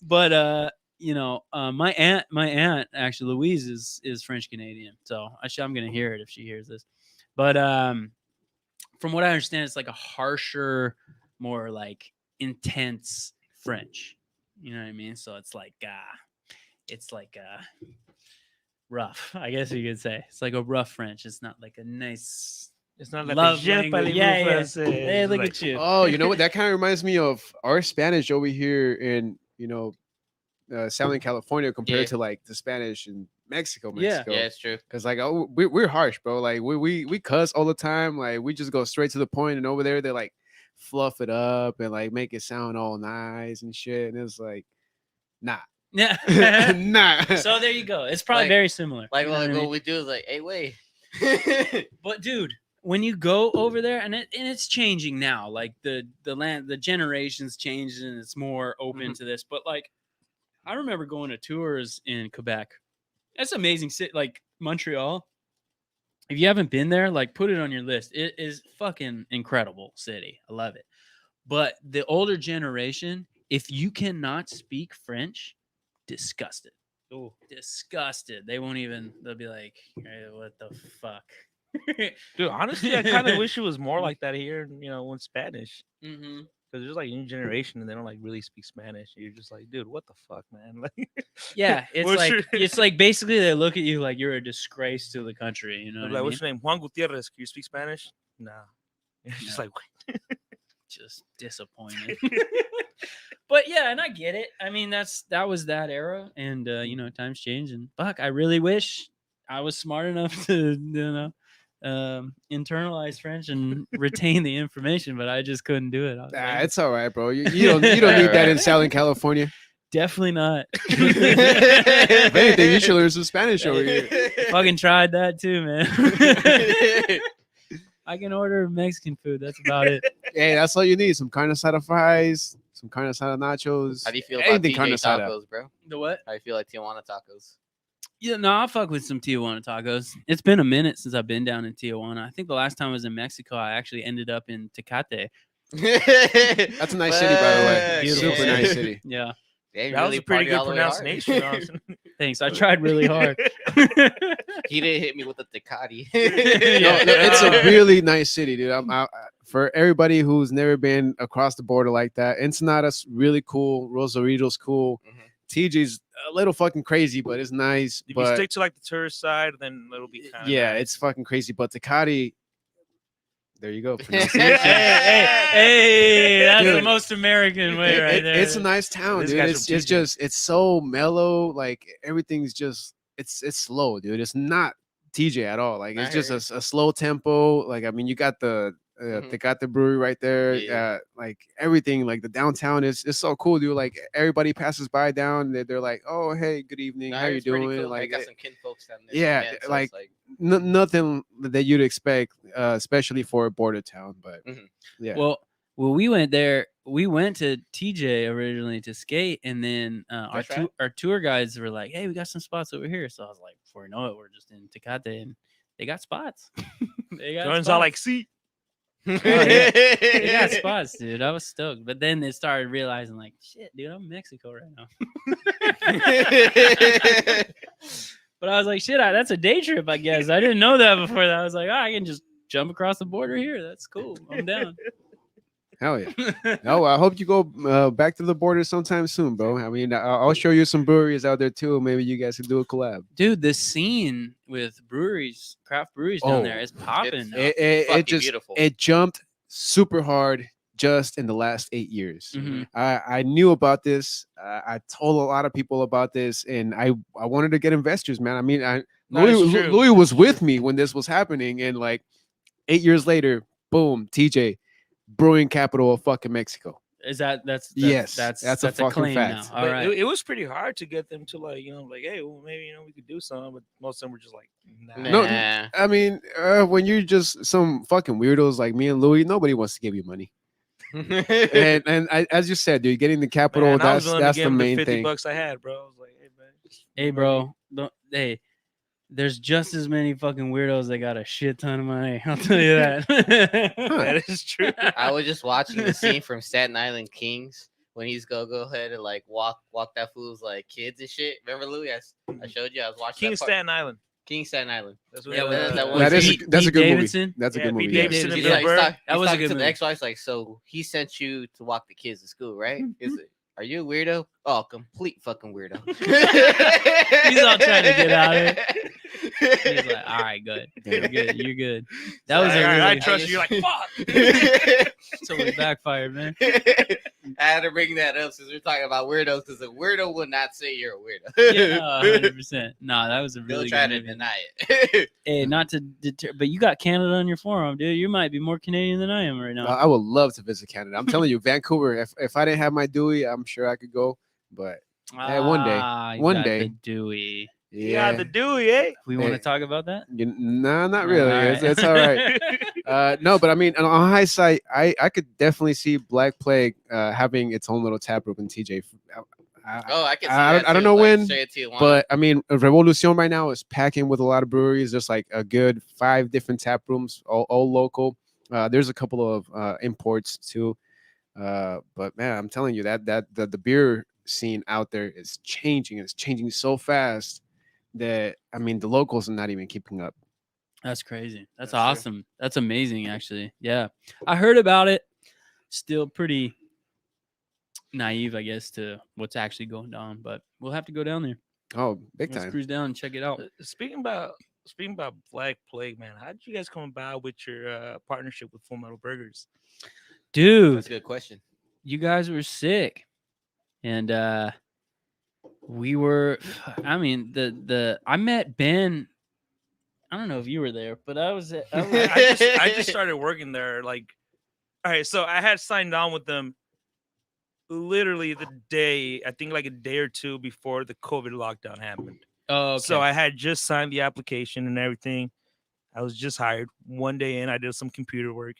But you know, my aunt actually Louise is French Canadian. So I'm gonna hear it if she hears this. But from what I understand, it's like a harsher, more like intense French. You know what I mean? So it's like rough, I guess you could say. It's like a rough French. It's not like a nice
It's not like
love
Je
language.
parle
Yeah, yeah.
français.
Hey,
It's
look
like,
at you.
Oh, you know what? That kind of reminds me of our Spanish over here in, Southern California compared
Yeah.
to like the Spanish in Mexico.
Yeah.
Yeah, it's true.
Cause like we're harsh, bro. Like we cuss all the time. Like we just go straight to the point, and over there they like fluff it up and like make it sound all nice and shit. And it's like, nah,
Yeah.
nah.
So there you go. It's probably
Like-
very similar.
Like,
you know what I
what
mean?
we do is like, hey, wait.
But dude, when you go over there, and it's changing now. Like the generations changed, and it's more open to this. But like, I remember going to tours in Quebec. That's amazing city, like Montreal. If you haven't been there, like put it on your list. It is fucking incredible city. I love it. But the older generation, if you cannot speak French, disgusted.
Ooh.
Disgusted. They won't even. They'll be like, hey, "What the fuck?"
Dude, honestly, I kind of wish it was more like that here, in Spanish.
Mm-hmm.
Because there's like a new generation and they don't like really speak Spanish. You're just like, dude, what the fuck, man? Like,
Yeah, it's
What's
like
your-
it's like basically they look at you like you're a disgrace to the country. You know,
they're
what
like,
I
what's
mean?
your name? Juan Gutierrez. Can you speak Spanish? Nah. You're just
No.
like,
Just disappointed. But yeah, and I get it. I mean, that was that era, and times change. And fuck, I really wish I was smart enough to internalize French and retain the information, but I just couldn't do it. I was
Nah,
like,
it's all right, bro. You don't need that in Southern California.
Definitely not.
If anything, you should learn some Spanish over here.
Fucking tried that too, man. I can order Mexican food. That's about it.
Hey, that's all you need. Some carne asada fries, some carne asada nachos.
How do you feel about
anything
TJ
carne asada.
tacos, bro?
The what?
How do you feel like Tijuana tacos?
Yeah, no, I'll fuck with some Tijuana tacos. It's been a minute since I've been down in Tijuana. I think the last time I was in Mexico, I actually ended up in Tecate.
That's a nice city, by the way.
Beautiful
Super
city.
nice city.
Yeah,
They
That was
really
a pretty
party
good
all the way hard.
pronunciation. Austin.
thanks. I tried really hard.
He didn't hit me with the Tecate.
No, it's a really nice city, dude. For everybody who's never been across the border like that, Ensenada's really cool. Rosarito's cool. TJ's a little fucking crazy, but it's nice.
If you
But
stick to like the tourist side, then it'll be kind of
yeah,
nice.
it's fucking crazy. But Tecate, there you go.
hey,
Pronunciation.
hey, that's the
Dude.
most American way right there.
It's a nice town,
This
dude.
guy's from TJ.
It's so mellow. Like everything's just it's slow, dude. It's not TJ at all. Like
I
it's just
heard.
a slow tempo. Like I mean, you got the Tecate brewery right there.
Yeah.
Like everything, like the downtown is so cool, dude. Like everybody passes by down. They're like, oh hey, good evening.
Nah,
How you
it's pretty
doing?
cool. I
Like
got some kin folks down there.
yeah,
man, so
like-
it's
nothing that you'd expect, especially for a border town. But
Mhm.
yeah,
Well, we went there. We went to TJ originally to skate, and then
That's right.
our tour guides were like, "Hey, we got some spots over here." So I was like, "Before we know it, we're just in Tecate, and they got spots." they got
Jordan's
spots.
all like, see,
yeah. They got spots, dude. I was stoked, but then they started realizing, like, shit, dude, I'm in Mexico right now. But I was like, shit, that's a day trip, I guess. I didn't know that before. That I was like, oh, I can just jump across the border here. That's cool. I'm down.
hell yeah. No, I hope you go back to the border sometime soon, bro. I mean, I'll show you some breweries out there too. Maybe you guys can do a collab.
Dude, the scene with breweries, craft breweries down there
Oh,
is popping.
it's-
now.
It
Fucking
just
beautiful.
it jumped super hard just in the last 8 years.
Mhm.
I knew about this. I told a lot of people about this, and I wanted to get investors, man. I mean,
No, it's true.
Louis was with me when this was happening, and like 8 years later, boom, TJ, brewing capital of fucking Mexico.
Is that's
Yes,
that's
that's a
a
fucking
claim
fact.
now. All
but
right.
it was pretty hard to get them to like, like, hey, well, maybe we could do something. But most of them were just like, nah.
No,
Nah.
I mean, when you're just some fucking weirdos like me and Louis, nobody wants to give you money. And as you said, dude, getting the capital,
Man, I was willing to
that's
give
the
him
main
50
thing.
bucks I had, bro. I was like, hey, man.
Hey, bro. Hey, there's just as many fucking weirdos that got a shit ton of money. I'll tell you that.
That is true.
I was just watching the scene from Staten Island Kings when he's go ahead and like walk that fool's like kids and shit. Remember Louis? I showed you. I was watching
King
that part.
Staten Island.
King Staten Island.
That's what
Yeah,
it
with
was.
that one
That is
Pete-
that's a
Pete
good
Davidson?
movie. That's a
Yeah,
good
Pete
movie. yes.
Davidson and
He's
Bill
like,
Burr.
talk-
That
he's
was a
talking
good
to the
movie.
ex-wife like, so he sent you to walk the kids to school, right? Is it? Are you a weirdo? Oh, complete fucking weirdo.
He's all trying to get out of it. He's like, all right, good. You're good. You're good. That was
All
a
right,
really
I trust you. You're like, fuck.
totally backfired, man.
I had to bring that up since we're talking about weirdos because a weirdo would not say you're a weirdo.
Yeah, 100%. No, that was a
They'll
really
try
good
to
movie.
deny it.
Hey, not to deter, but you got Canada on your forearm, dude. You might be more Canadian than I am right now.
I would love to visit Canada. I'm telling you, Vancouver. If I didn't have my Dewey, I'm sure I could go. But hey, one day.
Ah, you
One
got
day.
the Dewey.
Yeah, the Dewey, eh?
We want to
Hey.
talk about that?
No, not really.
All right.
It's all right. No, but I mean, on hindsight, I could definitely see Black Plague having its own little tap room in TJ.
Oh, I can see
I
that
don't
too,
know
like,
when,
straight to Tijuana.
But I mean, Revolucion right now is packing with a lot of breweries. There's like a good 5 different tap rooms, all local. There's a couple of imports too. But man, I'm telling you that the beer scene out there is changing. It's changing so fast that I mean, the locals are not even keeping up.
That's crazy. That's
That's true.
awesome. That's amazing, actually. Yeah. I heard about it. Still pretty naive, I guess, to what's actually going on, but we'll have to go down there.
Oh, big
Let's
time.
cruise down and check it out.
Speaking about Black Plague, man, how did you guys come about with your partnership with Full Metal Burgers?
Dude,
That's a good question.
you guys were sick. And we were I mean, I met Ben. I don't know if you were there, but I was
I just started working there. Like, all right, so I had signed on with them literally the day, I think like a day or two before the COVID lockdown happened.
Oh,
So
okay.
I had just signed the application and everything. I was just hired. One day in, I did some computer work,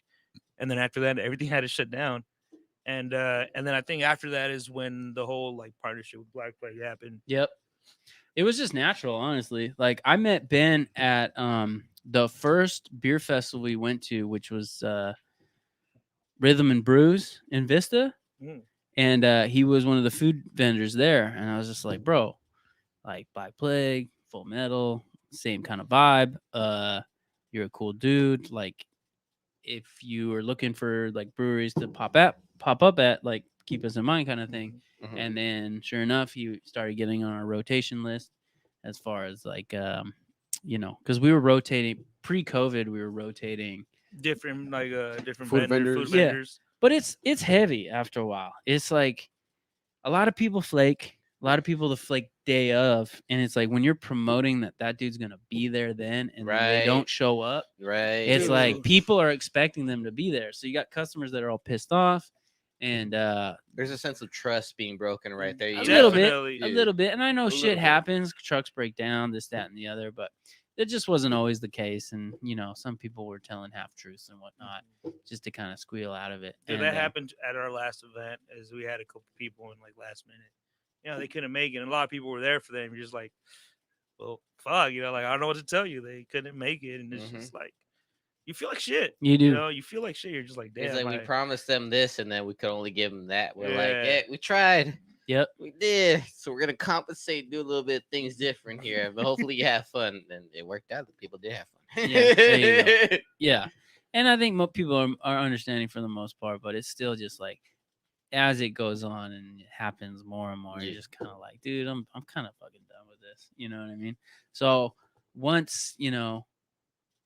and then after that, everything had to shut down. And then I think after that is when the whole like partnership with Black Plague happened.
Yep. It was just natural, honestly. Like I met Ben at the first beer festival we went to, which was Rhythm and Brews in Vista.
Mm.
And he was one of the food vendors there. And I was just like, bro, like Black Plague, Full Metal, same kind of vibe. You're a cool dude. Like if you are looking for like breweries to pop up at, like keep us in mind kind of thing.
Mm-hmm.
Mhm.
And then sure enough, he started getting on our rotation list as far as like because we were rotating pre-COVID, we were rotating.
Different different
Food
food
vendors.
Yeah.
vendors.
But it's heavy after a while. It's like a lot of people flake. A lot of people the flake day of, and it's like when you're promoting that dude's gonna be there then, and then they don't
Right.
show up.
Right.
It's like
Dude.
people are expecting them to be there, so you got customers that are all pissed off, and
There's a sense of trust being broken right there.
a
You
little
know?
bit,
Definitely.
a little bit. And I know
A
shit
little bit.
happens, trucks break down, this, that, and the other, but it just wasn't always the case. And some people were telling half truths and whatnot, just to kind of squeal out of it.
Dude,
And,
that happened at our last event, as we had a couple people in like last minute. They couldn't make it. And a lot of people were there for them. You're just like, well, fuck, like I don't know what to tell you. They couldn't make it, and it's just like you feel like shit.
You do.
You feel like shit. You're just like,
It's
damn.
like we promised them this, and then we could only give them that. We're like,
Yeah.
yeah, we tried.
Yep.
We did. So we're gonna compensate, do a little bit of things different here, but hopefully you have fun. And it worked out. The people did have fun.
Yeah, there you Yeah. And I think people are understanding for the most part, but it's still just like as it goes on and it happens more and more,
Yeah.
you're just kind of like, dude, I'm kind of fucking done with this. You know what I mean? So once,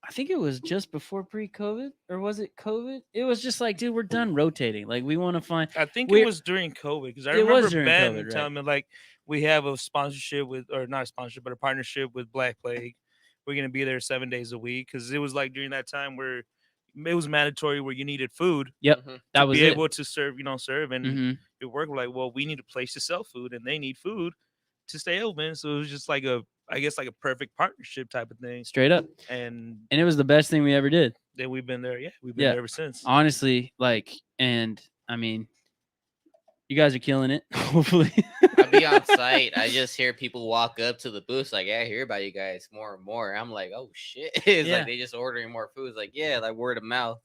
I think it was just before pre-COVID, or was it COVID? It was just like, dude, we're done rotating. Like we want to find.
I think
we're-
it was during COVID, because I
It was
remember
during
Ben
COVID,
telling me like we have a sponsorship with, or not a sponsorship, but a partnership with Black Plague. We're gonna be there 7 days a week, because it was like during that time where it was mandatory, where you needed food
Yep,
Mhm.
that
to
was
be
it.
able to serve, and
hmm
your work like, well, we need a place to sell food, and they need food to stay open. So it was just like I guess like a perfect partnership type of thing.
Straight up,
And
and it was the best thing we ever did.
then we've been there. Yeah, we've been
Yeah.
there ever since.
Honestly, like, and I mean, you guys are killing it. Hopefully,
I be on site. I just hear people walk up to the booth like, "Yeah, I hear about you guys more and more." I'm like, "Oh shit!" It's
Yeah.
like they just ordering more food. It's like, yeah, like word of mouth.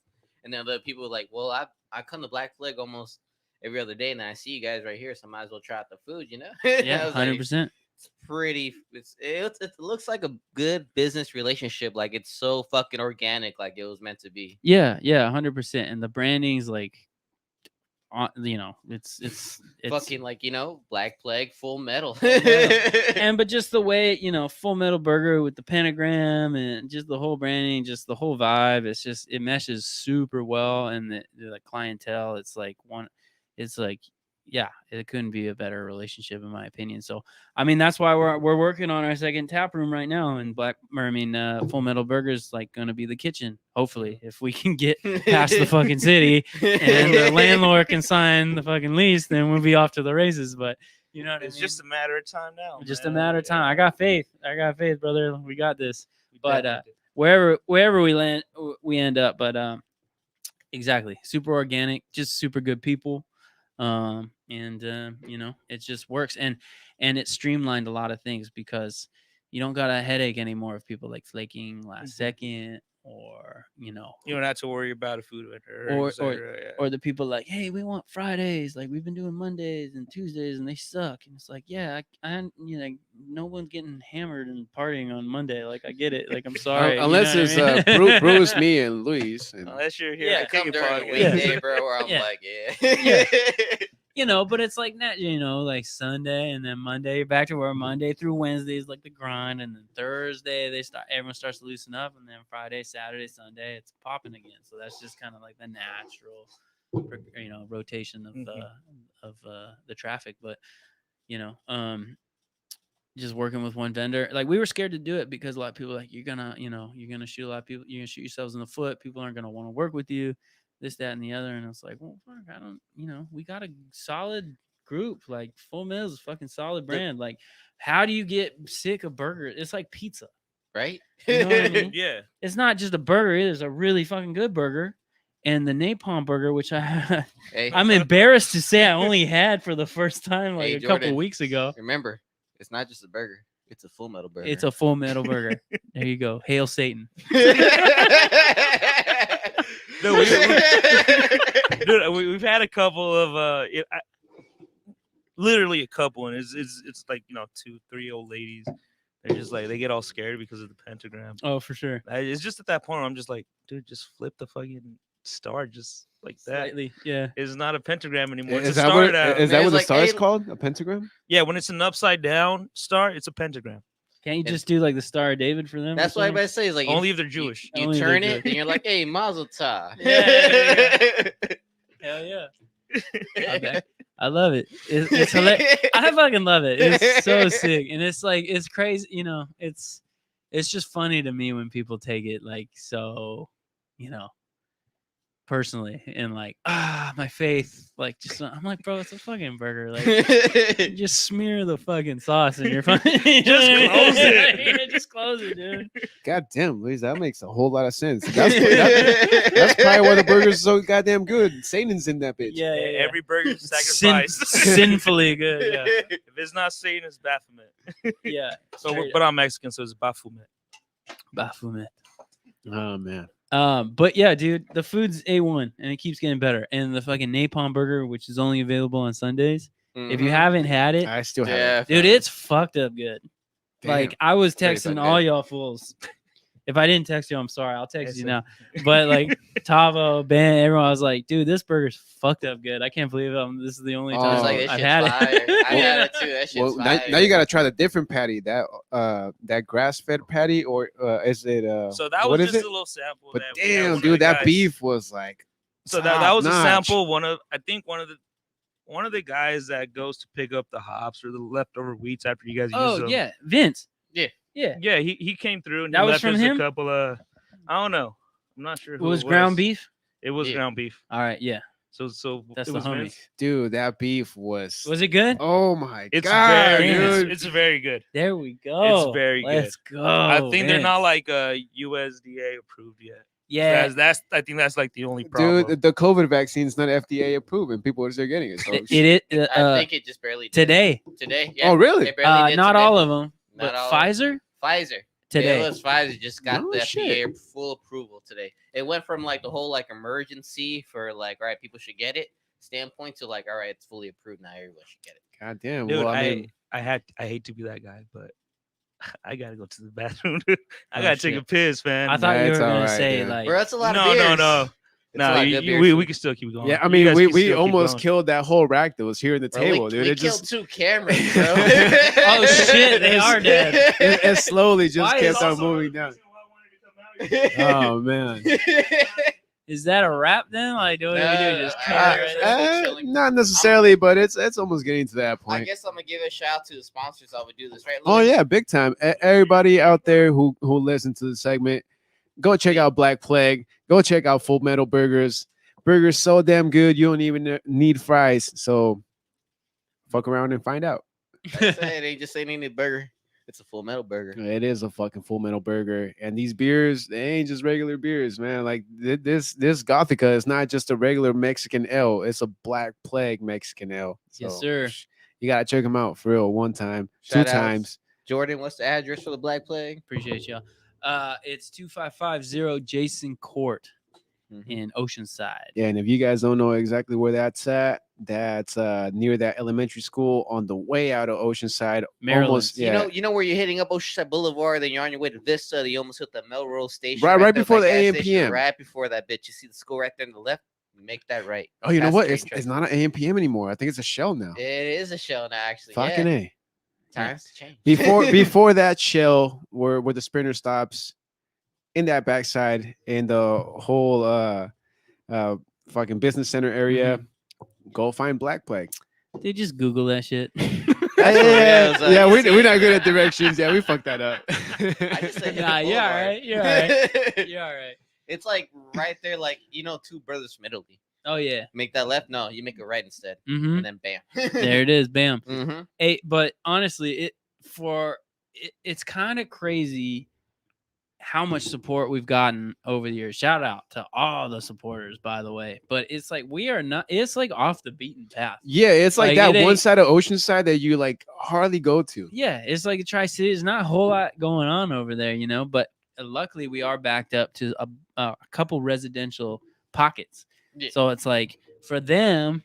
And then the people are like, "Well, I come to Black Flag almost every other day, and I see you guys right here, so I might as well try out the food."
yeah,
I was like,
100%.
it's pretty. It looks like a good business relationship. Like it's so fucking organic, like it was meant to be.
Yeah, 100%. And the branding's like, it's
Fucking like Black Plague, Full Metal.
and but just the way Full Metal Burger with the pentagram and just the whole branding, just the whole vibe, it meshes super well. And the clientele, it's like yeah, it couldn't be a better relationship in my opinion. So I mean, that's why we're working on our second tap room right now. And Full Metal Burger's like gonna be the kitchen, hopefully, if we can get past the fucking city and the landlord can sign the fucking lease, then we'll be off to the races. But you know what
It's
I mean?
just a matter of time now.
Just
man.
a matter of time. I got faith, brother. We got this.
We
But
definitely do.
wherever we end up. But exactly, super organic, just super good people. It just works, and it streamlined a lot of things, because you don't got a headache anymore of people like flaking last second, or
You don't have to worry about a food vendor,
or
et cetera, yeah.
or the people like, hey, we want Fridays, like we've been doing Mondays and Tuesdays and they suck. And it's like, yeah, I no one's getting hammered and partying on Monday. Like I get it. Like I'm sorry.
Unless it's Bruce, me, and Luis. And
Unless you're here
Yeah,
at
Come
Kick It
during the
Podcast.
weekday, bro, where I'm
Yeah.
like, yeah.
but it's like that, like Sunday and then Monday, you're back to where Monday through Wednesday is like the grind, and then Thursday everyone starts to loosen up, and then Friday, Saturday, Sunday, it's popping again. So that's just kind of like the natural, rotation of the traffic. But just working with one vendor, like we were scared to do it because a lot of people are like, you're gonna shoot a lot of people, you're gonna shoot yourselves in the foot. People aren't gonna want to work with you, this, that, and the other. And I was like, well, fuck, I don't, we got a solid group. Like Full Meal is a fucking solid brand. Like, how do you get sick of burger? It's like pizza.
Right?
You know what I mean?
Yeah.
It's not just a burger. It is a really fucking good burger. And the napalm burger, which
Hey,
I'm embarrassed to say I only had for the first time like
Hey,
a couple
Jordan.
weeks ago.
remember, it's not just a burger. It's a Full Metal burger.
It's a Full Metal burger. There you go. Hail Satan.
No, dude, we've had a couple of literally a couple, and it's like 2-3 old ladies. They're just like they get all scared because of the pentagram.
Oh, for sure.
It's just at that point where I'm just like, dude, just flip the fucking star just like that.
Slightly, yeah.
It's not a pentagram anymore.
Is
It's a
that
star
what
now.
is
Man,
that
it's
what the
like,
star is
hey-
called? A pentagram?
Yeah, when it's an upside down star, it's a pentagram.
Can't you just do like the Star of David for them? or
That's what
something?
everybody says. Like
Only if they're Jewish.
You
Only if
turn
they're
it,
Jewish.
and you're like, "Hey, Mazel Tov."
Yeah. Hell yeah. I love it. It's hilarious. I fucking love it. It's so sick, and it's like it's crazy. It's just funny to me when people take it like so, personally, and like my faith, like just I'm like, bro, it's a fucking burger. Like, you just smear the fucking sauce in your fucking.
Just close it.
Yeah, just close it, dude.
God damn, Luis, that makes a whole lot of sense. That's probably why the burger's so goddamn good. Satan's in that bitch.
Yeah, yeah, yeah.
Every burger sacrificed.
Sinfully good. Yeah,
If it's not Satan, it's Baphomet.
yeah.
So,
straight
but I'm Mexican, so it's Baphomet.
up. Baphomet.
Oh man.
But yeah, dude, the food's A1 and it keeps getting better. And the fucking napalm burger, which is only available on Sundays. If you haven't had it,
I still have
yeah,
it.
dude, it's fucked up good.
Damn.
Like I was
Pretty
texting
fucking
all
good.
y'all fools. If I didn't text you, I'm sorry. I'll text
It's
you
a-
now. But like Tavo, Ben, everyone, I was like, dude, this burger's fucked up good. I can't believe this is the only
Oh,
time
It's like
Oh,
this
I've
shit's
had
fire.
it.
I had it too. That shit's
Well,
fire.
now you gotta try the different patty. That grass-fed patty, or is it?
So that
what
was
is
just
it?
a little sample.
But
that we had
damn,
one of the
dude, that
guys-
beef was like.
So that was a
top-notch.
sample. One of the guys that goes to pick up the hops or the leftover wheats after you guys use
Oh
them.
yeah, Vince.
Yeah.
Yeah.
Yeah, he came through and
That
he
was
left
from
us
him?
a couple of I don't know. I'm not sure
It
who
was ground beef.
It was
Yeah.
ground beef.
All right, yeah.
So
That's
it
the
was
homie.
Vince.
Dude, that beef was.
Was it good?
Oh my
It's
god,
very
dude!
it's very good.
There we go.
very good.
Let's go.
I think they're not
Vince.
like USDA approved yet.
Yeah.
That's I think that's like the only problem.
Dude, the COVID vaccine's not FDA approved, and people are still getting it. So
It
I think it just barely did.
today.
Today. Yeah,
Oh, really?
it barely did
Not
today.
all of them,
Not
but
all of 'em.
Pfizer
Pfizer.
today.
It was Pfizer just got
No
the
shit.
FDA full approval today. It went from like the whole like emergency for like, all right, people should get it standpoint to like, all right, it's fully approved now, everyone should get it.
God damn.
Dude,
Well, I
I
mean,
hate to be that guy, but I gotta go to the bathroom. Dude. I
Oh,
gotta take a
shit.
piss, man.
I thought
Nah,
you were
it's
gonna
alright,
say
dude.
like
Bro, that's a lot
no,
of beers.
no.
It's a
No,
lot of good beers.
we can still keep going.
yeah, I
You
mean,
guys
we
can still keep
almost
going.
killed that whole rack that was here in the
Bro,
table,
we,
dude.
we
It
killed
just
2 cameras, bro.
Oh, shit, they are dead.
it slowly just
Why is
kept on
Also,
moving down. Oh man.
is that a wrap then? Like do we do? Just cut
Uh,
it right there?
Not necessarily, but it's almost getting to that
I
point.
guess I'm gonna give a shout out to the sponsors while we do this, right?
Oh
Louis?
yeah, big time. Everybody out there who listen to the segment, go check out Black Plague. Go check out Full Metal Burgers. Burgers so damn good you don't even need fries. So fuck around and find out.
That's it. They just say they need a burger. It's a Full Metal burger.
It is a fucking Full Metal Burger, and these beers they ain't just regular beers, man. Like this Gothica is not just a regular Mexican ale; it's a Black Plague Mexican ale.
Yes,
So,
sir.
You gotta check them out for real. One time,
Shout
2
outs.
times.
Jordan, what's the address for the Black Plague?
Appreciate y'all. It's 2550 Jason Court in Oceanside.
Yeah, and if you guys don't know exactly where that's at, that's near that elementary school on the way out of Oceanside.
Maryland.
Almost, yeah,
You know where you're hitting up Oceanside Boulevard, then you're on your way to Vista. You almost hit the Melrose station.
Right
there
before
with
the
that gas
AM
station,
PM.
Right before that bitch. You see the school right there on the left. Make that right.
Oh, you know
Past
what?
the
It's
train
not an AM PM anymore. I think it's a Shell now.
track. It is a show now, actually.
Fucking
yeah.
A.
Times change.
Before that Shell, where the Sprinter stops, in that backside, in the whole fucking business center area, go find Black Plague.
They just Google that shit.
Yeah, we're not good at directions. Yeah, we fucked that up.
I just said hit
Nah,
the
you're all
boulevard.
right. You're all right. You're all right.
It's like right there, like two brothers from Italy.
Oh yeah.
Make that left? No, you make a right instead,
Mm-hmm.
and then bam.
There it is. Bam.
Mm-hmm.
Hey, but honestly, it's kind of crazy how much support we've gotten over the years. Shout out to all the supporters, by the way. But it's like we are not. It's like off the beaten path.
Yeah, it's like
Like,
that
it
one
ain't-
side of Oceanside that you like hardly go to.
Yeah, it's like a Tri-City. There's not a whole lot going on over there, But luckily, we are backed up to a couple residential pockets.
Yeah.
So it's like for them,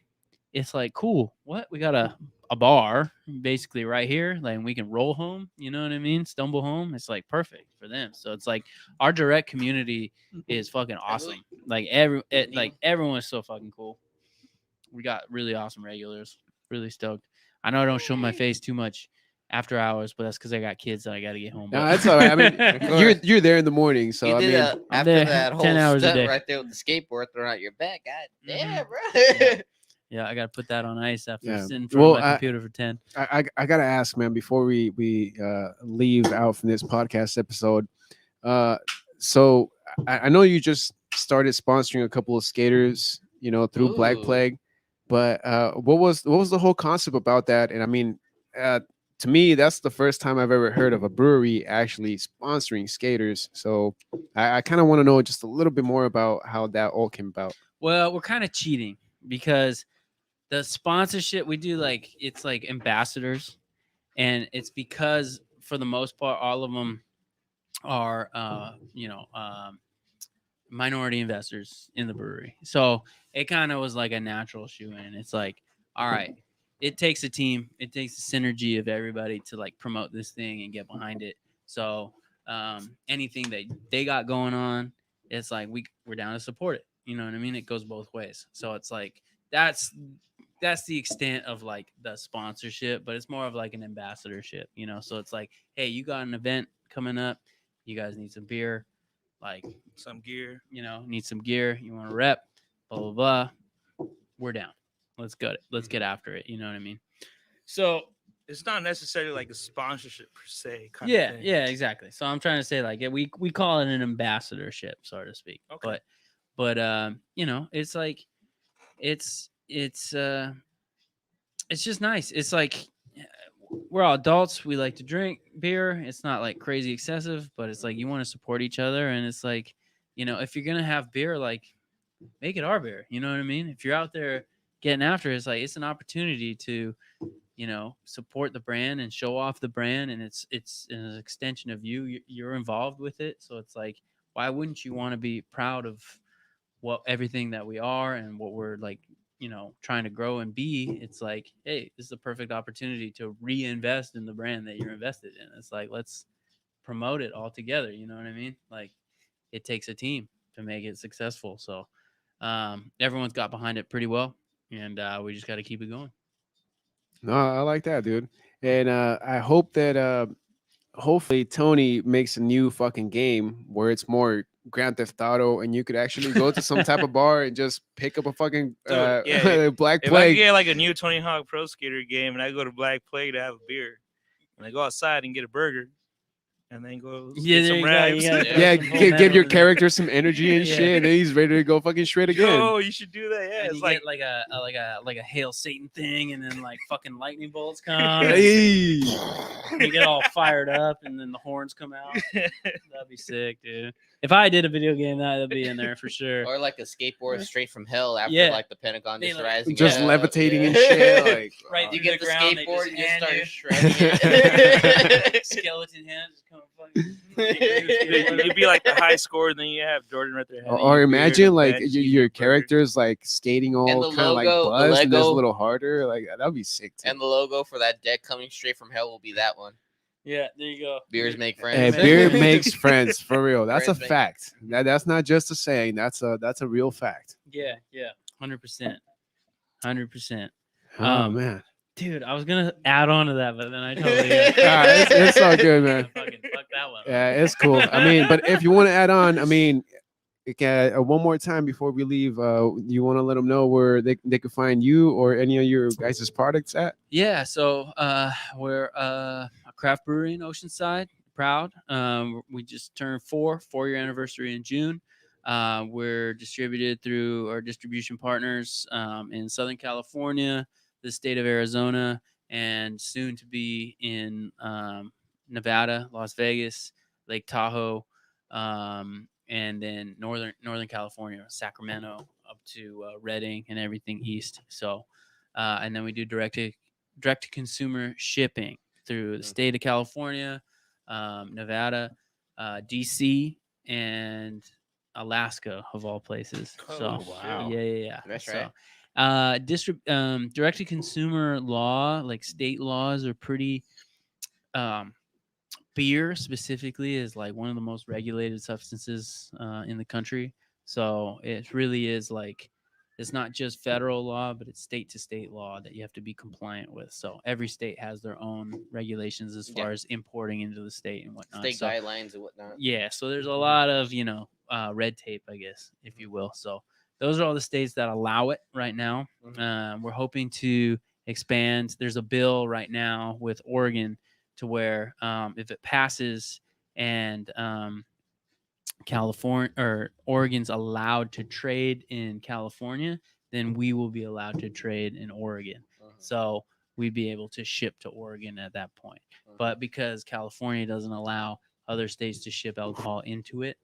it's like cool. What we got a bar basically right here, like we can roll home. You know what I mean? Stumble home. It's like perfect for them. So it's like our direct community is fucking awesome. Like everyone's so fucking cool. We got really awesome regulars. Really stoked. I know I don't show my face too much after hours, but that's because I got kids and I got to get home.
No, that's all right. I mean, you're there in the morning, so
You
I
did
mean,
that
I'm
after
there
that whole
10 hours a
stunt
day.
right there with the skateboard throwing out your back. God damn, bro.
Yeah, I got to put that on ice after
Yeah.
sitting in front
Well,
of my computer for 10.
I gotta ask, man, before we leave out from this podcast episode. So I know you just started sponsoring a couple of skaters, through Black
Ooh.
Plague, but what was the whole concept about that? And I mean, to me, that's the first time I've ever heard of a brewery actually sponsoring skaters. So I kind of want to know just a little bit more about how that all came about.
Well, we're kind of cheating because the sponsorship we do, it's like ambassadors, and it's because for the most part, all of them are, minority investors in the brewery. So it kind of was like a natural shoe in. It's like, all right, it takes a team, it takes a synergy of everybody to like promote this thing and get behind it. So anything that they got going on, it's like we're down to support it. You know what I mean? It goes both ways. So it's like that's the extent of like the sponsorship, but it's more of like an ambassadorship, So it's like, hey, you got an event coming up, you guys need some beer, like
Some gear.
need some gear, you want to rep, blah blah blah. We're down. Let's get after it. You know what I mean? So
It's not necessarily like a sponsorship per se. Kind
yeah,
of thing.
yeah, exactly. So I'm trying to say like we call it an ambassadorship, so to speak.
Okay.
But it's like it's just nice. It's like we're all adults. We like to drink beer. It's not like crazy excessive, but it's like you want to support each other. And it's like, if you're going to have beer, like make it our beer. You know what I mean? If you're out there getting after it, it's like, it's an opportunity to, support the brand and show off the brand. And it's an extension of you. You're involved with it. So it's like, why wouldn't you want to be proud of everything that we are and what we're like, trying to grow and be? It's like, hey, this is a perfect opportunity to reinvest in the brand that you're invested in. It's like, let's promote it all together. You know what I mean? Like it takes a team to make it successful. So everyone's got behind it pretty well, and we just got to keep it going.
No, I like that, dude. And I hope that hopefully Tony makes a new fucking game where it's more Grand Theft Auto and you could actually go to some type of bar and just pick up a fucking
Dude, yeah,
Black
If I
Plague.
get like a new Tony Hawk Pro Skater game and I go to Black Plague to have a beer, and I go outside and get a burger, and then go
Yeah,
get
there
some
you go.
rags.
You gotta
Yeah,
throw some
give your
over there.
character some energy and
Yeah.
shit, and then he's ready to go fucking shred again.
Oh, you should do that. Yeah,
And
it's
you
like
get like a hail Satan thing, and then like fucking lightning bolts come, and
Hey.
you get all fired up, and then the horns come out. That'd be sick, dude. If I did a video game, that'd be in there for sure.
Or like a skateboard straight from hell after
Yeah.
like the Pentagon
They,
just
like,
rising.
Just
up.
levitating and
Yeah.
shit. Like,
Right
You
through
get
the
the
ground, they
skateboard
just
and just
hand
start
you.
shredding it.
Skeleton hands just come
you'd be like the high score, and then you have Jordan right there. handing
or
you beer
imagine
and
like
bench,
your,
eating
your
a burger.
character's like skating all
And the
kind of like
logo- the
buzzed and it's a
Lego-
little harder. Like that'd be sick too.
And the logo for that deck coming straight from hell will be that one.
Yeah, there you go.
Beers make
Hey,
friends.
beer makes friends for real. That's a
Friends make-
fact. That's not just a saying. That's a real fact.
Yeah, 100%, 100%.
Oh man.
Dude, I was gonna add on to that, but then I totally
It's all good, man.
Fucking fuck that one.
Yeah, it's cool. I mean, but if you want to add on, I mean, one more time before we leave, you want to let them know where they could find you or any of your guys' products at?
Yeah, so we're a craft brewery in Oceanside, proud. We just turned 4-year anniversary in June. We're distributed through our distribution partners in Southern California, the state of Arizona, and soon to be in Nevada, Las Vegas, Lake Tahoe, and then Northern California, Sacramento, up to Redding and everything east. So, and then we do direct to consumer shipping through the state of California, Nevada, DC, and Alaska of all places. So
Oh, wow.
yeah.
That's
so,
right.
direct to consumer law, like state laws, are pretty. Beer specifically is like one of the most regulated substances in the country. So it really is like it's not just federal law, but it's state to state law that you have to be compliant with. So every state has their own regulations as far
Yeah.
as importing into the state and whatnot.
State
So,
guidelines and whatnot.
yeah, so there's a lot of red tape, I guess, if you will. So those are all the states that allow it right now. We're hoping to expand. There's a bill right now with Oregon to where if it passes and California or Oregon's allowed to trade in California, then we will be allowed to trade in Oregon. So we'd be able to ship to Oregon at that point. But because California doesn't allow other states to ship alcohol into it,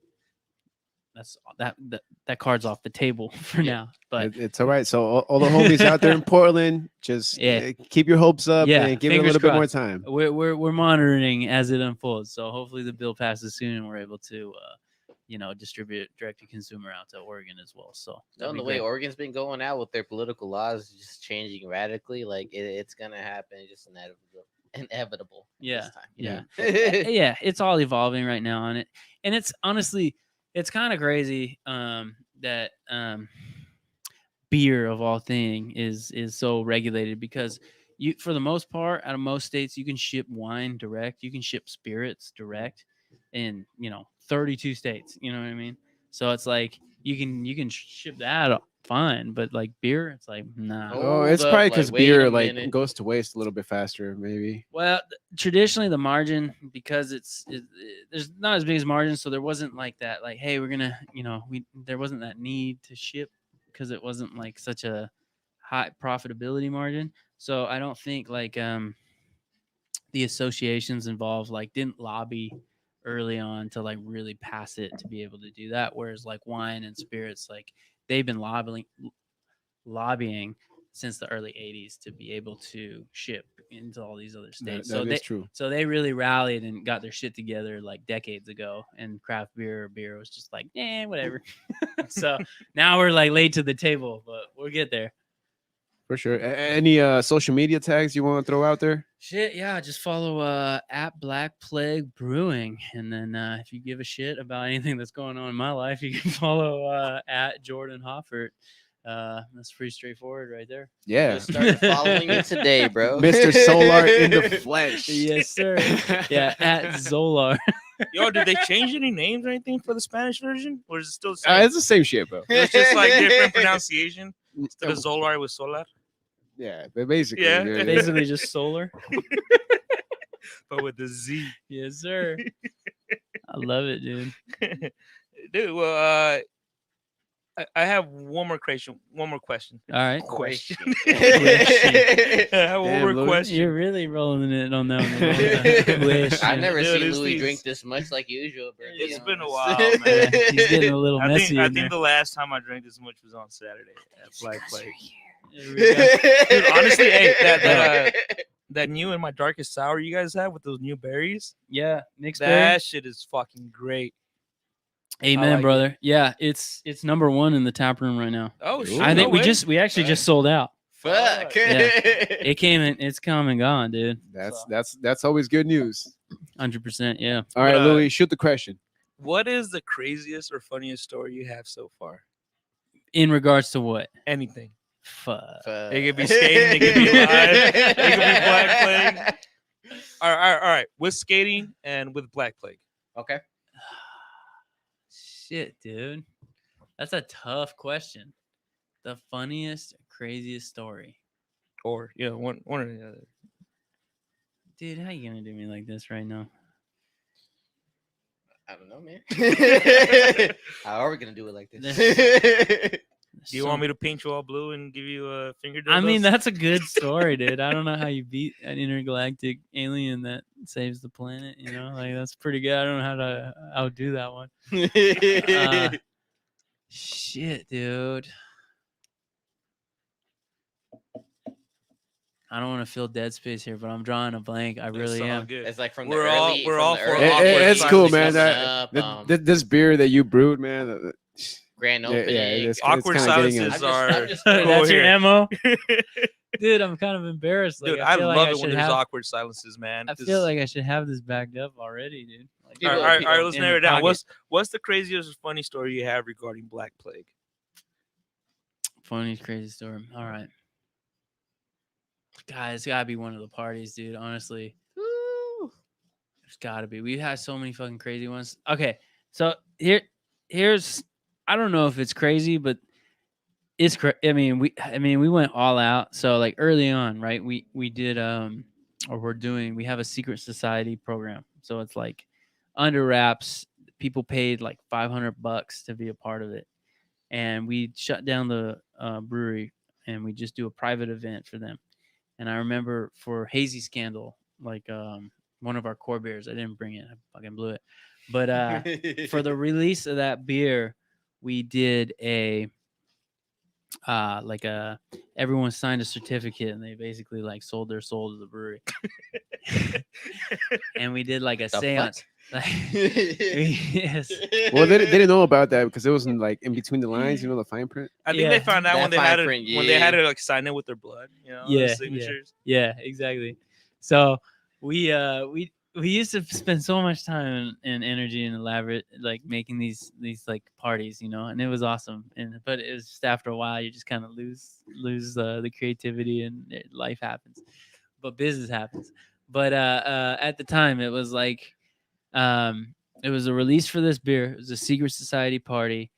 that's that card's off the table for now. But
It's all right. So all the homies out there in Portland, just keep your hopes up and give it a
fingers
little bit more
crossed.
time.
We're monitoring as it unfolds. So hopefully the bill passes soon and we're able to distribute direct to consumer out to Oregon as well. So
No, the way Oregon's been going out with their political laws just changing radically, like it's gonna happen. It's just inevitable.
Yeah,
this time,
yeah, it's all evolving right now on it, and it's honestly, it's kind of crazy that beer of all thing is so regulated because you, for the most part, out of most states, you can ship wine direct, you can ship spirits direct in 32 states. You know what I mean? So it's like you can ship that fine, but like beer, it's like nah.
Oh, it's
Hold up,
probably
like,
because
wait
beer
a
like
minute.
goes to waste a little bit faster, maybe.
Well, traditionally the margin, because there's not as big as margin, so there wasn't like that. Like, hey, we're gonna, there wasn't that need to ship because it wasn't like such a high profitability margin. So I don't think like the associations involved like didn't lobby early on to like really pass it to be able to do that. Whereas like wine and spirits, like they've been lobbying since the early 80s to be able to ship into all these other states.
That is true.
So they really rallied and got their shit together like decades ago, and craft beer was just like, whatever. So now we're like late to the table, but we'll get there.
For sure. Any social media tags you want to throw out there?
Shit, yeah, just follow at Black Plague Brewing, and then if you give a shit about anything that's going on in my life, you can follow at Jordan Hoffart. That's pretty straightforward right there.
Yeah.
Just started following it today, bro.
Mr. Solar in the flesh.
Yes, sir. Yeah, at Zolar.
Yo, did they change any names or anything for the Spanish version, or is it still the same?
It's the same shit, bro.
It's just like different pronunciation. Instead of Zolar with Solar,
Yeah, but basically,
Yeah.
Basically just solar.
but with the Z.
Yes, sir. I love it, dude.
Dude, well, I have one more question.
All right.
Question.
Question.
I have one
Damn,
more
Louis.
question.
You're really rolling it on that one. Question.
I've never
Dude,
seen
it's
Louis
these-
drink this much like usual, bro. to be
It's been a
honest.
while, man.
He's getting a little
I
messy
think, I
in
think
there.
the last time I drank this much was on Saturday at Black Plague.
There we go.
Dude, honestly, hey, that new and my darkest sour you guys have with those new berries,
Yeah, Nick's
that shit is fucking great.
Amen,
like
brother. Yeah, it's number one in the tap room right now.
Oh shit!
I think
no way.
we actually just sold out.
Fuck.
Yeah. It's come and gone, dude.
That's always good news.
100%. Yeah.
All right,
But,
Louis, shoot the question.
What is the craziest or funniest story you have so far?
In regards to what?
Anything.
Fuck.
It could be skating, it could be live, it could be Black Plague. All right. With skating and with Black Plague.
Okay.
Shit, dude. That's a tough question. The funniest, craziest story.
Or one or the other.
Dude, how you gonna do me like this right now?
I don't know, man. How are we gonna do it like this?
Do you want me to paint you all blue and give you a finger?
I mean,
dildos?
that's a good story, dude. I don't know how you beat an intergalactic alien that saves the planet. You know, like that's pretty good. I don't know how to outdo that one. Shit, dude. I don't want to fill dead space here, but I'm drawing a blank. I really
all
am.
good.
It's like from
We're
the
all-
early.
we're
from
all
the
for
early
awkward
It's
silence
cool,
coming
man.
up,
This beer that you brewed, man.
grand
Yeah,
opening.
it's
Awkward
kinda getting
silences
in.
are
I'm just
cool
That's your
here.
MO, dude. I'm kind of embarrassed. Like,
Dude, I
feel like
love
I
it when
should
there's
have.
awkward silences, man.
I feel like I should have this backed up already, dude. Like,
All
People-
right,
people
let's
in
narrow
the
it down.
pocket.
What's the craziest or funny story you have regarding Black Plague?
Funny, crazy story. All right, guys, it's gotta be one of the parties, dude. Honestly, there's gotta be. We've had so many fucking crazy ones. Okay, so here's. I don't know if it's crazy, but it's. I mean, we went all out. So like early on, right? We did or we're doing. We have a secret society program. So it's like under wraps. People paid like $500 to be a part of it, and we shut down the brewery and we just do a private event for them. And I remember for Hazy Scandal, like one of our core beers, I didn't bring it, I fucking blew it. But for the release of that beer, we did a like a everyone signed a certificate and they basically like sold their soul to the brewery. And we did like a
The
seance. Yes.
Well, they didn't know about that because it wasn't like in between the lines, you know, the fine print.
I think
Yeah.
they found out
That
when they
fine
had it
print,
when they had
yeah.
to like sign it with their blood, you know,
Yeah,
the signatures.
Yeah, exactly. So we used to spend so much time and energy and elaborate like making these like parties, you know, and it was awesome. And but it was just after a while you just kind of lose the creativity and life happens, but business happens. But at the time it was like it was a release for this beer. It was a secret society party.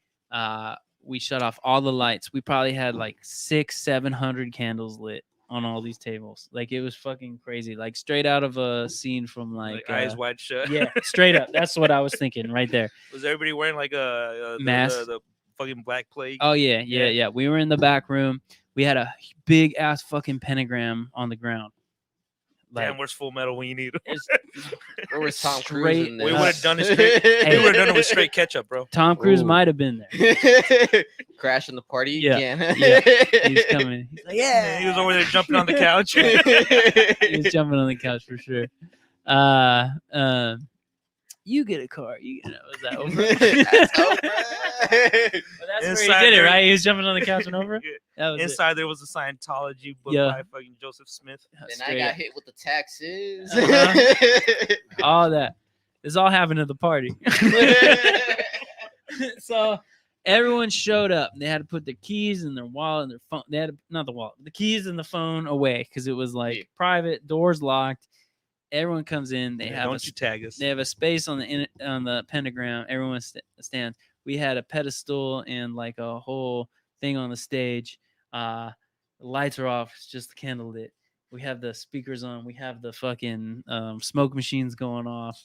We shut off all the lights. We probably had like 600-700 candles lit on all these tables. Like it was fucking crazy. Like straight out of a scene from
Like eyes wide shut.
yeah, straight up. That's what I was thinking right there.
Was everybody wearing like a
Mask?
the fucking Black Plague?
Oh yeah.
Yeah.
We were in the back room. We had a big ass fucking pentagram on the ground.
Damn, where's Full Metal when you need it?
it's
Where was Tom
straight
Cruise in
We
this?
would have done it straight.
Hey.
We would have done it with straight ketchup, bro.
Tom Cruise
Ooh.
might have been there.
Crashing the party
Yeah,
again.
He's coming. He's like,
Yeah, he was over there jumping on the couch.
he was jumping on the couch for sure. You get a car. You get was that over?
That's over.
But that's where
Inside
he did it,
there-
right? He was jumping on the couch and over.
Yeah.
That was it.
Inside there was a Scientology book
Yeah.
by fucking Joseph Smith.
Then I
Straight
got
up.
hit with the taxes.
All that. This all happened at the party. So everyone showed up. They had to put their keys and their wallet and their phone. They had not the wallet, the keys and the phone away because it was like
Yeah.
private, doors locked. Everyone comes in. They
Yeah,
have
don't you tag us?
They have a space on the pentagram. Everyone stands. We had a pedestal and like a whole thing on the stage. The lights are off. It's just the candle lit. We have the speakers on. We have the fucking smoke machines going off,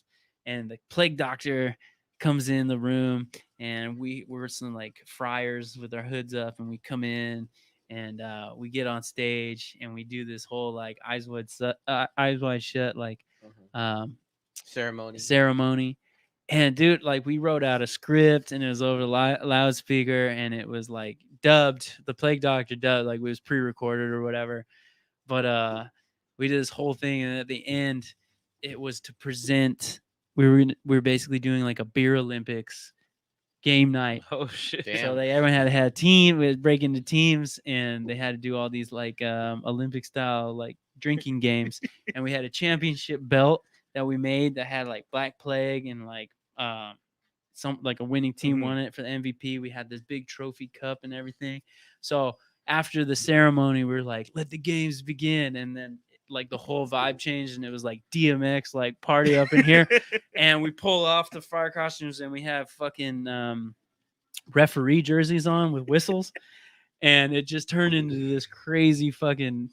and the plague doctor comes in the room, and we're some like friars with our hoods up, and we come in. And we get on stage and we do this whole like eyes wide shut like ceremony. And dude, like we wrote out a script and it was over the loudspeaker and it was like dubbed. The plague doctor dubbed, like it was pre-recorded or whatever. But we did this whole thing, and at the end, it was to present. We were basically doing like a beer Olympics game night.
Oh shit!
Damn.
So everyone had a team. We would break into teams, and they had to do all these like Olympic style like drinking games. And we had a championship belt that we made that had like Black Plague and like some like a winning team won it for the MVP. We had this big trophy cup and everything. So after the ceremony, we were like, "Let the games begin," and then like the whole vibe changed, and it was like DMX, like party up in here. And we pull off the fire costumes, and we have fucking referee jerseys on with whistles, and it just turned into this crazy fucking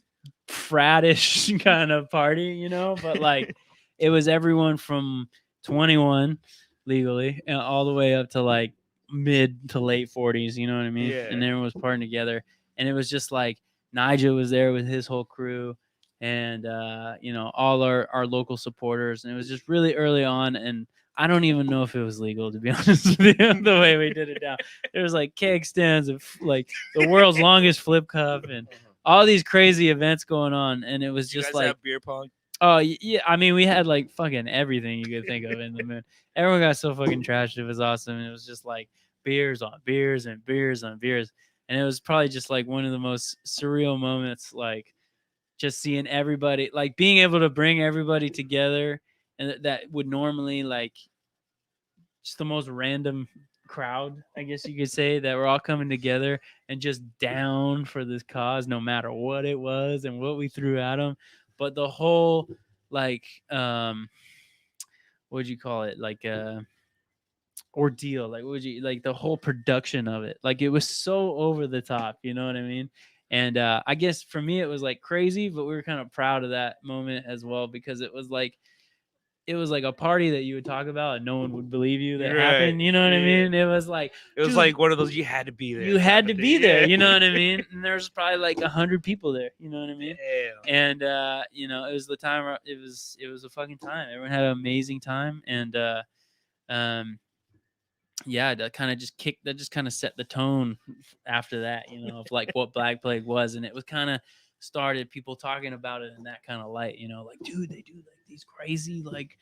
fratish kind of party, you know. But like, it was everyone from 21 legally, and all the way up to like mid to late 40s. You know what I mean?
Yeah.
And everyone was partying together, and it was just like Nigel was there with his whole crew, and all our local supporters, and it was just really early on, and I don't even know if it was legal, to be honest with you, the way we did it down. There was like keg stands of like the world's longest flip cup and all these crazy events going on, and it was
Did you
just
guys
like,
have beer pong?
oh yeah, I mean, we had like fucking everything you could think of in the moon. Everyone got so fucking trashed. It was awesome. It was just like beers on beers and beers on beers, and it was probably just like one of the most surreal moments, like just seeing everybody, like being able to bring everybody together, and that would normally like just the most random crowd, I guess you could say, that we're all coming together and just down for this cause, no matter what it was and what we threw at them. But the whole like what'd you call it, like ordeal, like what would you, like the whole production of it, like it was so over the top, you know what I mean? And I guess for me it was like crazy, but we were kind of proud of that moment as well, because it was like a party that you would talk about and no one would believe you that happened. You know what I
yeah.
mean? It was like,
It was
dude,
like one of those you had to be there.
you had
type
to
of
be
thing.
there.
Yeah.
You know what I mean? And there's probably like 100 people there. You know what I mean?
Damn.
And it was the time. It was a fucking time. Everyone had an amazing time, and yeah, that kind of just kind of set the tone after that. You know, of like what Black Plague was, and it was kind of started people talking about it in that kind of light. You know, like, dude, they do like these crazy like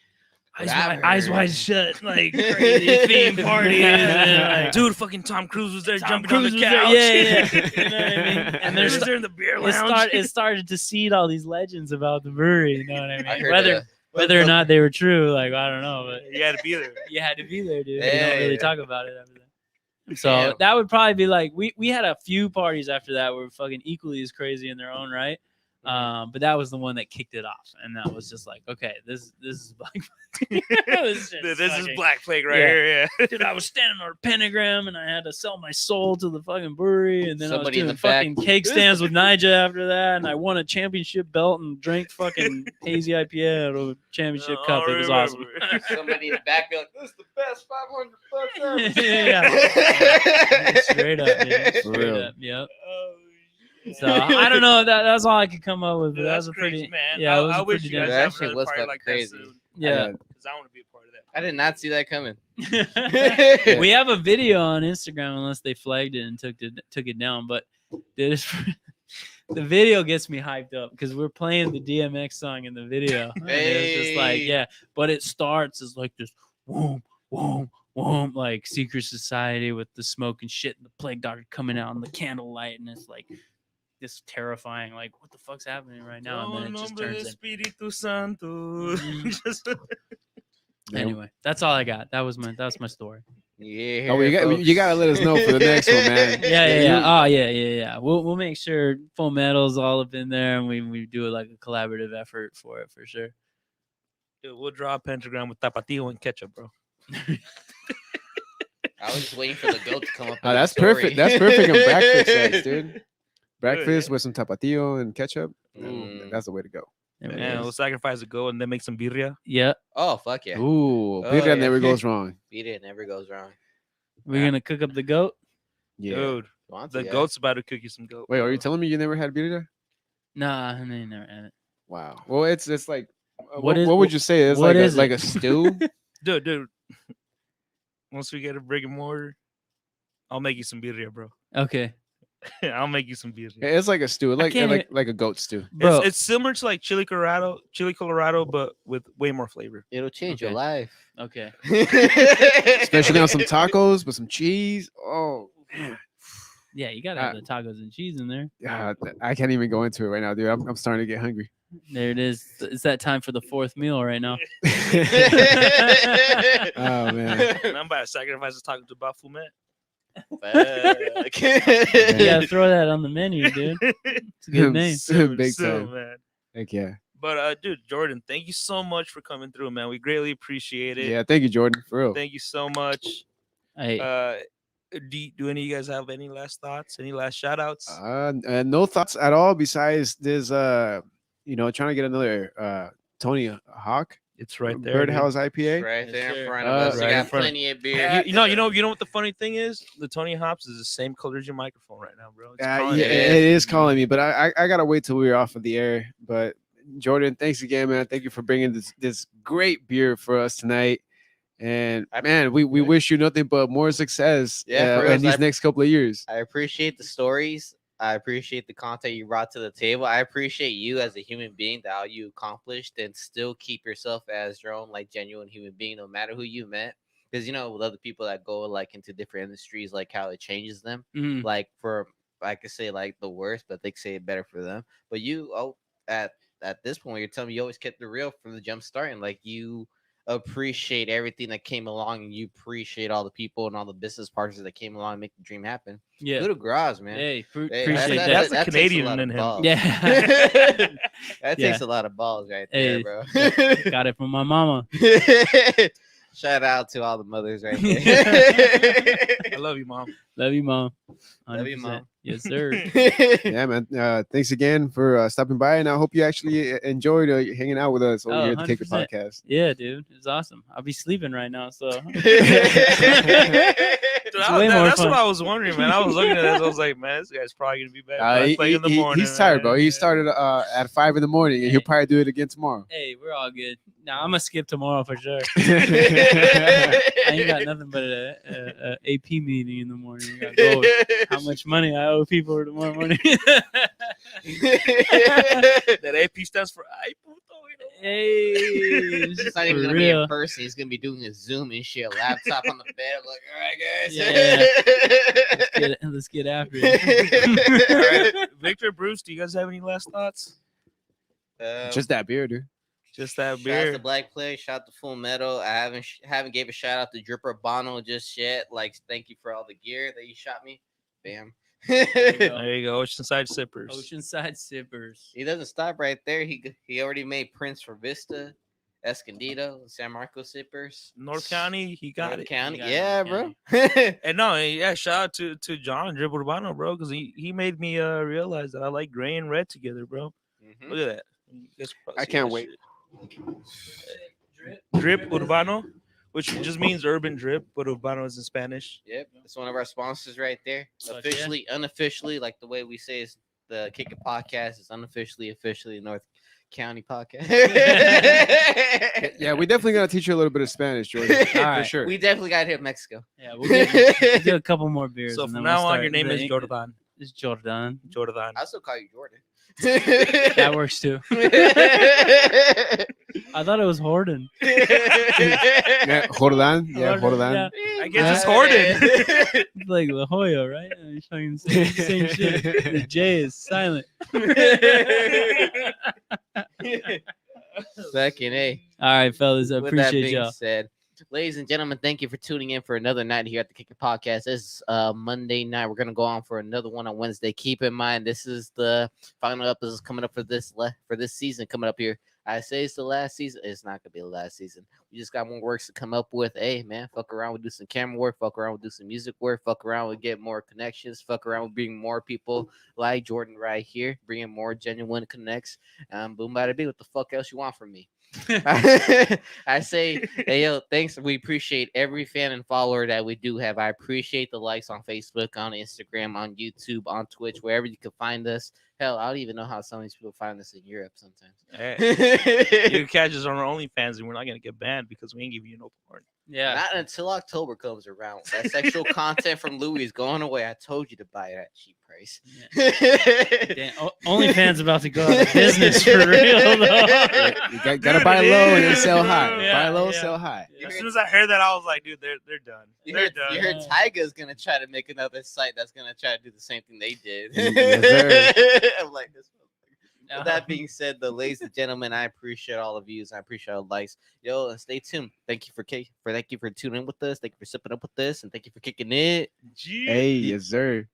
eyes wide shut, like crazy theme party. Like,
Dude, fucking Tom Cruise was there
Tom
jumping
Cruise
on the
was there.
couch.
Yeah. You know what I mean? And
There's
there's
there in the beer lounge.
it started to seed all these legends about the brewery. You know what I mean?
I heard
Whether or not they were true, like I don't know, but
You had to be there.
you had to be there, dude.
Yeah,
You don't really
yeah.
talk about it after that. So
Damn.
that would probably be like we had a few parties after that were fucking equally as crazy in their own right. But that was the one that kicked it off, and that was just like, okay, this is Black Plague.
This is Black Plague right here. Yeah.
Dude, I was standing on a pentagram, and I had to sell my soul to the fucking brewery, and then
Somebody
I
in
was
the
doing
back.
fucking cake stands with Nigel after that, and I won a championship belt and drank fucking hazy IPA out of a championship cup. It was awesome.
Somebody in the back be like, "This is the best 500 bucks ever."
Yeah. Straight up, dude.
For
Straight
real.
up. Yep.
Oh,
So I don't know. That's all I could come up with. But that
that's
was a
crazy,
pretty,
man.
yeah. It was
I
a
wish
pretty
you guys
That
have
shit
another
was
party
fucking
like
crazy.
that soon.
yeah.
Because I want to be a part of that.
I did not see that coming.
We have a video on Instagram, unless they flagged it and took it down. But dude, the video gets me hyped up because we're playing the DMX song in the video. And it's just like,
Hey.
yeah. But it starts as like this whoom, whoom, whoom, like secret society with the smoke and shit, and the plague doctor coming out in the candlelight, and it's like this terrifying, like, what the fuck's happening right now? And then it just turns in.
Espíritu Santo.
Mhm.
Yeah.
Anyway, that's all I got. That was my story.
Yeah.
Oh, you gotta let us know for the next one, man.
Yeah. Oh, yeah. We'll make sure Full Metal's all up in there, and we do like a collaborative effort for it for sure.
Dude, we'll draw a pentagram with tapatio and ketchup, bro.
I was just waiting for the goat to come up.
Oh,
in the
that's
story.
perfect. That's perfect in breakfast eggs, dude. Breakfast with some tapatio and ketchup.
Mm.
That's the way to go.
There it
And
is.
we'll sacrifice a goat and then make some birria.
Yeah,
Oh fuck yeah!
Ooh,
Oh,
birria
yeah.
never goes wrong.
Beat it, never goes wrong.
we're gonna cook up the goat.
Yeah.
Dude,
Want
the
to, yeah.
goat's about to cook you some goat.
Wait, are you
bro.
telling me you never had birria?
Nah, I mean, never had it.
Wow. Well, it's like
What is-
what would you say? It's
what
like
is
like
it?
a stew.
Dude. Once we get a brick and mortar, I'll make you some birria, bro.
Okay,
I'll make you some birria.
It's like a stew, like
can't
like a goat stew.
bro.
It's similar to like chili Colorado, but with way more flavor.
It'll change your
Okay.
life.
Okay.
Especially on some tacos with some cheese. Oh man.
Yeah, you gotta have the tacos and cheese in there.
I can't even go into it right now, dude. I'm starting to get hungry.
There it is. It's that time for the fourth meal right now.
Oh man.
And I'm about to sacrifice this taco to Baphomet.
Fuck.
You gotta throw that on the menu, dude. It's a good name.
Big time.
man.
Heck yeah.
But dude, Jordan, thank you so much for coming through, man. We greatly appreciate it.
Yeah, thank you, Jordan. For real.
Thank you so much.
Hey,
Do any of you guys have any last thoughts? Any last shout outs?
No thoughts at all besides this trying to get another Tony Hawk
It's right there. dude.
Birdhouse IPA.
Right
Yes,
there
sir.
in front of us.
Right
We
in
got
front of-
plenty of beer.
Yeah, you know what the funny thing is? The Tony Hops is the same color as your microphone right now, bro. It's calling
Yeah,
you.
it is calling me, but I gotta wait till we're off of the air. But Jordan, thanks again, man. Thank you for bringing this great beer for us tonight. And man, we wish you nothing but more success
Yeah, for
in these next couple of years.
I appreciate the stories. I appreciate the content you brought to the table. I appreciate you as a human being, that all you accomplished, and still keep yourself as your own like genuine human being, no matter who you met. Because with other people that go like into different industries, like how it changes them.
Mhm.
Like for I could say like the worst, but they could say it better for them. But at this point, you're telling me you always kept it real from the jump start, and like you appreciate everything that came along, and you appreciate all the people and all the business partners that came along and make the dream happen.
Yeah.
Good grass, man.
Hey,
Hey,
appreciate that.
That's the
takes a
Canadian
lot of
in him.
balls.
Yeah.
That
Yeah.
takes a lot of balls right
Hey,
there, bro.
Got it from my mama.
Shout out to all the mothers right
Yeah.
there.
I love you, mom.
Love you, mom.
Love you,
100%.
Mom.
Yes, sir.
Yeah, man. Thanks again for stopping by, and I hope you actually enjoyed hanging out with us over
Oh,
here at the Kick It
100%.
Podcast.
Yeah, dude. It was awesome. I'll be sleeping right now, so
Dude,
It's way more
that's
fun.
what I was wondering, man. I was looking at this. I was like, man, this guy's probably gonna be back by like in the morning.
He's tired, bro.
man.
He started at 5 a.m, and he'll probably do it again tomorrow.
hey, we're all good. Nah, I'm gonna skip tomorrow for sure. I ain't got nothing but a AP meeting in the morning. I gotta go with how much money I owe people tomorrow morning.
That AP stands for I puto.
Hey,
It's not even
for
gonna be in
real.
person. He's gonna be doing a Zoom and shit. A laptop on the bed. I'm like, all right, guys.
Let's get after it.
All right, Victor, Bruce, do you guys have any last thoughts?
Just that beer, dude.
Just that
Shout out
beer.
to Black Play. Shout out to Full Metal. I haven't gave a shout out to Dripper Bono just yet. Like, thank you for all the gear that you shot me. Bam.
you go.
There you go, Oceanside Sippers.
Oceanside Sippers.
He doesn't stop right there. He already made prints for Vista, Escondido, San Marcos Sippers,
North County, he got
North
it.
County.
He got it,
Yeah,
North
bro.
And no, yeah, shout out to John and Dribble Urbano, bro, because he made me realize that I like gray and red together, bro.
Mhm.
Look at that. You guys can probably
I
see
can't
that
wait.
shit. Drip Urbano, which just means urban drip, but Urbano is in Spanish.
Yep, it's one of our sponsors right there.
Fuck
Officially, unofficially, like the way we say is the Kick It Podcast is unofficially, officially North County Podcast.
Yeah, we definitely gotta teach you a little bit of Spanish, Jordan.
All
For
right.
sure.
We definitely got to hit Mexico.
Yeah, we'll do a couple more beers.
So
and
from
then
now
we'll
on, your
start
name is
the-
Jordan.
It's Jordan.
Jordan.
I still call you Jordan.
That works too. I thought it was Horden.
Yeah, Jordan. Yeah, Jordan.
Yeah,
I guess it's Horden.
it's like La Jolla, right? It's fucking same shit. The J is silent.
Fucking A.
All right, fellas. I
With that
appreciate
being
y'all.
said, ladies and gentlemen, thank you for tuning in for another night here at the Kick It Podcast. This is Monday night. We're gonna go on for another one on Wednesday. Keep in mind, this is the final episode coming up for this season coming up here. I say it's the last season. It's not gonna be the last season. We just got more works to come up with. Hey man, fuck around. We'll do some camera work. Fuck around. We'll do some music work. Fuck around. We'll get more connections. Fuck around. We'll bring more people like Jordan right here, bringing more genuine connects. Boom, bada bing. What the fuck else you want from me? I say, hey yo, thanks. We appreciate every fan and follower that we do have. I appreciate the likes on Facebook, on Instagram, on YouTube, on Twitch, wherever you can find us. Hell, I don't even know how some of these people find us in Europe sometimes.
Hey, you can catch us on our OnlyFans, and we're not gonna get banned because we ain't giving you no porn.
Yeah.
Not until October comes around. That sexual content from Louis is going away. I told you to buy it at cheap price.
Damn, OnlyFans about to go out of business for real though.
You gotta buy low and then sell high.
Yeah,
buy low,
yeah.
sell high.
As soon as I heard that, I was like, dude, they're done.
You
They're
heard,
done.
you heard Tyga's gonna try to make another site that's gonna try to do the same thing they did.
Yes,
I'm like this. With that being said, though, ladies and gentlemen, I appreciate all the views. I appreciate all the likes. Yo, and stay tuned. Thank you for tuning in with us. Thank you for sipping up with us, and thank you for kicking it.
Hey, yes, sir.